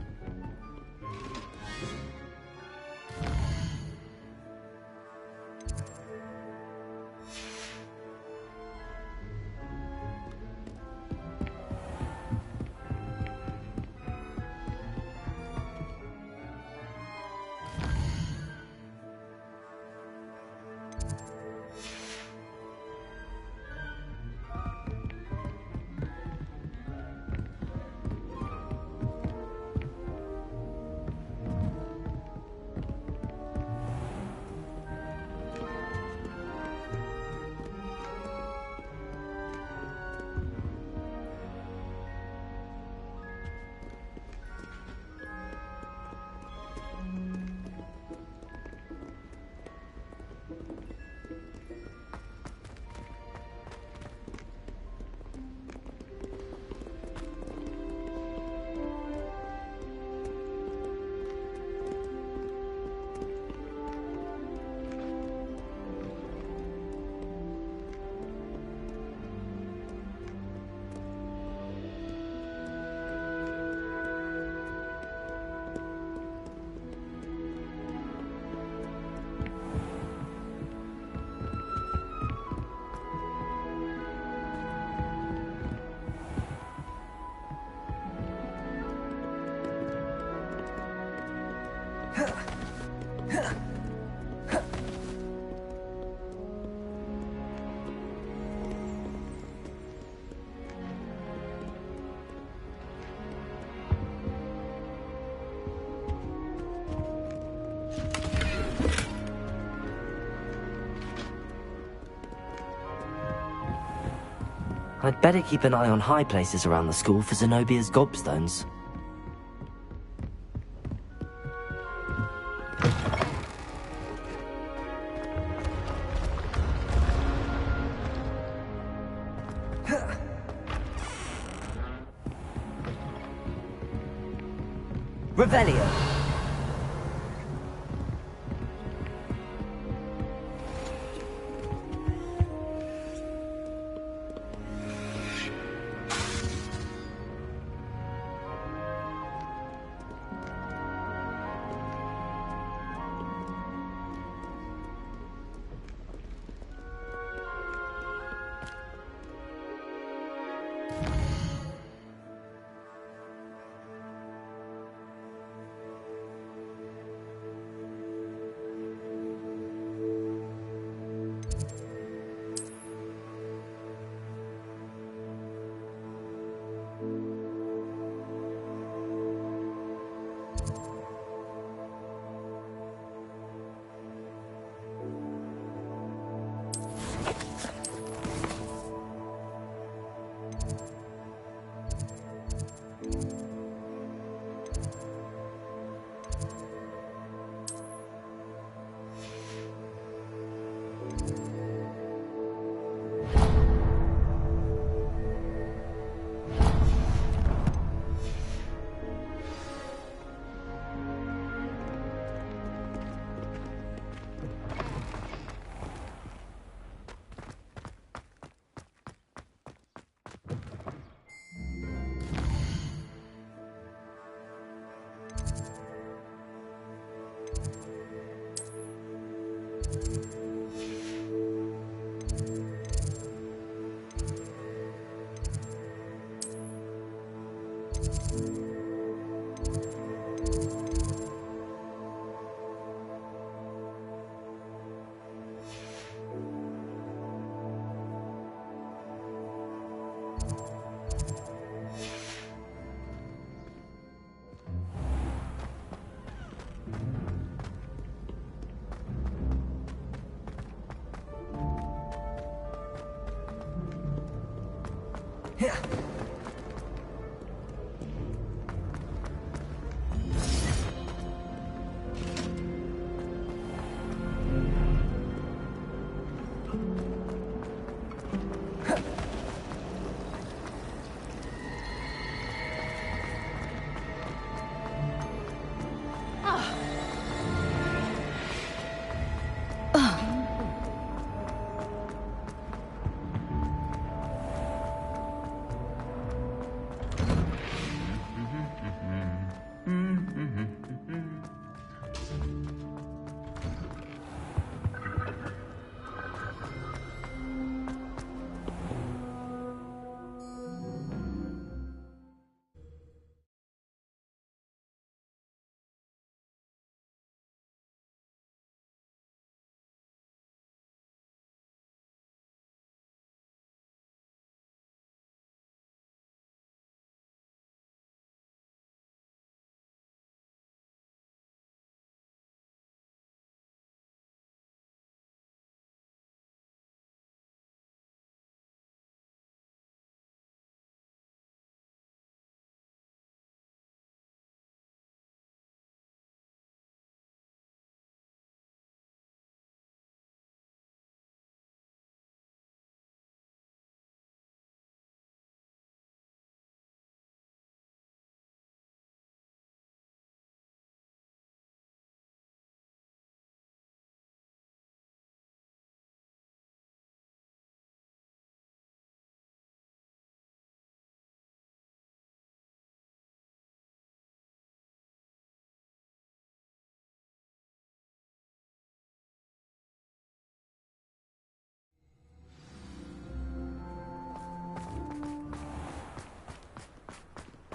I'd better keep an eye on high places around the school for Zenobia's gobstones. Revelio!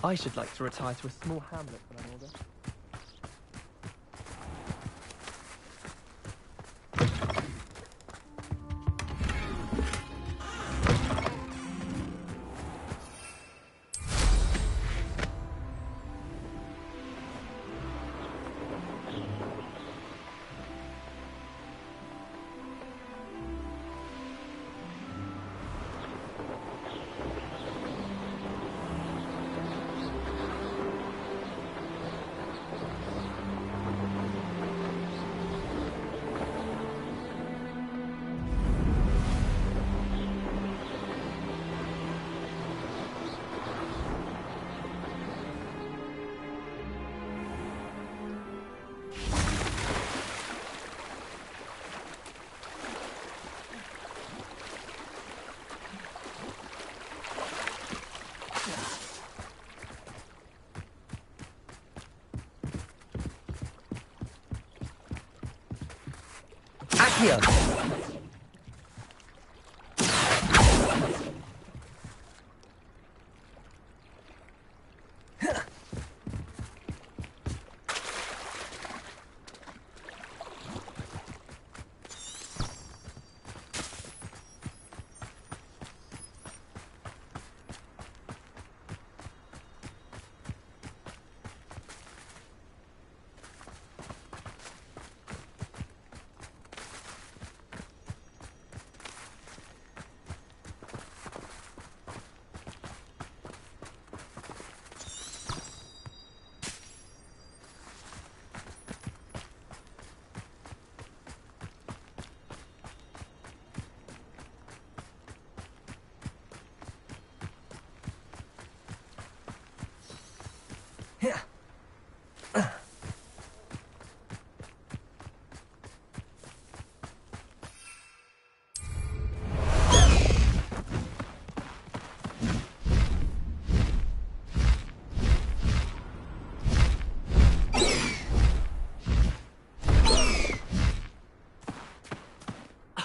I should like to retire to a small hamlet when I'm older. Here.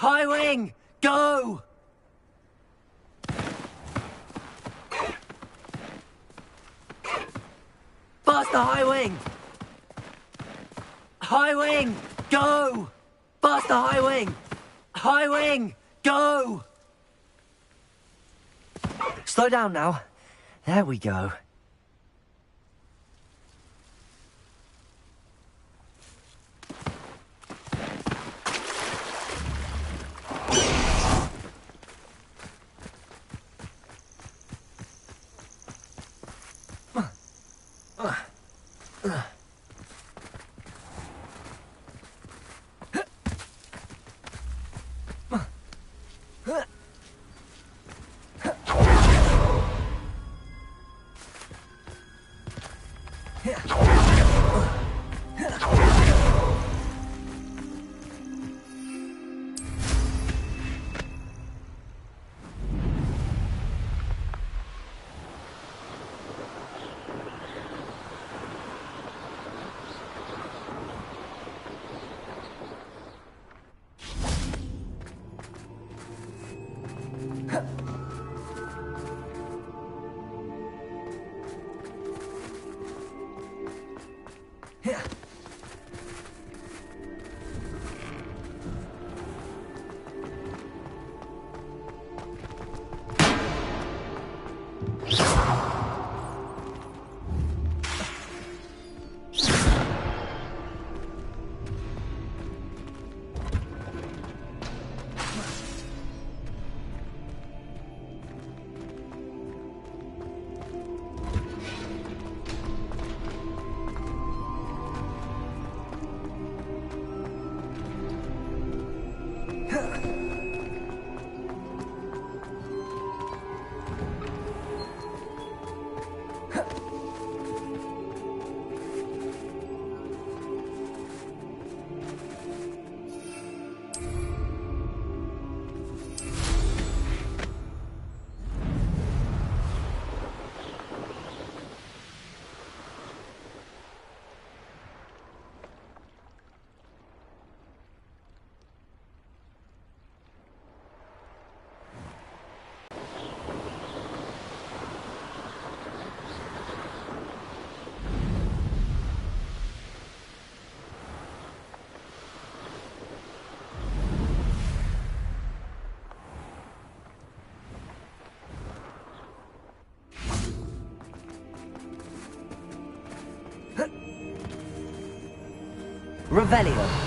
High wing! Go! Faster, high wing! High wing! Go! Faster, high wing! High wing! Go! Slow down now. There we go. Revelio.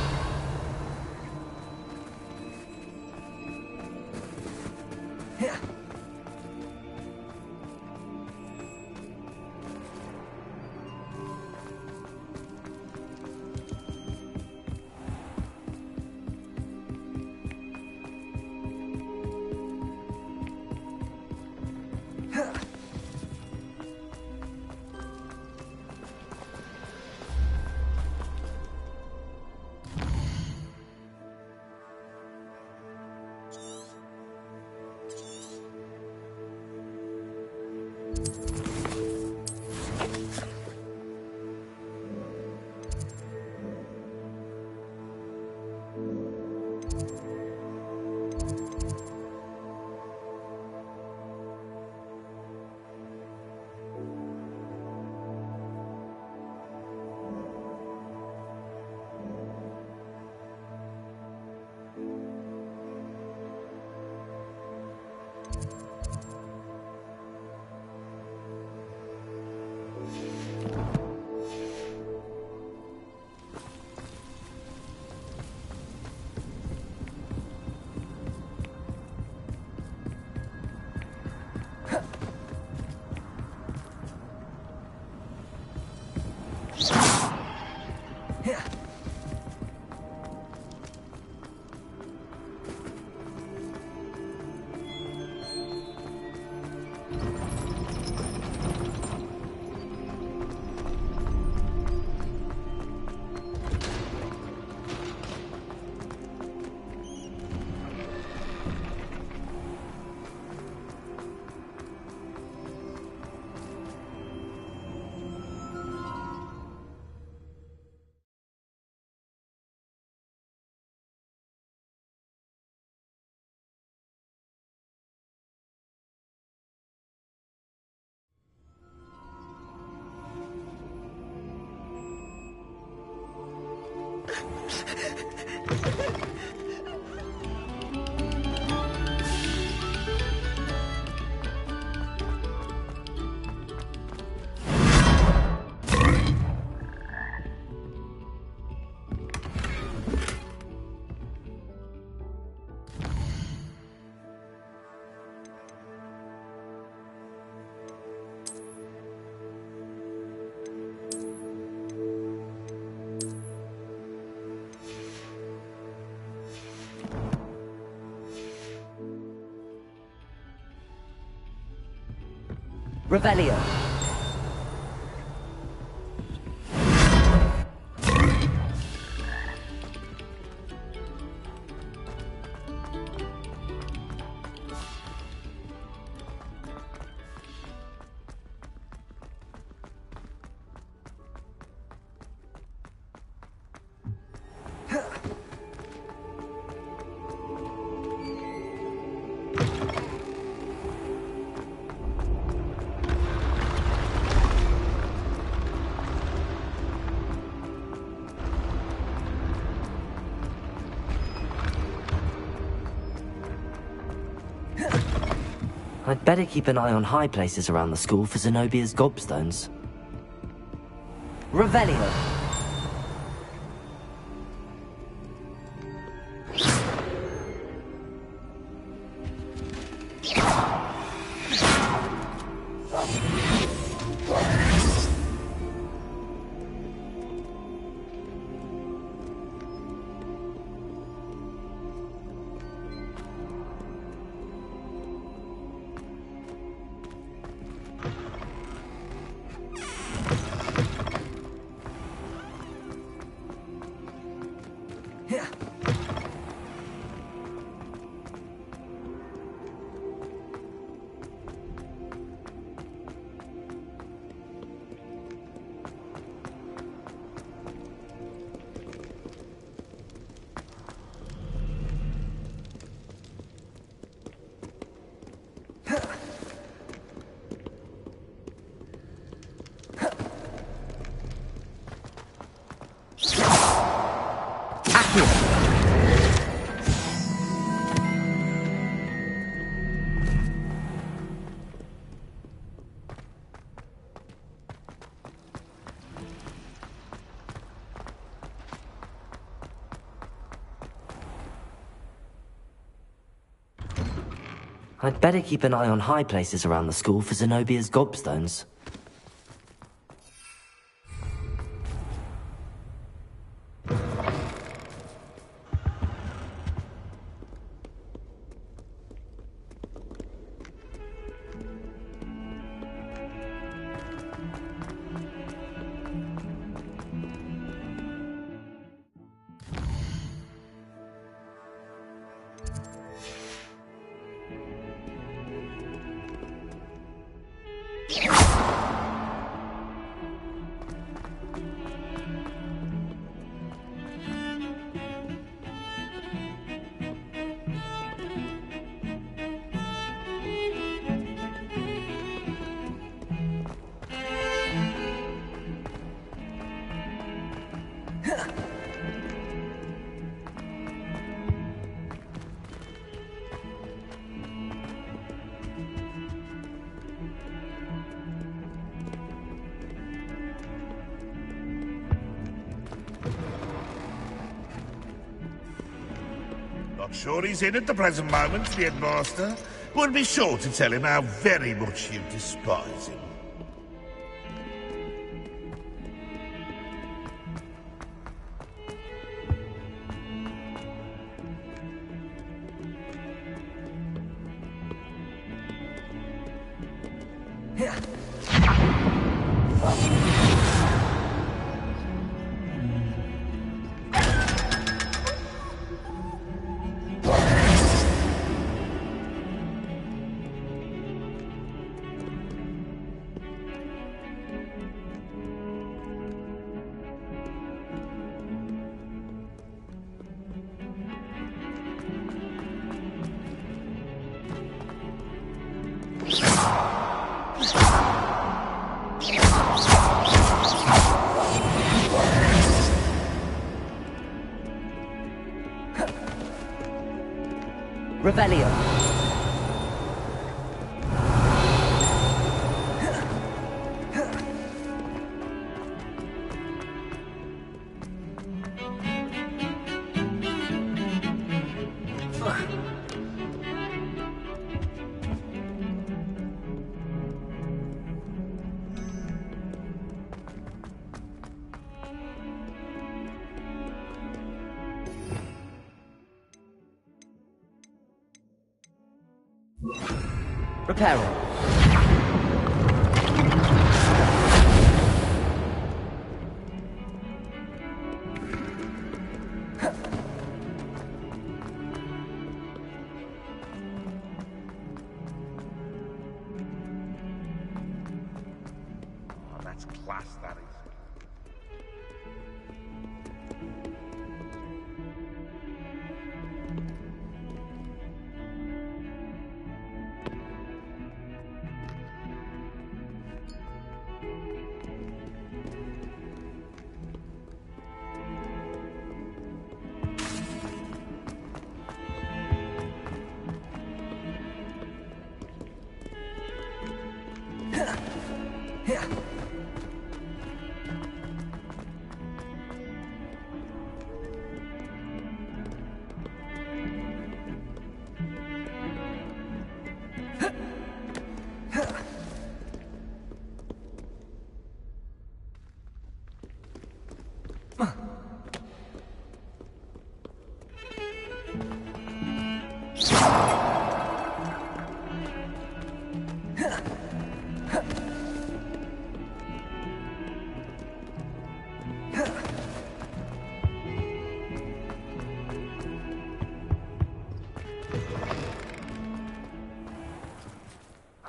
Revelio. I'd better keep an eye on high places around the school for Zenobia's gobstones. Revelio. I'd better keep an eye on high places around the school for Zenobia's gobstones. Not sure he's in at the present moment, the headmaster. Would be sure to tell him how very much you despise him. Rebellion. Repairing. Oh, that's class, that is.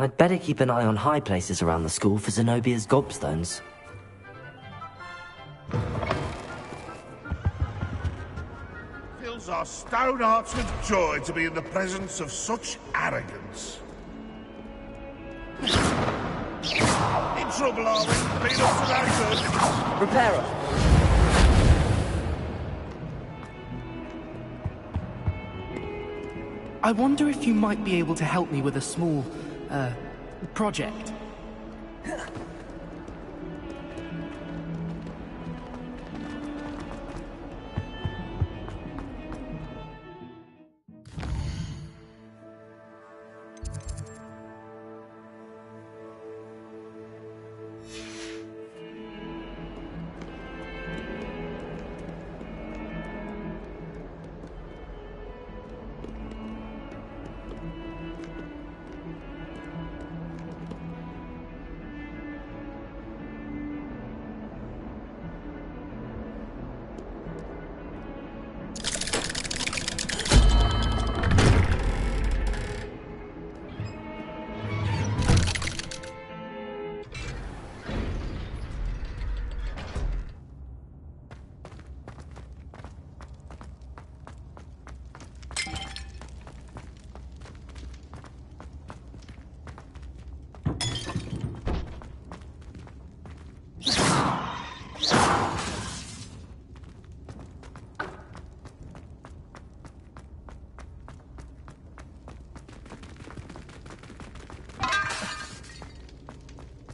I'd better keep an eye on high places around the school for Zenobia's gobstones. Fills our stone hearts with joy to be in the presence of such arrogance. In trouble, are we? Been up to no good? Repairer! I wonder if you might be able to help me with a small, project.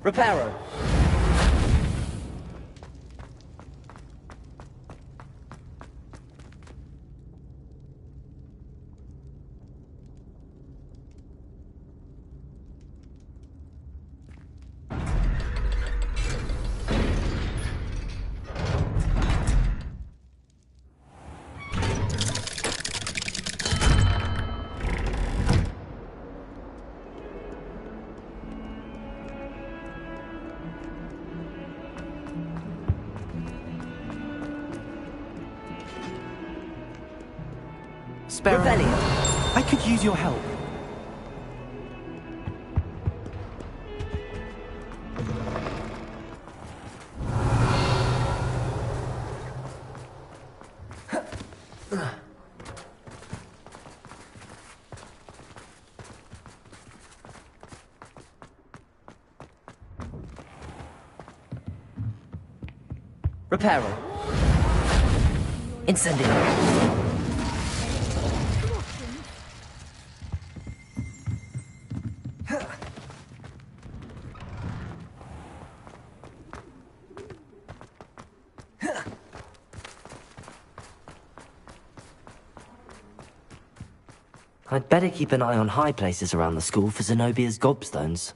Reparo. torchbearer. Revelio. I could use your help. Reparo. Incendio. I'd better keep an eye on high places around the school for Zenobia's gobstones.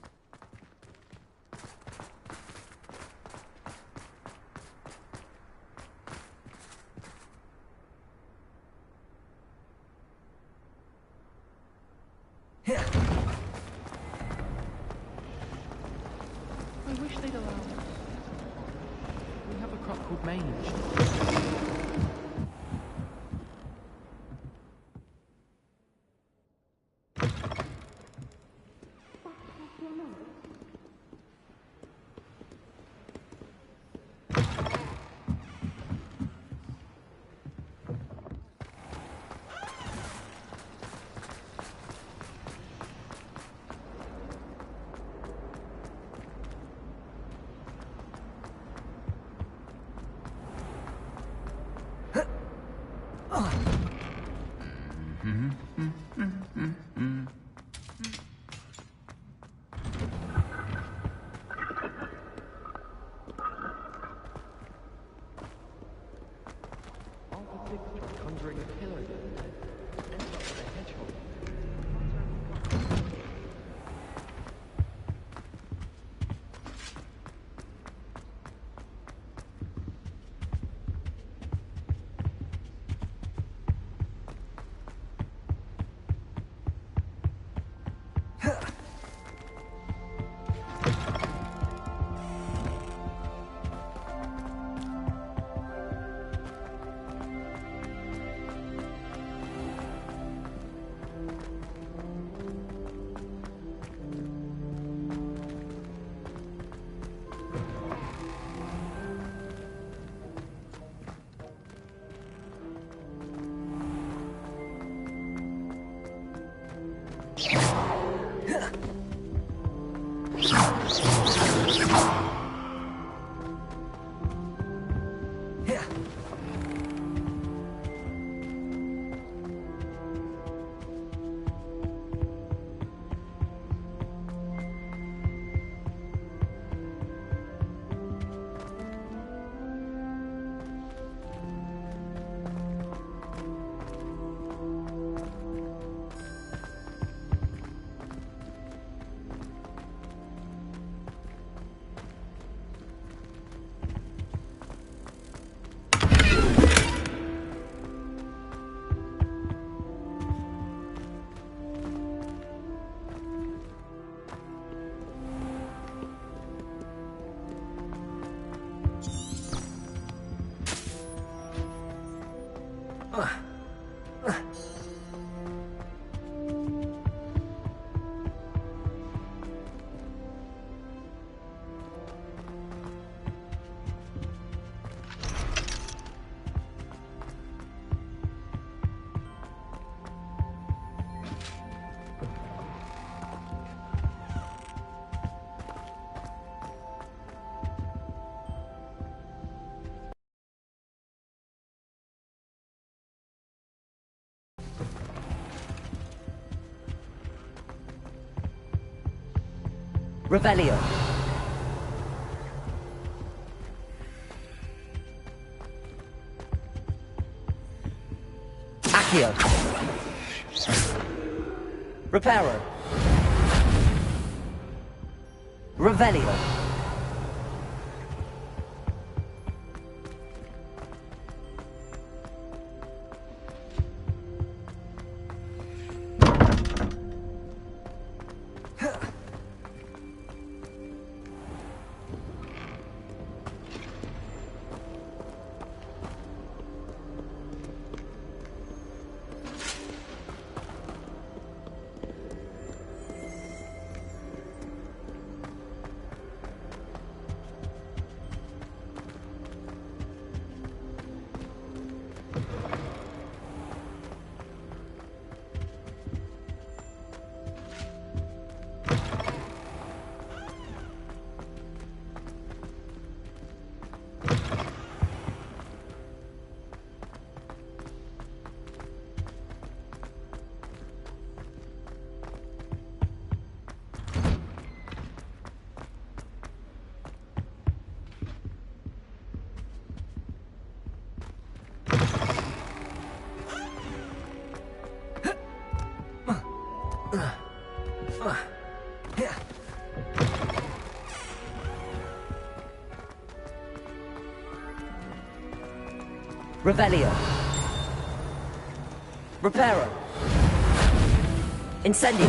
I wish they'd allow us. We have a crop called mange. Conjuring a killer. Ends up with a hedgehog. Revelio. Accio. Reparo. Revelio. Revelio. Reparo. Incendio.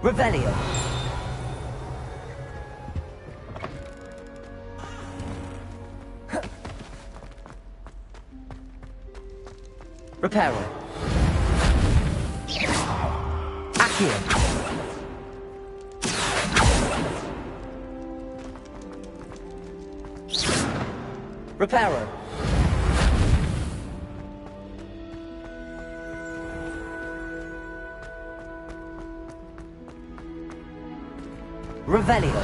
Revelio. Reparo. Accio. Reparo. Revelio.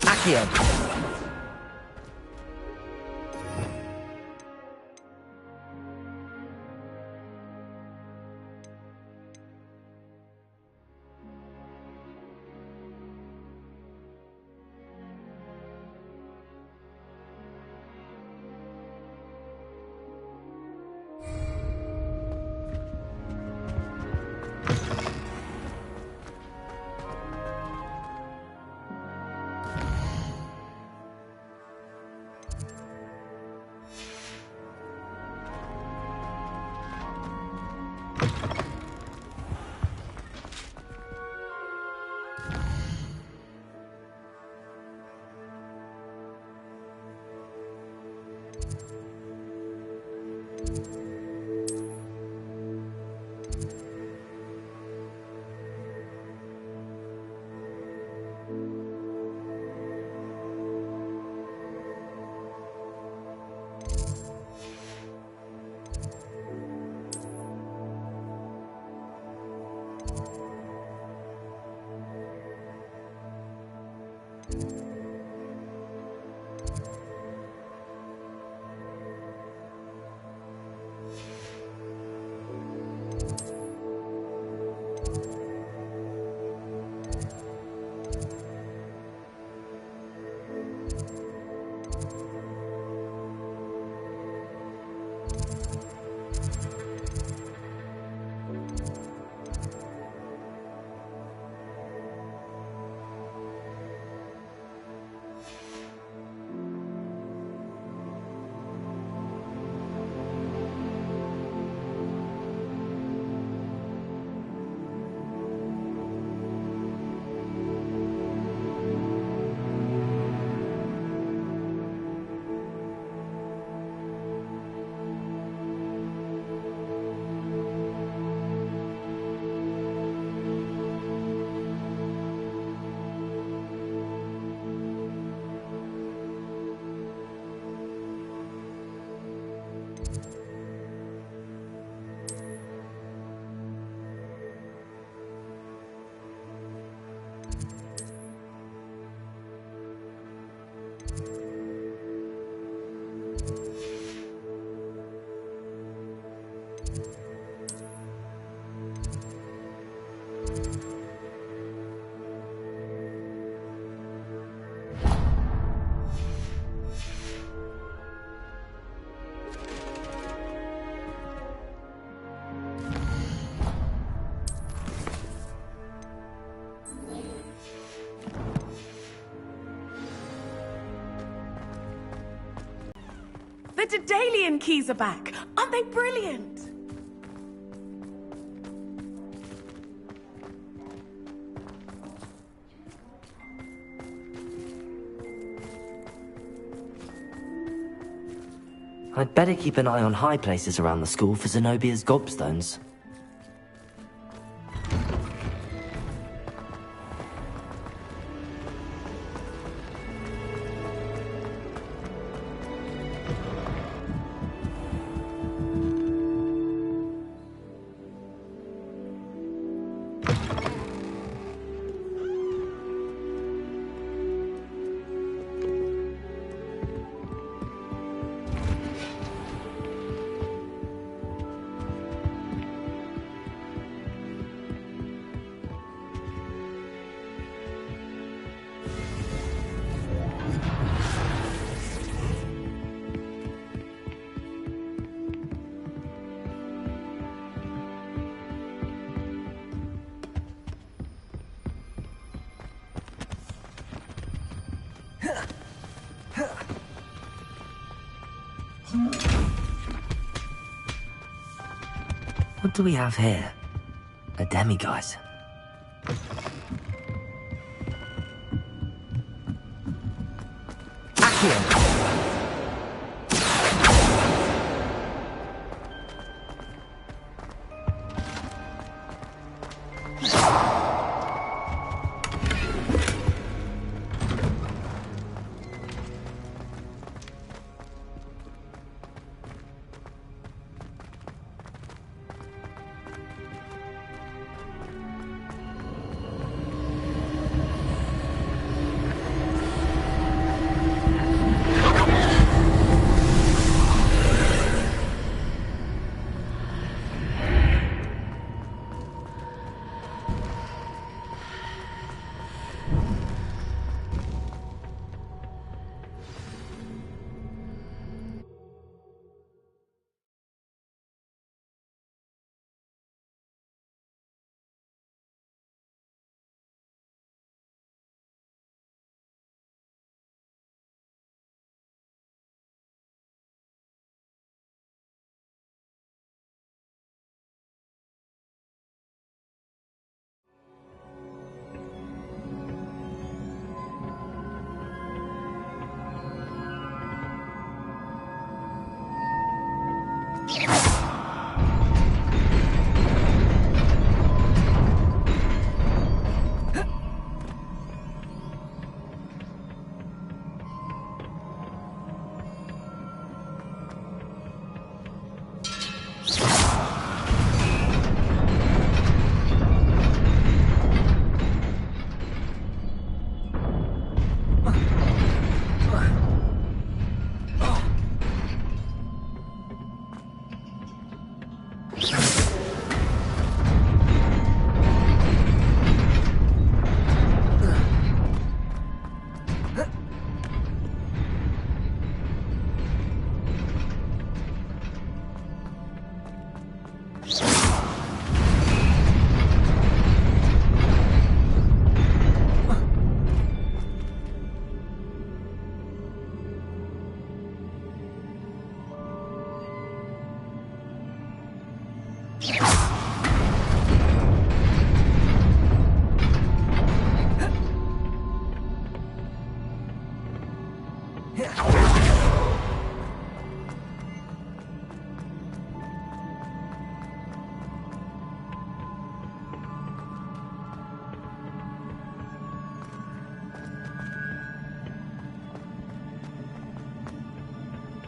Accio. The Daedalian keys are back. Aren't they brilliant? I'd better keep an eye on high places around the school for Zenobia's gobstones. What do we have here? A demiguise. Accio!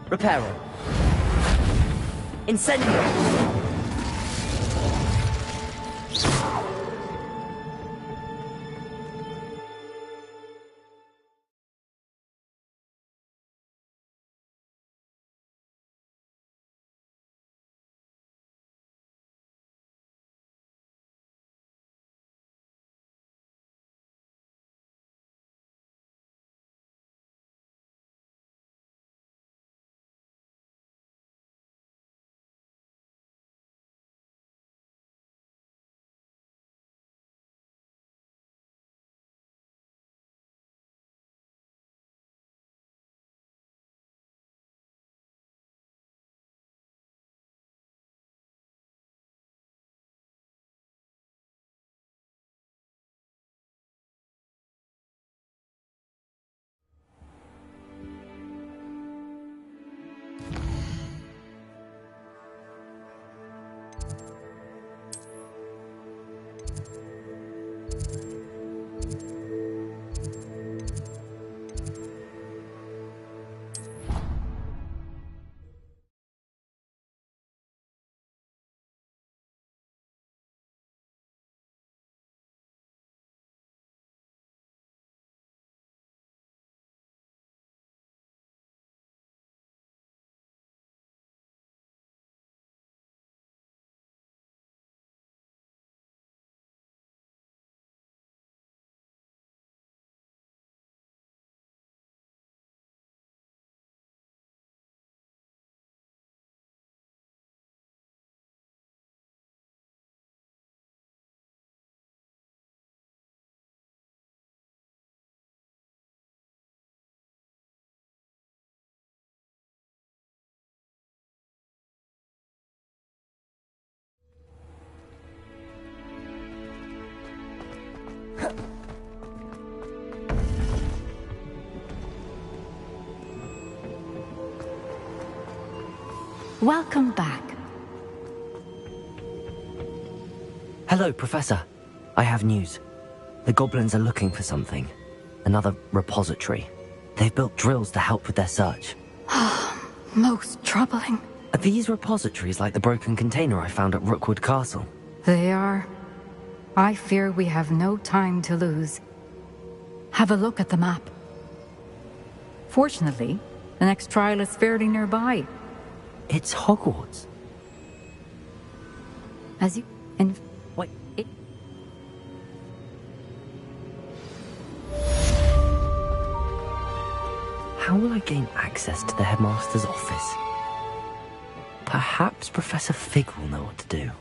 Reparo. Incendio! Welcome back. Hello, Professor. I have news. The goblins are looking for something. Another repository. They've built drills to help with their search. Most troubling. Are these repositories like the broken container I found at Rookwood Castle? They are. I fear we have no time to lose. Have a look at the map. Fortunately, the next trial is fairly nearby. It's Hogwarts. As you... Wait. How will I gain access to the headmaster's office? Perhaps Professor Fig will know what to do.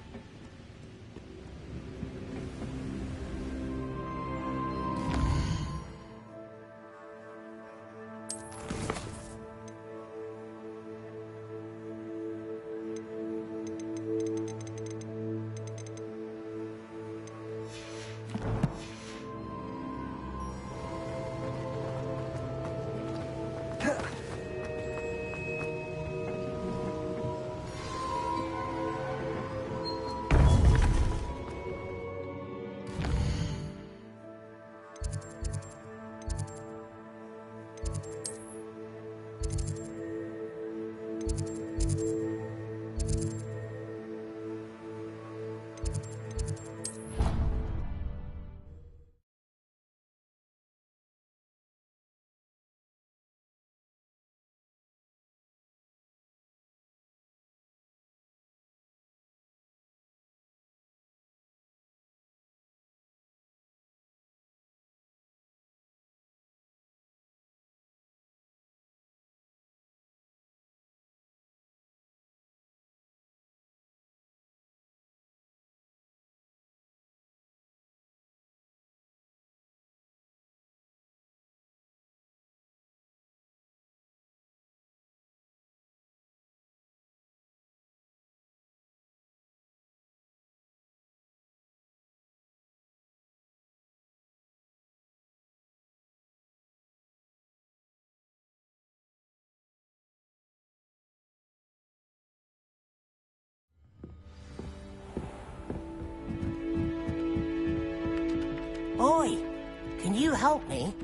Oi! Can you help me?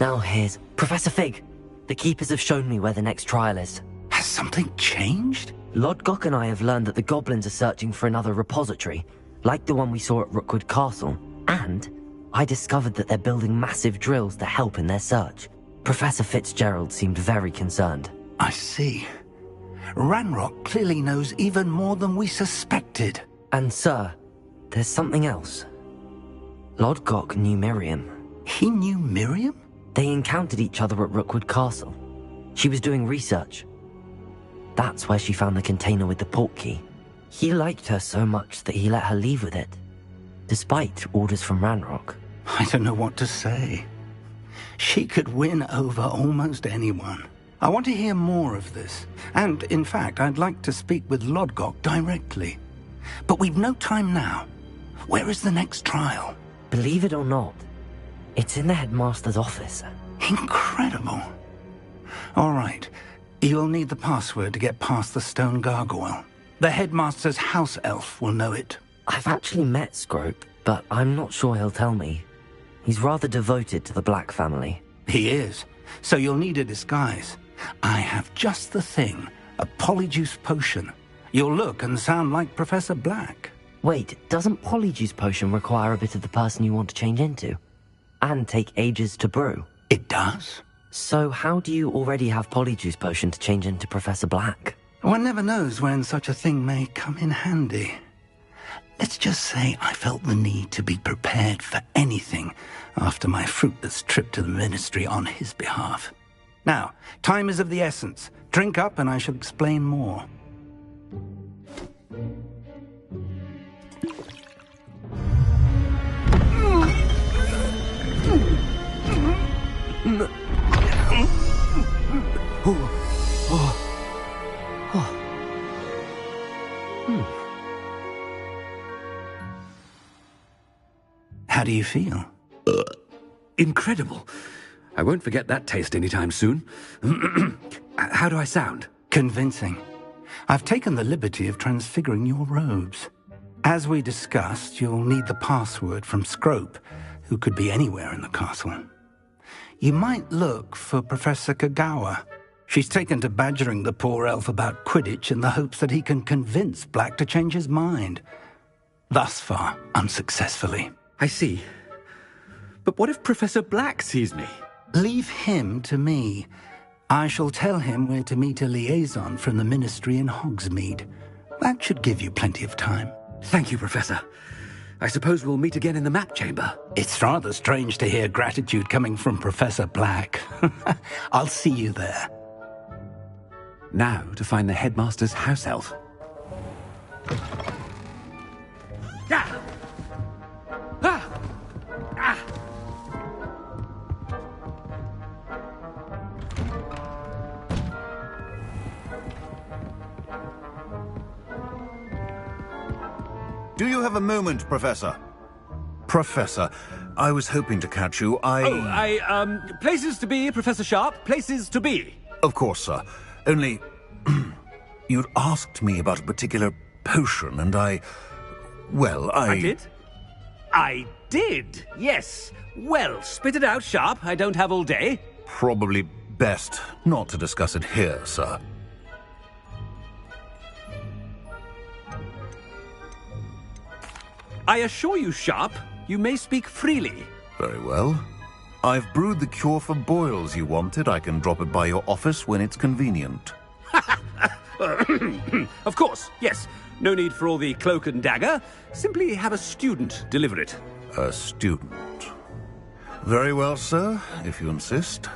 Now here's Professor Fig. The Keepers have shown me where the next trial is. Has something changed? Lodgok and I have learned that the goblins are searching for another repository, like the one we saw at Rookwood Castle. And I discovered that they're building massive drills to help in their search. Professor Fitzgerald seemed very concerned. I see. Ranrock clearly knows even more than we suspected. And sir, there's something else. Lodgok knew Miriam. He knew Miriam? They encountered each other at Rookwood Castle. She was doing research. That's where she found the container with the portkey. He liked her so much that he let her leave with it, despite orders from Ranrock. I don't know what to say. She could win over almost anyone. I want to hear more of this. And, in fact, I'd like to speak with Lodgok directly. But we've no time now. Where is the next trial? Believe it or not, it's in the headmaster's office. Incredible. All right. You'll need the password to get past the stone gargoyle. The headmaster's house elf will know it. I've actually met Scrope, but I'm not sure he'll tell me. He's rather devoted to the Black family. He is. So you'll need a disguise. I have just the thing. A polyjuice potion. You'll look and sound like Professor Black. Wait, doesn't polyjuice potion require a bit of the person you want to change into? And take ages to brew? It does. So how do you already have polyjuice potion to change into Professor Black? One never knows when such a thing may come in handy. Let's just say I felt the need to be prepared for anything after my fruitless trip to the Ministry on his behalf. Now, time is of the essence. Drink up and I shall explain more. How do you feel? Incredible. I won't forget that taste anytime soon. How do I sound? Convincing. I've taken the liberty of transfiguring your robes. As we discussed, you'll need the password from Scrope, who could be anywhere in the castle. You might look for Professor Kagawa. She's taken to badgering the poor elf about Quidditch in the hopes that he can convince Black to change his mind. Thus far, unsuccessfully. I see. But what if Professor Black sees me? Leave him to me. I shall tell him where to meet a liaison from the Ministry in Hogsmeade. That should give you plenty of time. Thank you, Professor. I suppose we'll meet again in the map chamber. It's rather strange to hear gratitude coming from Professor Black. I'll see you there. Now to find the headmaster's house elf. Ah! Ah! Ah! Do you have a moment, Professor? Professor, I was hoping to catch you. Places to be, Professor Sharp. Places to be. Of course, sir. Only, you'd asked me about a particular potion, and I did? I did, yes. Well, spit it out, Sharp. I don't have all day. Probably best not to discuss it here, sir. I assure you, Sharp, you may speak freely. Very well. I've brewed the cure for boils you wanted. I can drop it by your office when it's convenient. Of course, yes. No need for all the cloak and dagger. Simply have a student deliver it. A student. Very well, sir, if you insist.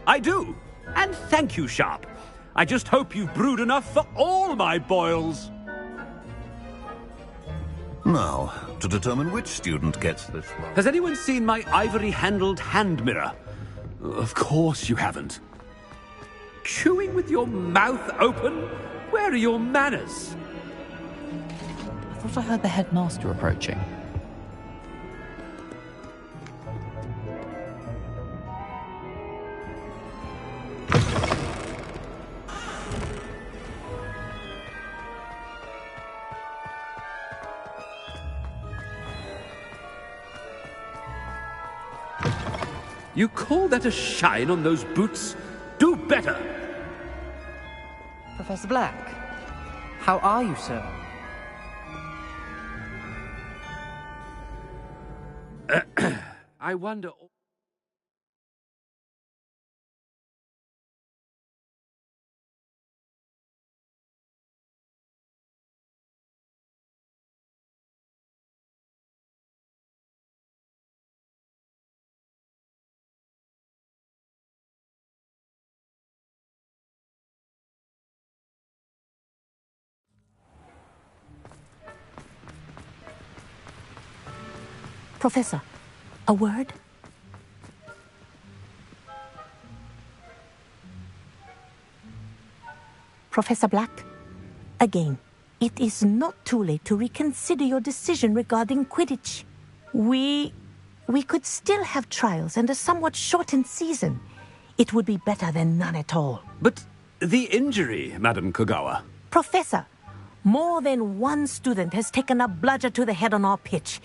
I do. And thank you, Sharp. I just hope you've brewed enough for all my boils. Now, to determine which student gets this one. Has anyone seen my ivory-handled hand mirror? Of course you haven't. Chewing with your mouth open? Where are your manners? I thought I heard the headmaster approaching. You call that a shine on those boots? Do better! Professor Black, how are you, sir? I wonder... Professor, a word? Professor Black, again, it is not too late to reconsider your decision regarding Quidditch. We could still have trials and a somewhat shortened season. It would be better than none at all. But the injury, Madam Kogawa. Professor, more than one student has taken a bludger to the head on our pitch.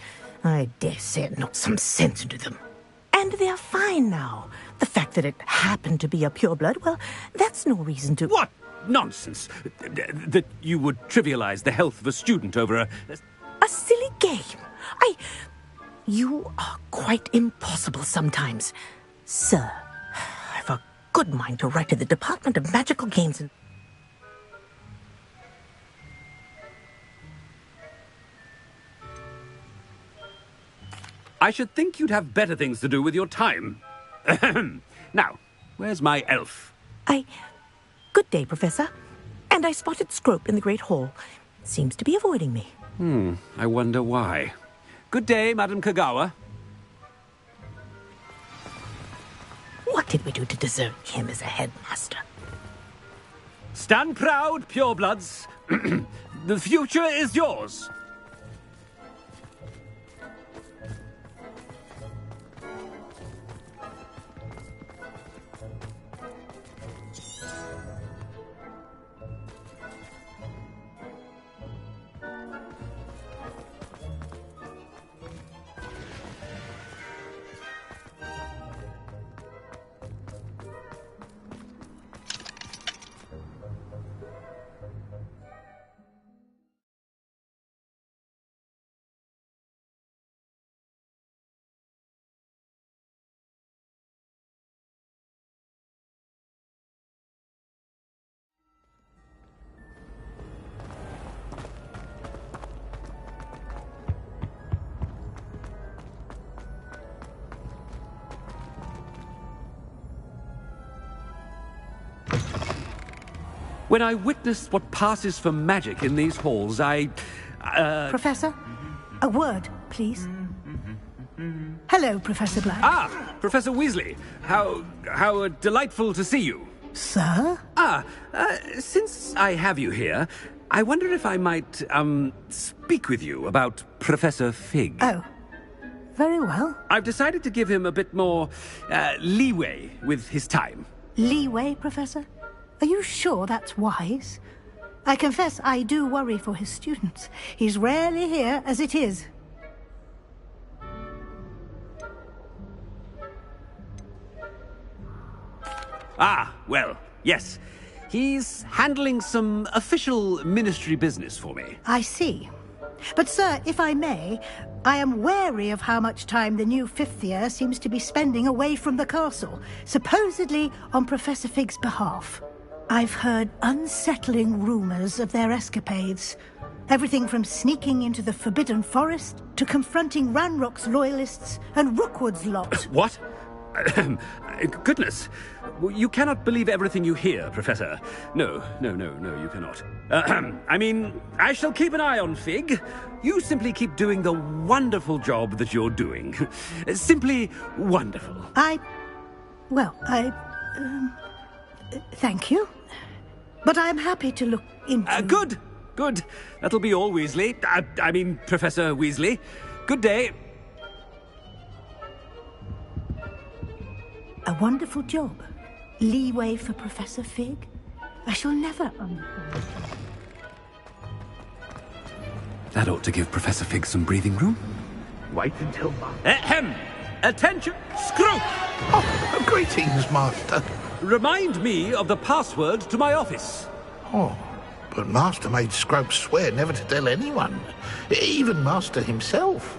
I dare say it knocked some sense into them. And they're fine now. The fact that it happened to be a pureblood, well, that's no reason to... What nonsense! That you would trivialize the health of a student over a... A silly game. You are quite impossible sometimes. Sir, I've a good mind to write to the Department of Magical Games and... I should think you'd have better things to do with your time. Now, where's my elf? Good day, Professor. And I spotted Scrope in the Great Hall. Seems to be avoiding me. I wonder why. Good day, Madam Kagawa. What did we do to deserve him as a headmaster? Stand proud, purebloods. The future is yours. When I witness what passes for magic in these halls, Professor, a word, please. Hello, Professor Black. Ah, Professor Weasley. How delightful to see you. Sir? Since I have you here, I wonder if I might, speak with you about Professor Fig. Oh, very well. I've decided to give him a bit more, leeway with his time. Leeway, Professor? Are you sure that's wise? I confess I do worry for his students. He's rarely here as it is. Ah, well, yes. He's handling some official ministry business for me. I see. But, sir, if I may, I am wary of how much time the new fifth year seems to be spending away from the castle, supposedly on Professor Fig's behalf. I've heard unsettling rumors of their escapades. Everything from sneaking into the Forbidden Forest to confronting Ranrock's loyalists and Rookwood's lot. What? Goodness. You cannot believe everything you hear, Professor. No, you cannot. I mean, I shall keep an eye on Fig. You simply keep doing the wonderful job that you're doing. Simply wonderful. Thank you. But I'm happy to look into... Good. That'll be all, Weasley. I mean, Professor Weasley. Good day. A wonderful job. Leeway for Professor Fig. I shall never understand. That ought to give Professor Fig some breathing room. Wait until... Ahem! Attention! Screw! Oh, greetings, Master. Remind me of the password to my office. Oh, but Master made Scrope swear never to tell anyone, even Master himself.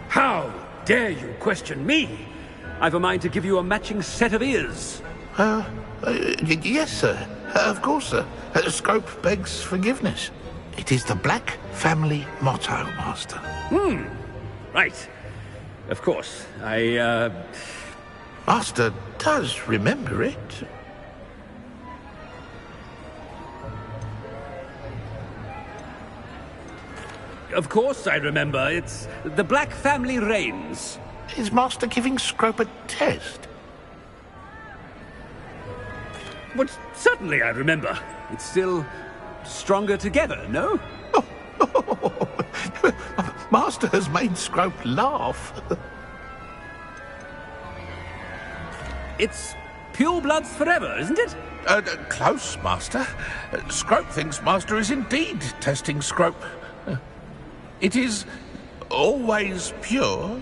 How dare you question me? I've a mind to give you a matching set of ears. Yes, sir. Of course, sir. Scrope begs forgiveness. It is the Black family motto, Master. Right. Of course. Master does remember it. Of course I remember. It's the Black family reigns. Is Master giving Scrope a test? But certainly I remember. It's still stronger together, no? Master has made Scrope laugh. It's purebloods forever, isn't it? Close, Master. Scrope thinks Master is indeed testing Scrope. It is always pure.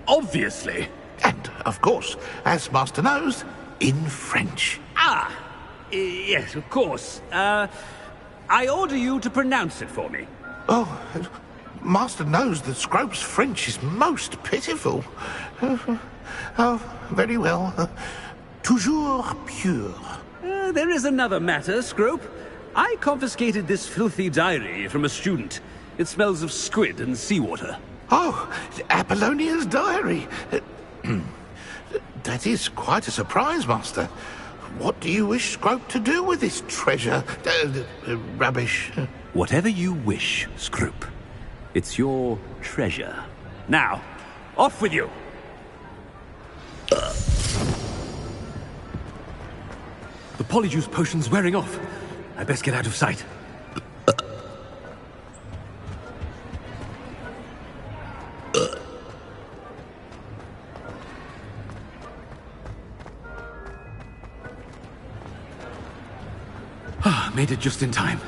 Obviously. And, of course, as Master knows, in French. Yes, of course. I order you to pronounce it for me. Oh, Master knows that Scrope's French is most pitiful. Oh, very well. Toujours pure. There is another matter, Scrope. I confiscated this filthy diary from a student. It smells of squid and seawater. Oh, Apollonia's diary. That is quite a surprise, Master. What do you wish Scrope to do with this treasure? Rubbish. Whatever you wish, Scrope. It's your treasure. Now, off with you! The polyjuice potion's wearing off. I best get out of sight. Made it just in time.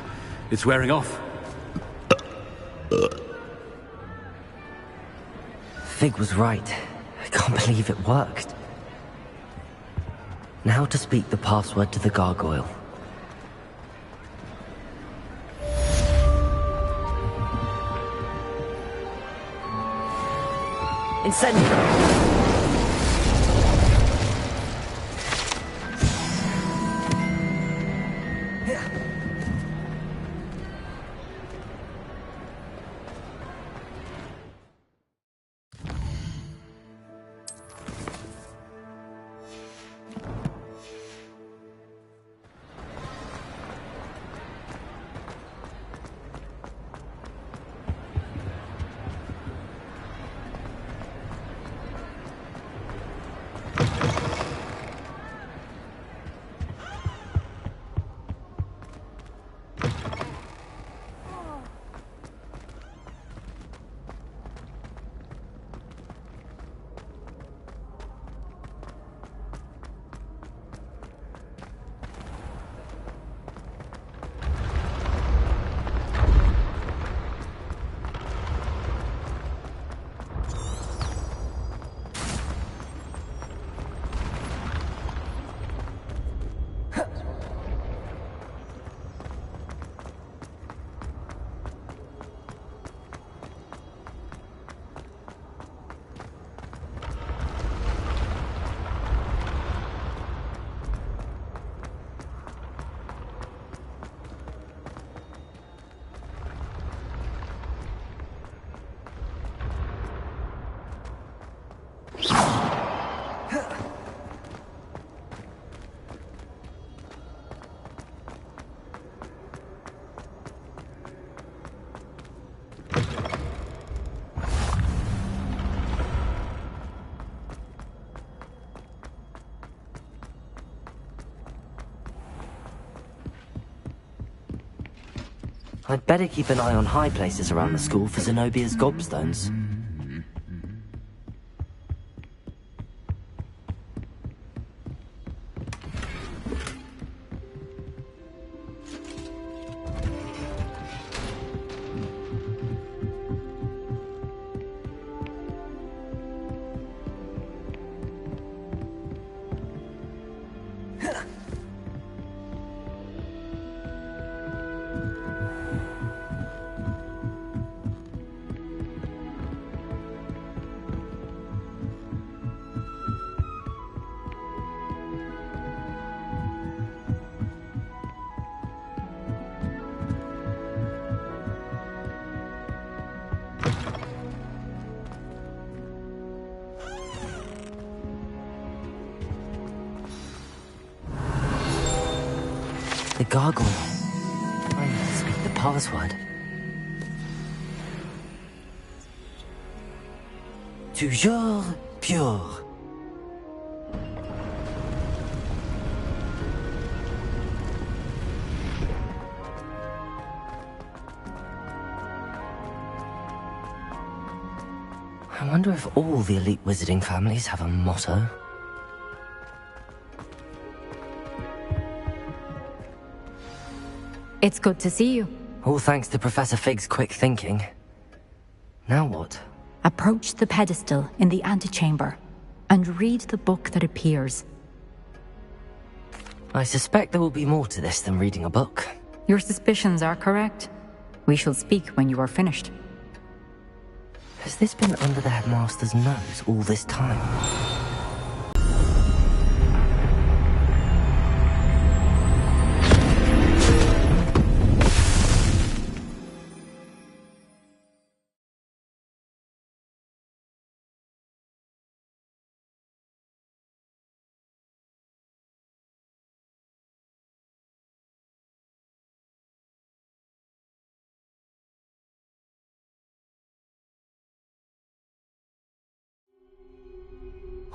It's wearing off. Fig was right. I can't believe it worked. Now to speak the password to the gargoyle. Incendio! I'd better keep an eye on high places around the school for Zenobia's gobstones. The gargoyle. I need to speak the password. Toujours pure. I wonder if all the elite wizarding families have a motto. It's good to see you. All thanks to Professor Fig's quick thinking. Now what? Approach the pedestal in the antechamber and read the book that appears. I suspect there will be more to this than reading a book. Your suspicions are correct. We shall speak when you are finished. Has this been under the headmaster's nose all this time?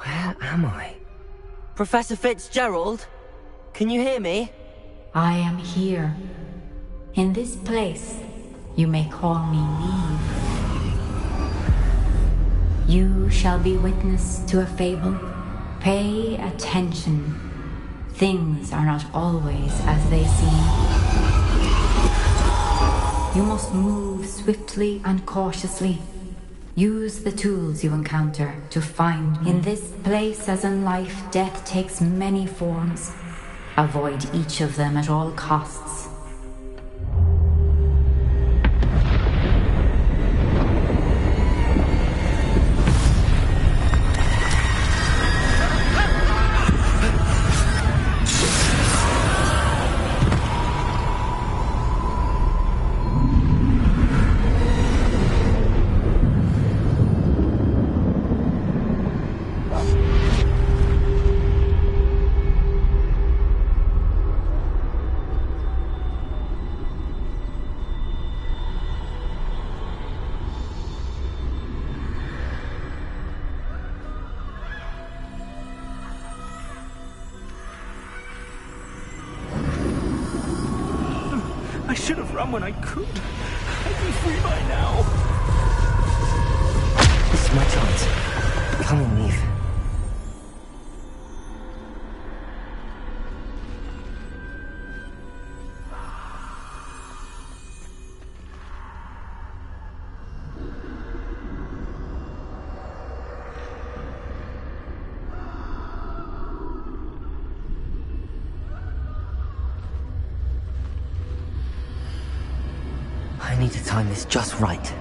Where am I? Professor Fitzgerald? Can you hear me? I am here. In this place, you may call me Neve. You shall be witness to a fable. Pay attention. Things are not always as they seem. You must move swiftly and cautiously. Use the tools you encounter to find me. In this place, as in life, death takes many forms. Avoid each of them at all costs. I should have run when I could. I'd be free by now. This is my chance. Come on, Neve. I need to time this just right.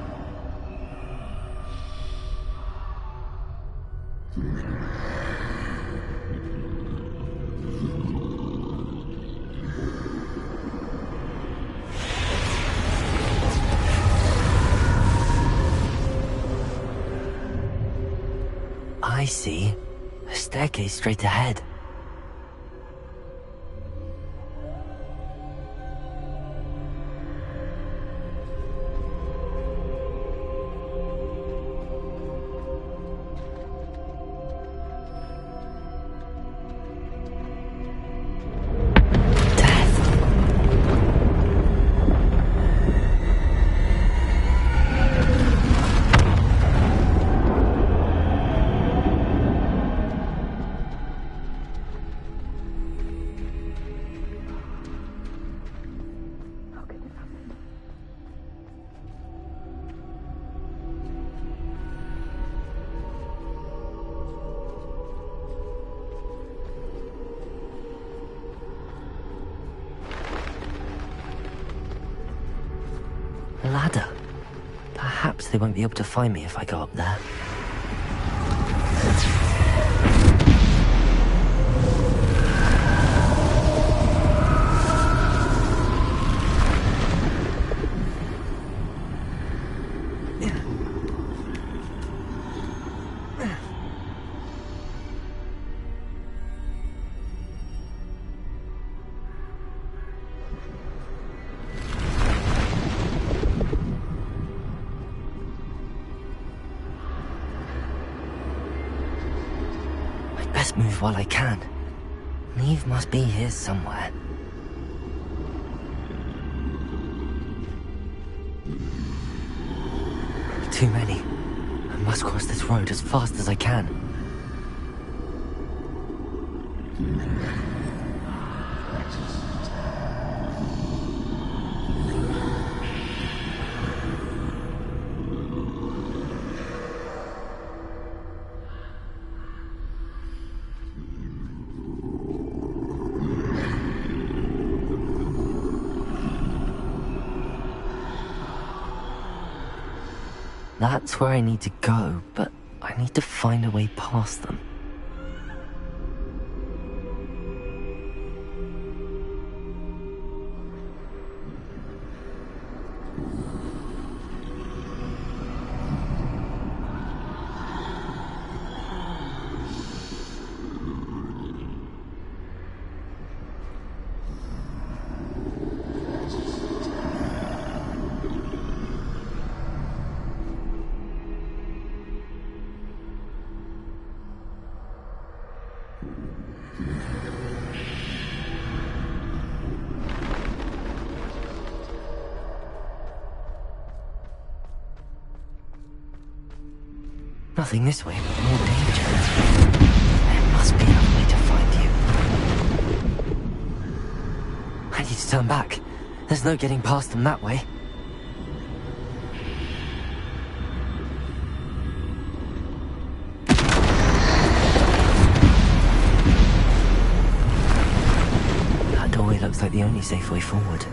I see. A staircase straight ahead. Ladder. Perhaps they won't be able to find me if I go up there. Best move while I can. Neve must be here somewhere. Too many. I must cross this road as fast as I can. That's where I need to go, but I need to find a way past them. Nothing this way, but more danger. There must be another way to find you. I need to turn back. There's no getting past them that way. That doorway looks like the only safe way forward.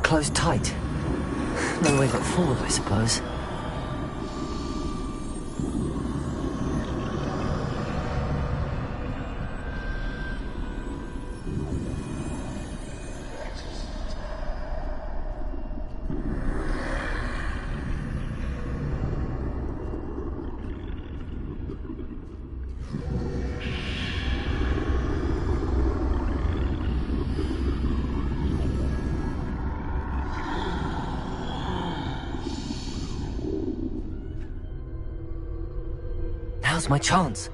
Closed tight. No way but forward, I suppose. Now's my chance.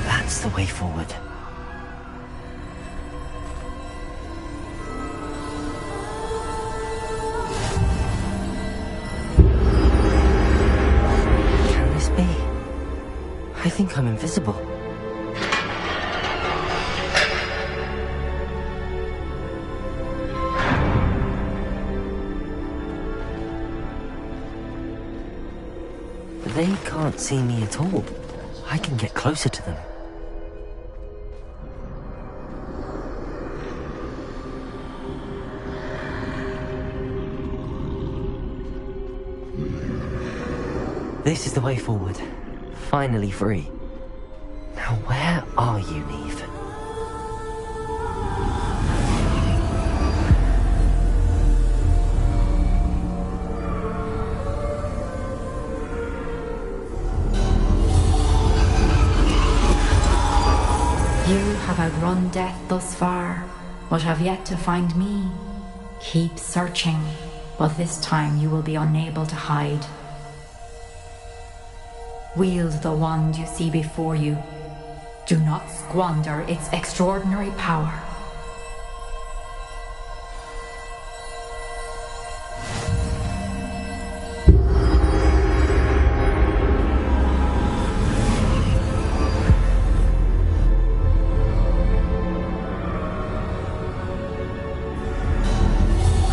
That's the way forward. Can this be? I think I'm invisible. They can't see me at all. I can get closer to them. This is the way forward. Finally free. Now where are you, Neve? You have outrun death thus far, but have yet to find me. Keep searching, but this time you will be unable to hide. Wield the wand you see before you. Do not squander its extraordinary power.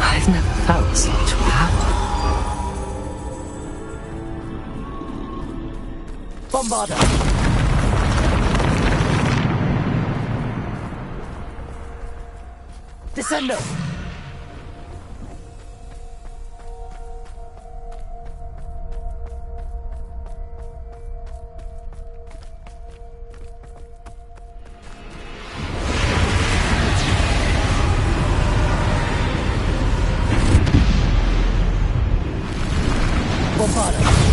I've never felt such power. Bombarda! Descendo! Bombarda!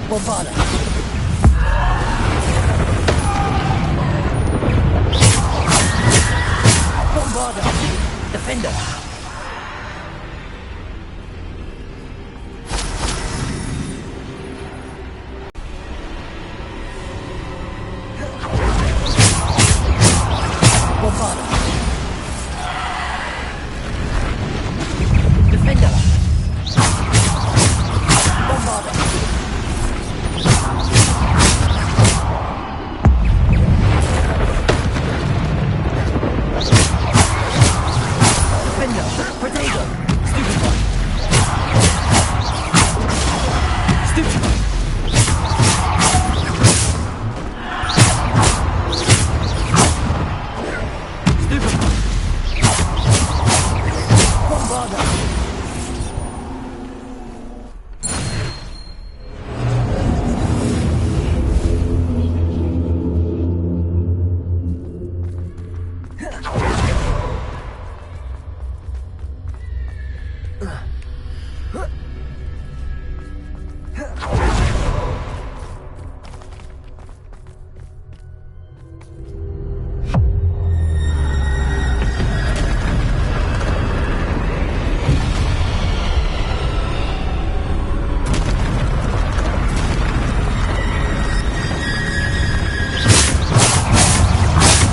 Bombarda! Bombarda! Defender! Bombarda! Defender! Bombarda! Defender! Potato! Stupid one! Stupid one! Stupid one!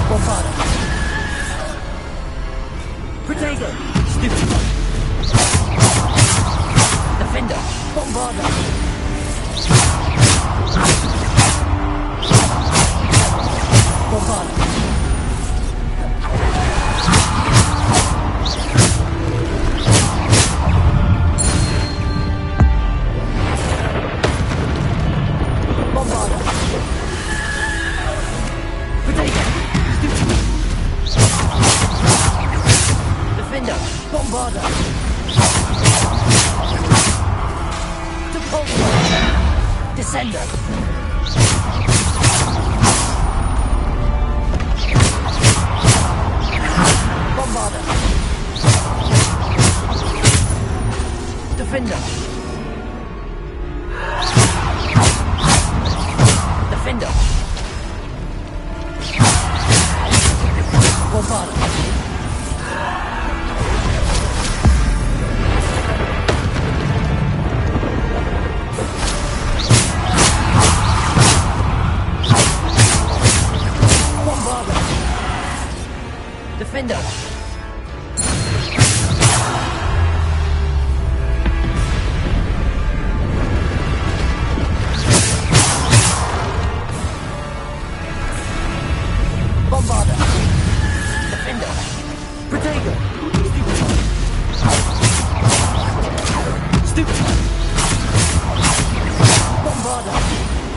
Bombarda! Potato! Stupid one! Defender! Bombarda! Bombarda! Bombarda! Potato! Stupid one! Defender! Bombarda! Depulso! Descender! Bombarda! Defender! Defender! Bombarda! Bombarda! Defender! Bombarda! Defender! Potato! Stupid! Stupid! Bombarda!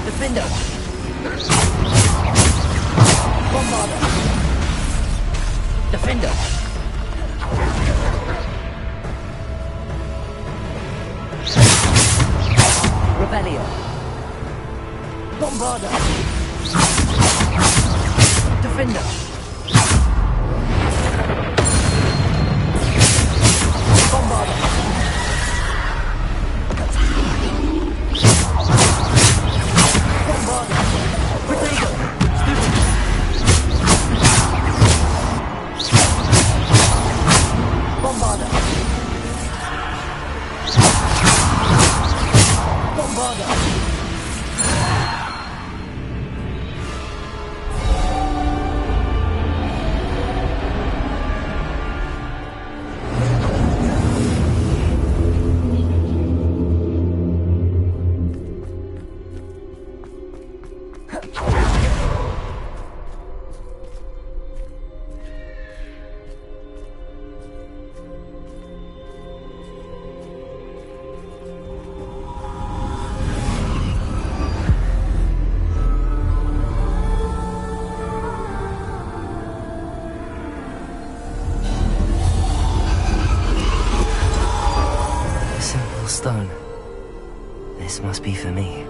Defender! Bombarda! Defender! Rebellion! Bombarda! Defender! Bombarda! Bombarda! Potato! Stupid! Bombarda! Bombarda! Stone. This must be for me.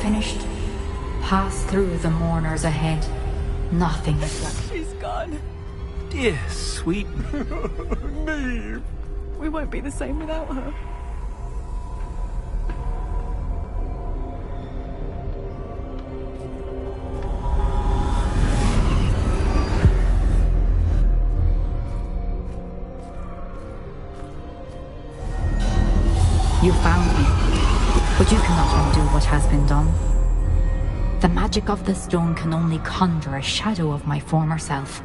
finished, pass through the mourners ahead. Nothing is left. She's gone. Dear, sweet Neve. We won't be the same without her. You found me, but you cannot undo what has been done. The magic of the stone can only conjure a shadow of my former self.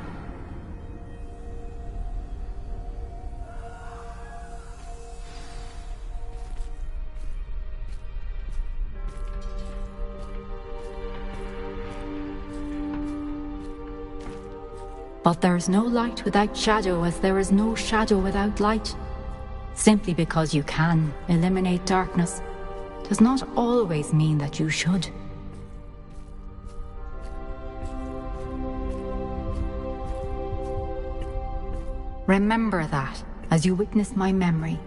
But there is no light without shadow, as there is no shadow without light. Simply because you can eliminate darkness does not always mean that you should. Remember that as you witness my memory.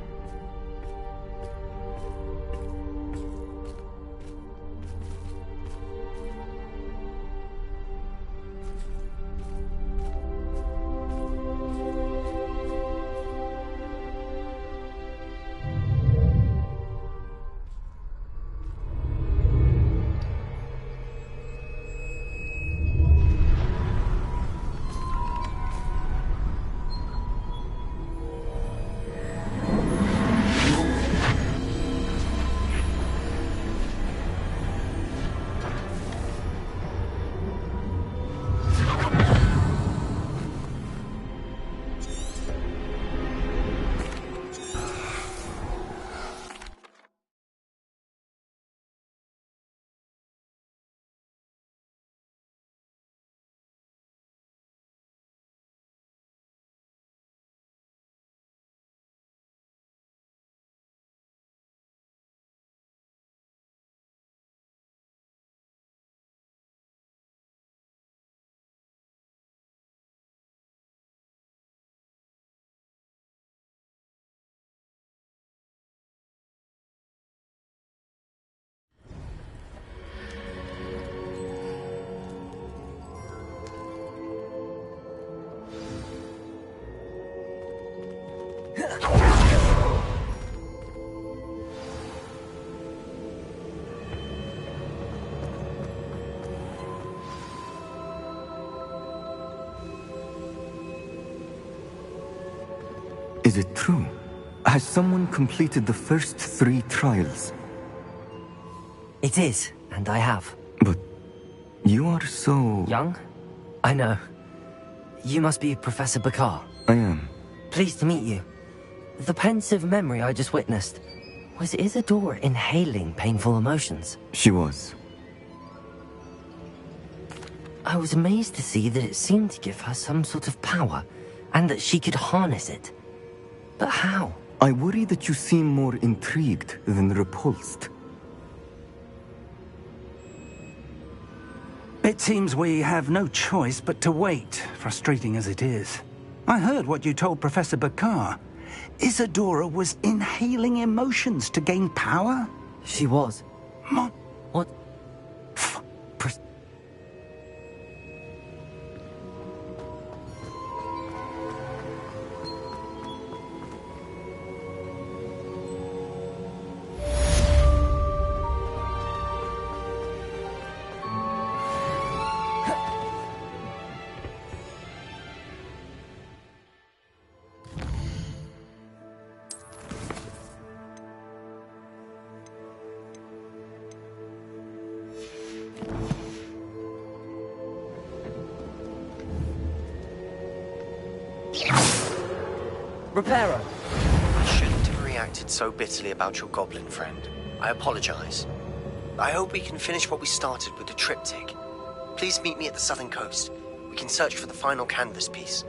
Is it true? Has someone completed the first 3 trials? It is, and I have. But you are so... Young? I know. You must be Professor Bakar. I am. Pleased to meet you. The pensive memory I just witnessed, was Isadora inhaling painful emotions? She was. I was amazed to see that it seemed to give her some sort of power, and that she could harness it. But how? I worry that you seem more intrigued than repulsed. It seems we have no choice but to wait, frustrating as it is. I heard what you told Professor Bakar. Isadora was inhaling emotions to gain power? She was. What? Reparo! I shouldn't have reacted so bitterly about your goblin friend. I apologize. I hope we can finish what we started with the triptych. Please meet me at the southern coast. We can search for the final canvas piece.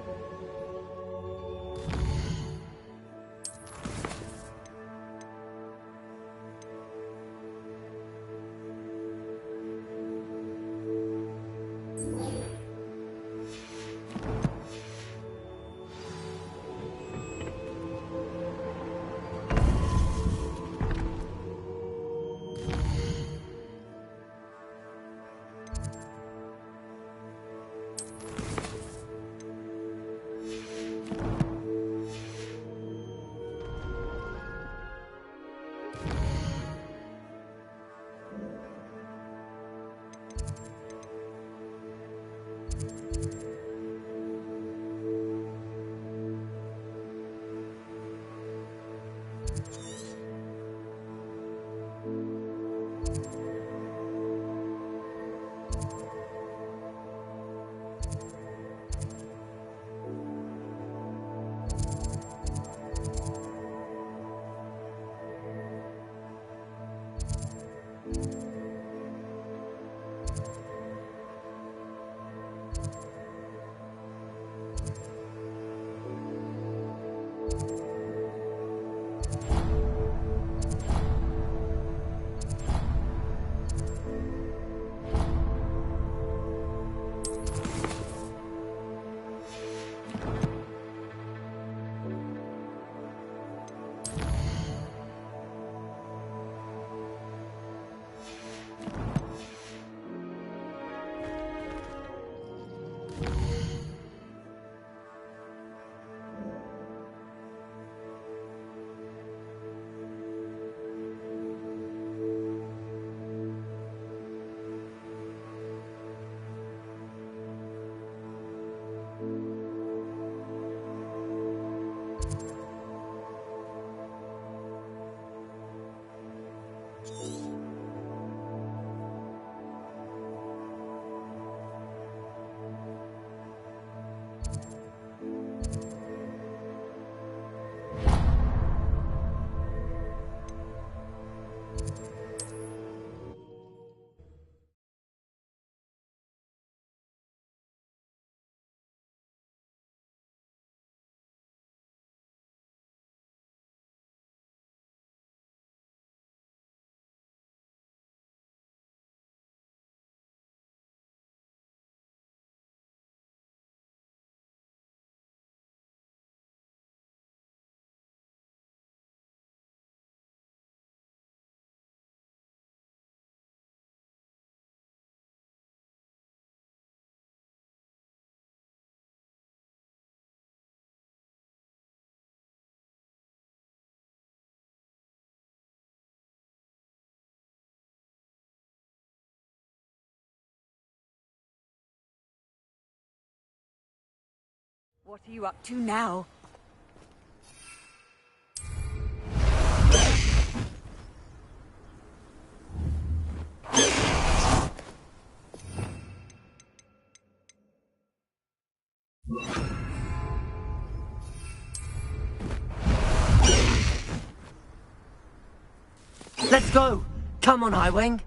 What are you up to now? Let's go! Come on, Highwing!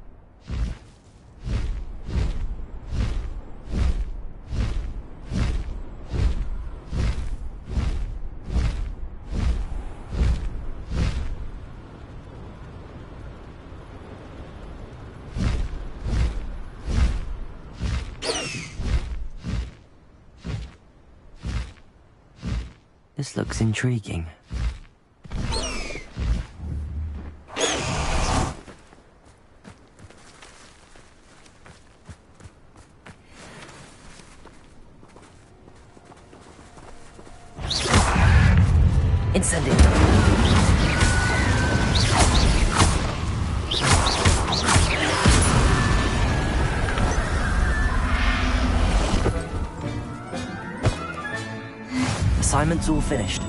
This looks intriguing. Incendiary. Assignment's all finished.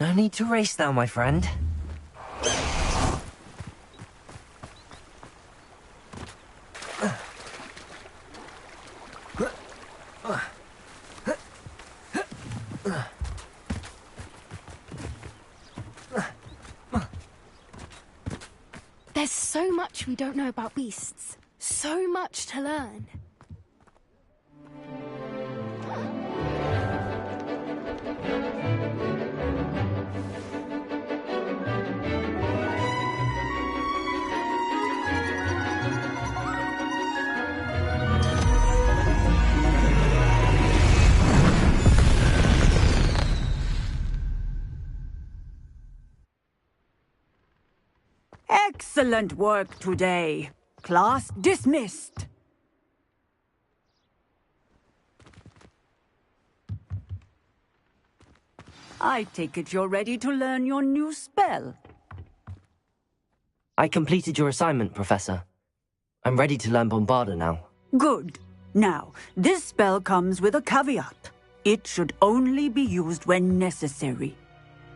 No need to race now, my friend. There's so much we don't know about beasts. So much to learn. Excellent work today. Class dismissed. I take it you're ready to learn your new spell. I completed your assignment, Professor. I'm ready to learn Bombarda now. Good. Now, this spell comes with a caveat. It should only be used when necessary.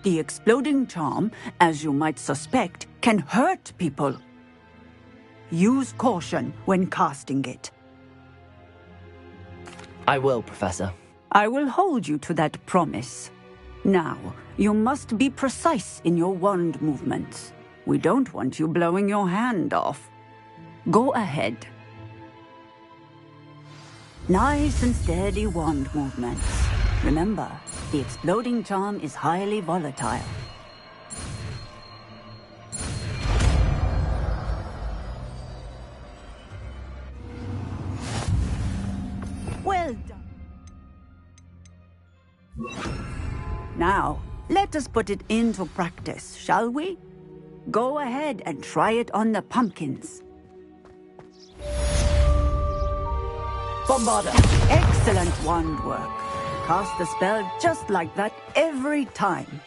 The exploding charm, as you might suspect, can hurt people. Use caution when casting it. I will, Professor. I will hold you to that promise. Now, you must be precise in your wand movements. We don't want you blowing your hand off. Go ahead. Nice and steady wand movements. Remember, the exploding charm is highly volatile. Well done. Now, let us put it into practice, shall we? Go ahead and try it on the pumpkins. Bombarda. Excellent wand work. Cast the spell just like that every time.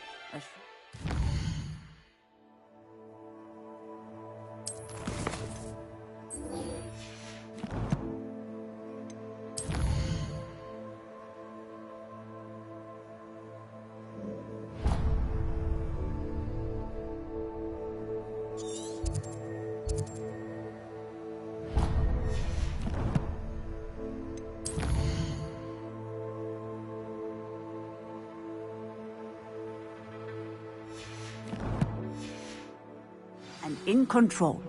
And in control.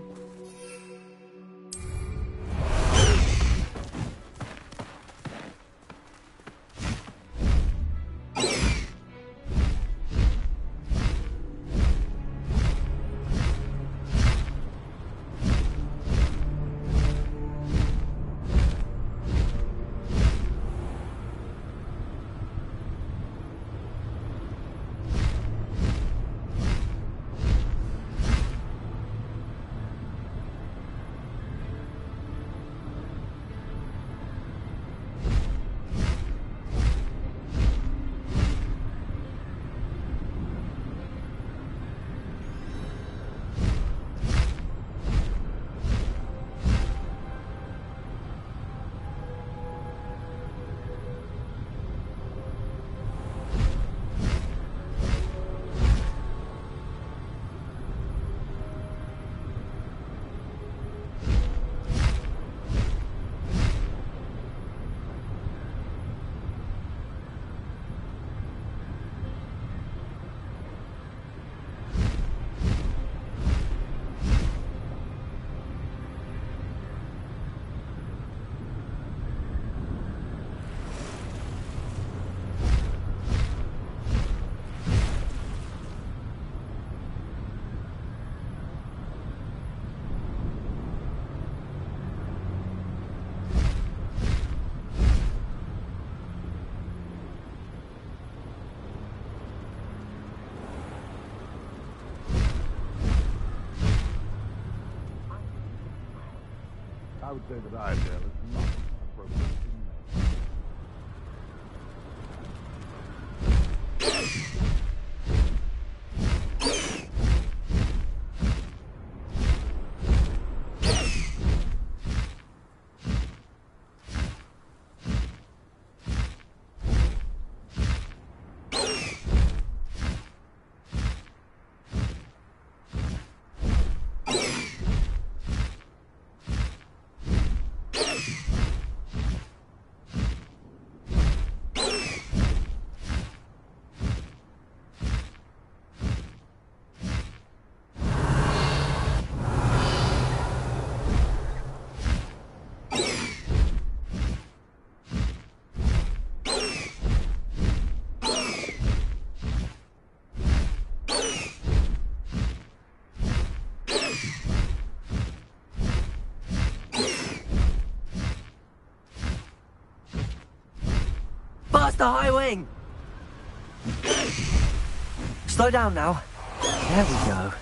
I would say that Idell is not appropriate. the high wing! Slow down now. There we go.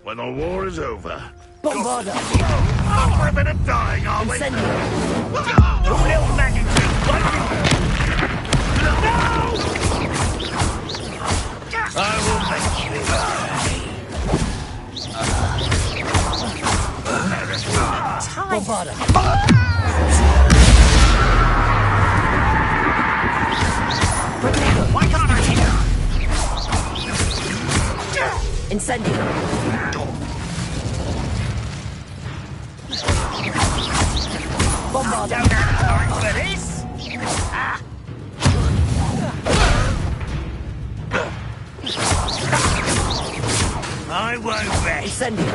When the war is over... Bombarda! Oh, for a bit of dying, are we? Incendio! Little magnitude! I will make you Bombarda! Why can't I hear? Incendio! Bombarda! Don't have time for this! I won't rest. Incendio!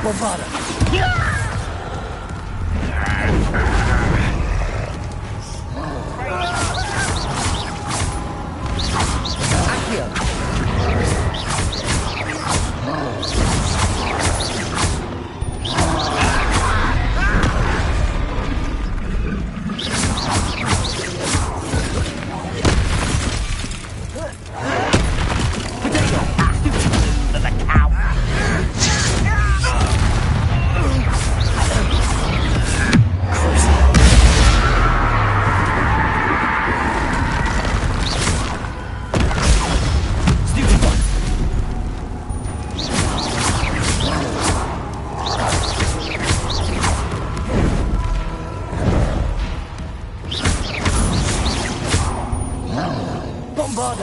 Bombarda!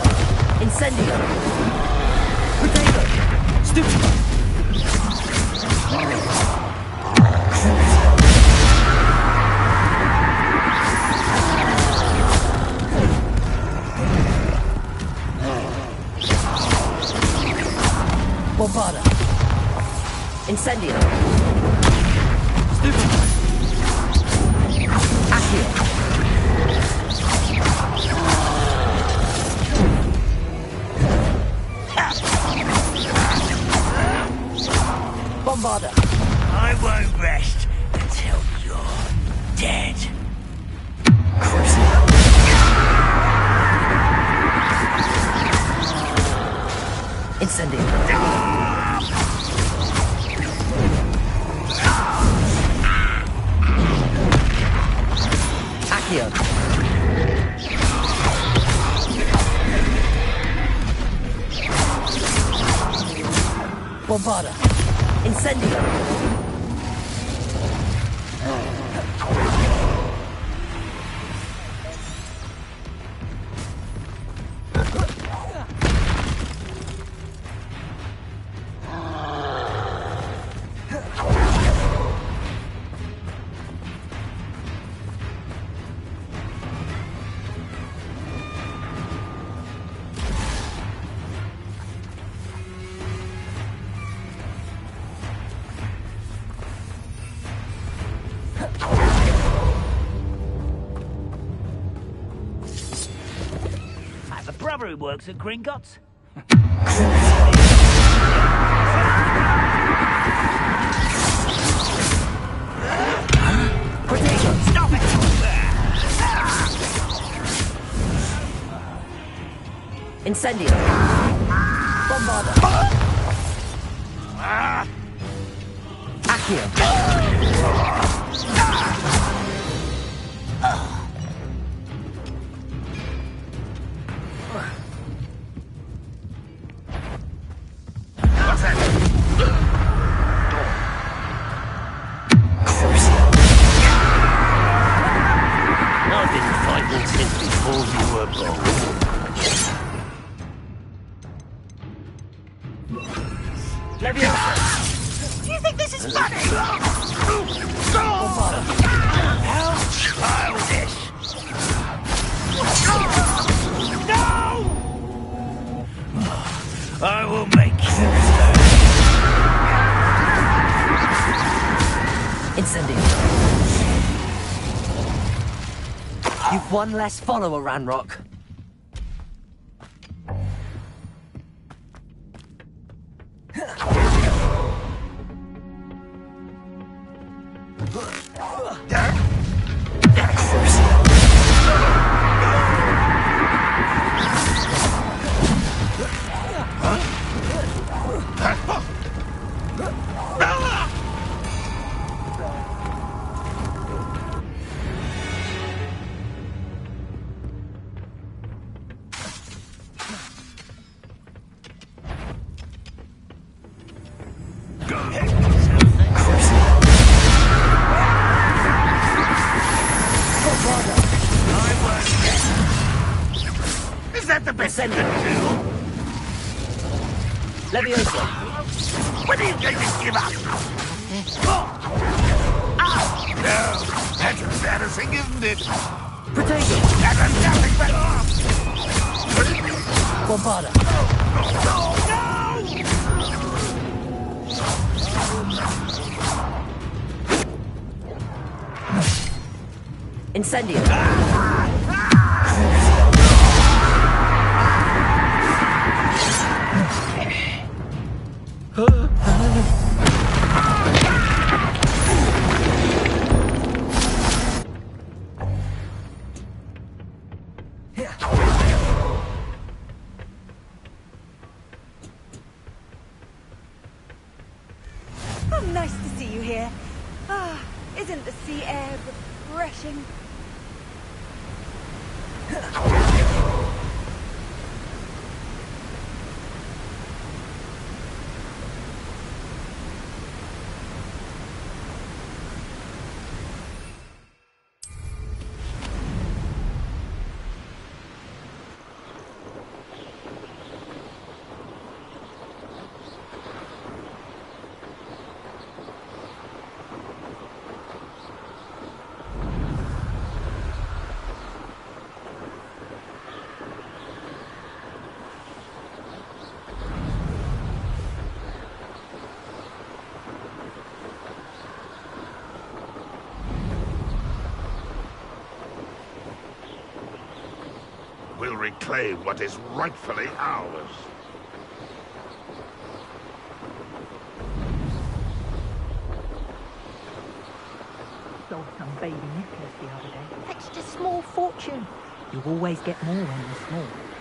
Bombarda! Incendio! Potato! Stupid! Bombarda! Incendio! Stupid! Accio! Bombarda! I won't rest until you're dead. Incendio! Accio! Bombarda! Incendio! I have a brother who works at Gringotts. Stop it! Incendio! Bombarda! Accio! I've been fighting since before you were born. Leviosa! Do you think this is funny? How childish! No! I will make you Incendio! You've one less follower, Ranrock. Is that the best you can do? Leviosa! When are you going to give up? No, that's embarrassing, isn't it? Potato! That's nothing but... Bombarda! Incendio! Oh, nice to see you here. Ah, isn't the sea air refreshing? reclaim what is rightfully ours. Sold some baby necklace the other day. Fetched a small fortune. You always get more when you're small.